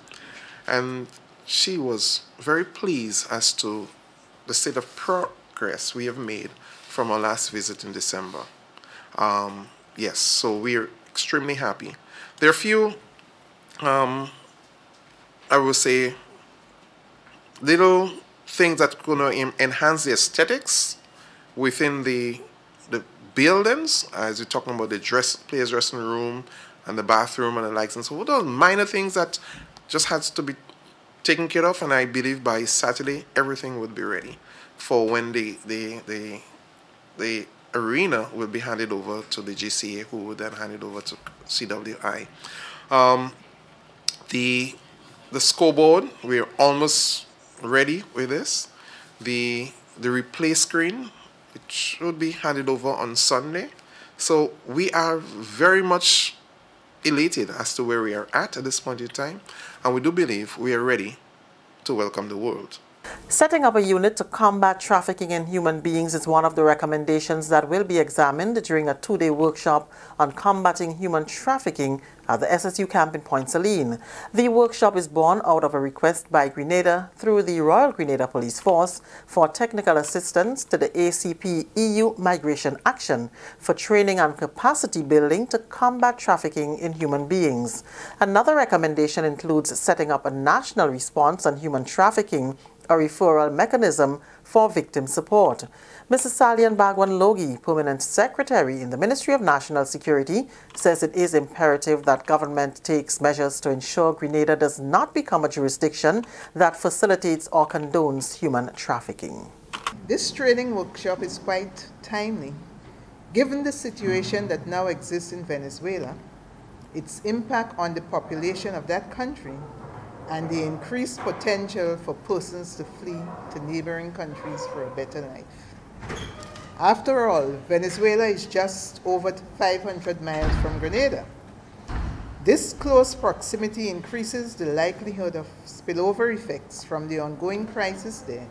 and she was very pleased as to the state of progress we have made from our last visit in December. Yes, so we're extremely happy. There are a few, I would say, little things that are going to enhance the aesthetics within the buildings, as you're talking about the players' dressing room and the bathroom and the likes and so on. Those minor things that just has to be taken care of, and I believe by Saturday everything would be ready for when the arena will be handed over to the GCA, who will then hand it over to CWI. The scoreboard, we're almost ready with this. The replay screen, it should be handed over on Sunday. So we are very much elated as to where we are at this point in time, and we do believe we are ready to welcome the world. Setting up a unit to combat trafficking in human beings is one of the recommendations that will be examined during a 2-day workshop on combating human trafficking at the SSU camp in Point Saline. The workshop is born out of a request by Grenada through the Royal Grenada Police Force for technical assistance to the ACP EU Migration Action for training and capacity building to combat trafficking in human beings. Another recommendation includes setting up a national response on human trafficking, a referral mechanism for victim support. Mrs. Salian Bagwan Logi, Permanent Secretary in the Ministry of National Security, says it is imperative that government takes measures to ensure Grenada does not become a jurisdiction that facilitates or condones human trafficking. This training workshop is quite timely, given the situation that now exists in Venezuela, its impact on the population of that country, and the increased potential for persons to flee to neighboring countries for a better life. After all, Venezuela is just over 500 miles from Grenada. This close proximity increases the likelihood of spillover effects from the ongoing crisis there,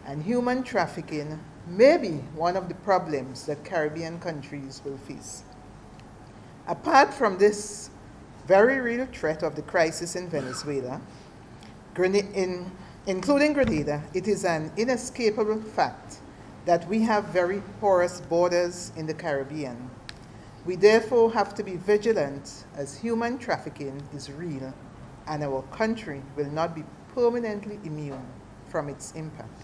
and human trafficking may be one of the problems that Caribbean countries will face. Apart from this very real threat of the crisis in Venezuela, including Grenada, it is an inescapable fact that we have very porous borders in the Caribbean. We therefore have to be vigilant, as human trafficking is real and our country will not be permanently immune from its impact.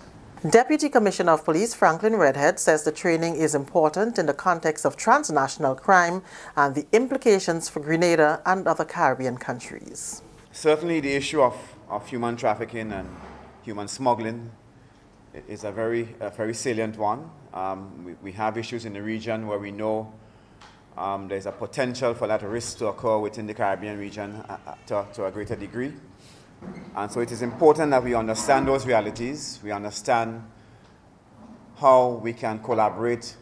Deputy Commissioner of Police Franklin Redhead says the training is important in the context of transnational crime and the implications for Grenada and other Caribbean countries. Certainly the issue of human trafficking and human smuggling is a very salient one. We have issues in the region where we know there's a potential for that risk to occur within the Caribbean region to a greater degree. And so it is important that we understand those realities. We understand how we can collaborate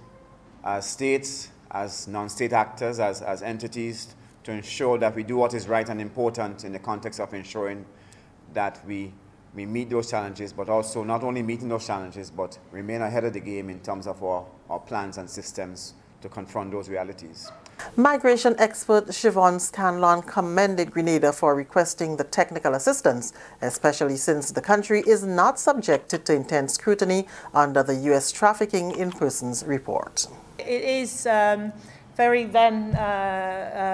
as states, as non-state actors, as entities, to ensure that we do what is right and important in the context of ensuring that we meet those challenges, but also not only meeting those challenges, but remain ahead of the game in terms of our plans and systems to confront those realities. Migration expert Siobhan Scanlon commended Grenada for requesting the technical assistance, especially since the country is not subjected to intense scrutiny under the U.S. Trafficking in Persons report. It is very then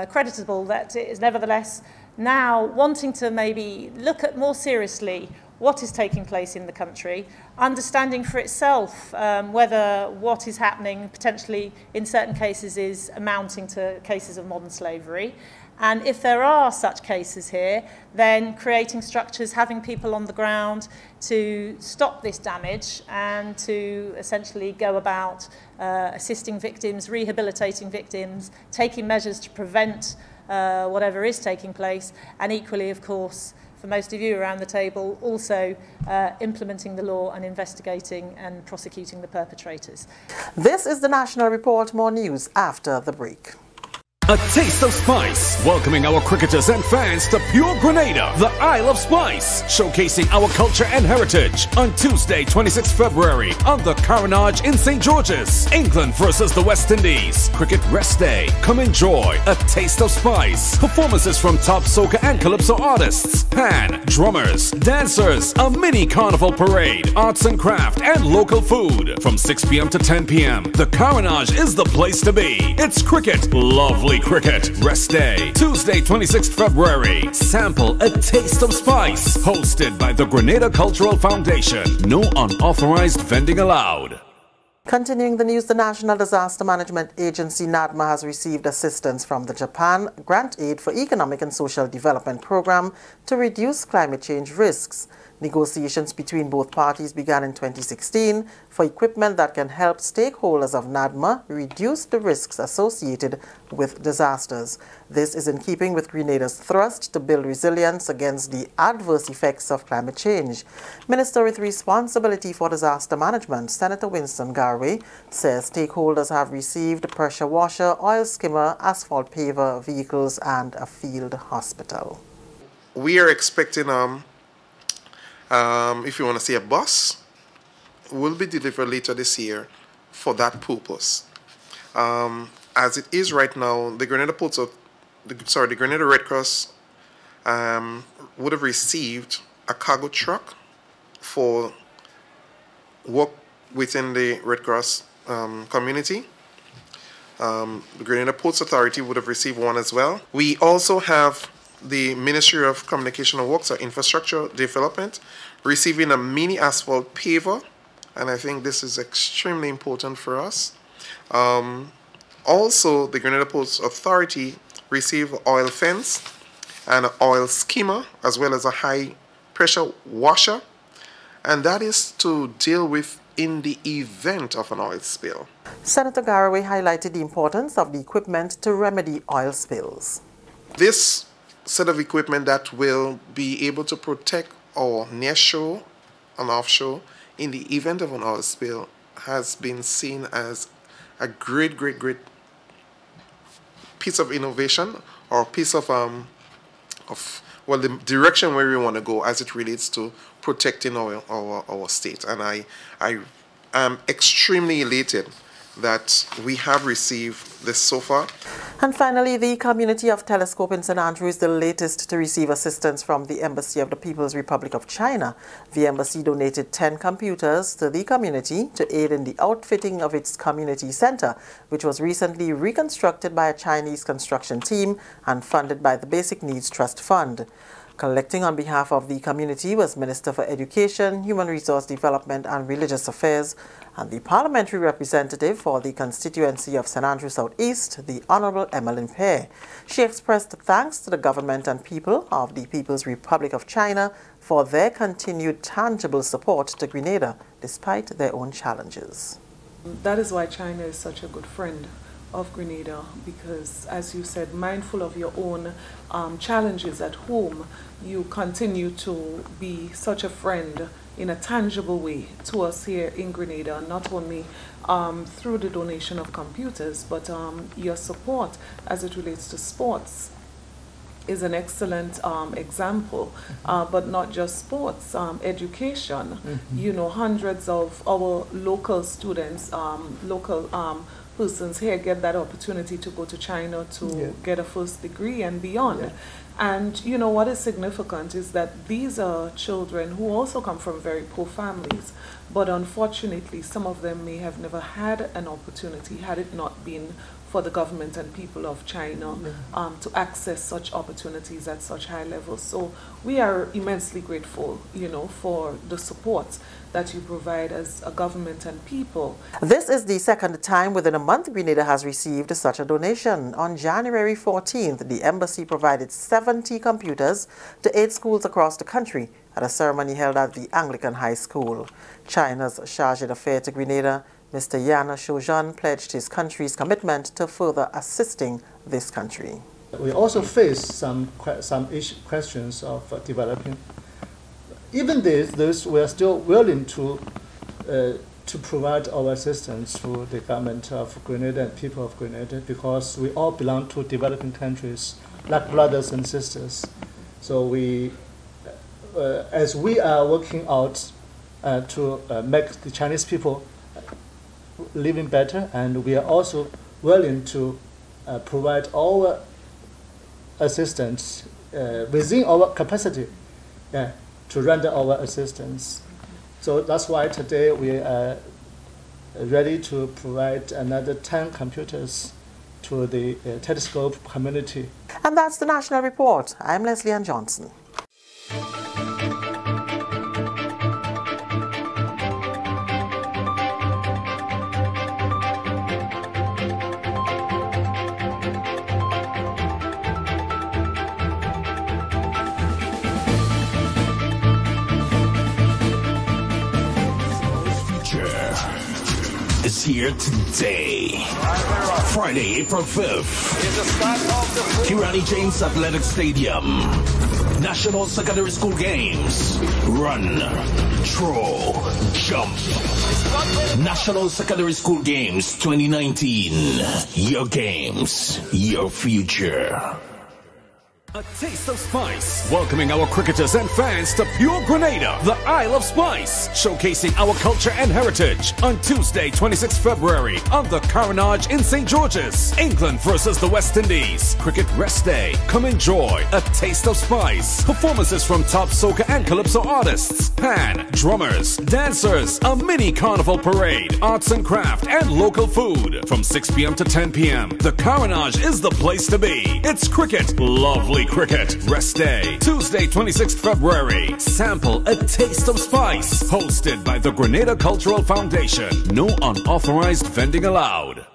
creditable that it is nevertheless now wanting to maybe look at more seriously what is taking place in the country, understanding for itself whether what is happening potentially in certain cases is amounting to cases of modern slavery. And if there are such cases here, then creating structures, having people on the ground to stop this damage and to essentially go about assisting victims, rehabilitating victims, taking measures to prevent whatever is taking place, and equally, of course, for most of you around the table, also implementing the law and investigating and prosecuting the perpetrators. This is the National Report. More news after the break. A taste of spice, welcoming our cricketers and fans to Pure Grenada, the Isle of Spice, showcasing our culture and heritage on Tuesday, 26 February on the Carriacou in St. George's. England versus the West Indies. Cricket Rest Day. Come enjoy a taste of spice. Performances from top soca and calypso artists, pan, drummers, dancers, a mini carnival parade, arts and craft, and local food. From 6 p.m. to 10 p.m. The Carriacou is the place to be. It's cricket, lovely cricket. Rest Day, Tuesday, 26th February. Sample a taste of spice. Hosted by the Grenada Cultural Foundation. No unauthorized vending allowed. Continuing the news, the National Disaster Management Agency, NADMA, has received assistance from the Japan Grant Aid for Economic and Social Development Program to reduce climate change risks. Negotiations between both parties began in 2016 for equipment that can help stakeholders of NADMA reduce the risks associated with disasters. This is in keeping with Grenada's thrust to build resilience against the adverse effects of climate change. Minister with responsibility for disaster management, Senator Winston Garwe, says stakeholders have received pressure washer, oil skimmer, asphalt paver, vehicles, and a field hospital. We are expecting if you want to see a bus, will be delivered later this year for that purpose. As it is right now, the Grenada Red Cross would have received a cargo truck for work within the Red Cross community. The Grenada Ports Authority would have received one as well. We also have the Ministry of Communication and Works or Infrastructure Development receiving a mini asphalt paver, and I think this is extremely important for us. Also, the Grenada Ports Authority received oil fence and an oil skimmer, as well as a high pressure washer, and that is to deal with in the event of an oil spill. Senator Garwe highlighted the importance of the equipment to remedy oil spills. This set of equipment that will be able to protect our nearshore and offshore in the event of an oil spill has been seen as a great piece of innovation, or piece of well, the direction where we want to go as it relates to protecting our state. And I am extremely elated that we have received this so far. And finally, the community of Telescope in St. Andrew is the latest to receive assistance from the Embassy of the People's Republic of China. The embassy donated 10 computers to the community to aid in the outfitting of its community center, which was recently reconstructed by a Chinese construction team and funded by the Basic Needs Trust Fund. Collecting on behalf of the community was Minister for Education, Human Resource Development and Religious Affairs, and the parliamentary representative for the constituency of St. Andrew South East, the Honorable Emmeline Pear. She expressed thanks to the government and people of the People's Republic of China for their continued tangible support to Grenada, despite their own challenges. That is why China is such a good friend of Grenada, because, as you said, mindful of your own challenges at home, you continue to be such a friend in a tangible way to us here in Grenada, not only through the donation of computers, but your support as it relates to sports is an excellent example, but not just sports, education. You know, hundreds of our local students, local persons here get that opportunity to go to China to get a first degree and beyond. And you know what is significant is that these are children who also come from very poor families, but unfortunately some of them may have never had an opportunity had it not been for the government and people of China to access such opportunities at such high levels. So we are immensely grateful, you know, for the support that you provide as a government and people. This is the second time within a month Grenada has received such a donation. On January 14th, the embassy provided 70 computers to 8 schools across the country at a ceremony held at the Anglican High School. China's chargé d'affaires to Grenada, Mr. Yan Shoujan, pledged his country's commitment to further assisting this country. We also face some questions of developing. Even this, we are still willing to provide our assistance to the government of Grenada and people of Grenada, because we all belong to developing countries, like brothers and sisters. So we, as we are working out to make the Chinese people living better, and we are also willing to provide our assistance within our capacity to render our assistance. So that's why today we are ready to provide another 10 computers to the Telescope community. And that's the National Report. I'm Leslie Ann Johnson. is here today. Friday, April 5th. Kirani James Athletic Stadium. National Secondary School Games. Run, throw, jump. National Secondary School Games 2019. Your games, your future. A taste of spice, welcoming our cricketers and fans to Pure Grenada, the Isle of Spice, showcasing our culture and heritage on Tuesday, 26 February on the Carriacou in St. George's. England versus the West Indies. Cricket Rest Day. Come enjoy a taste of spice. Performances from top soca and calypso artists, pan, drummers, dancers, a mini carnival parade, arts and craft, and local food. From 6 p.m. to 10 p.m. The Carriacou is the place to be. It's cricket, lovely cricket. Rest Day, Tuesday, 26th February. Sample a taste of spice. Hosted by the Grenada Cultural Foundation. No unauthorized vending allowed.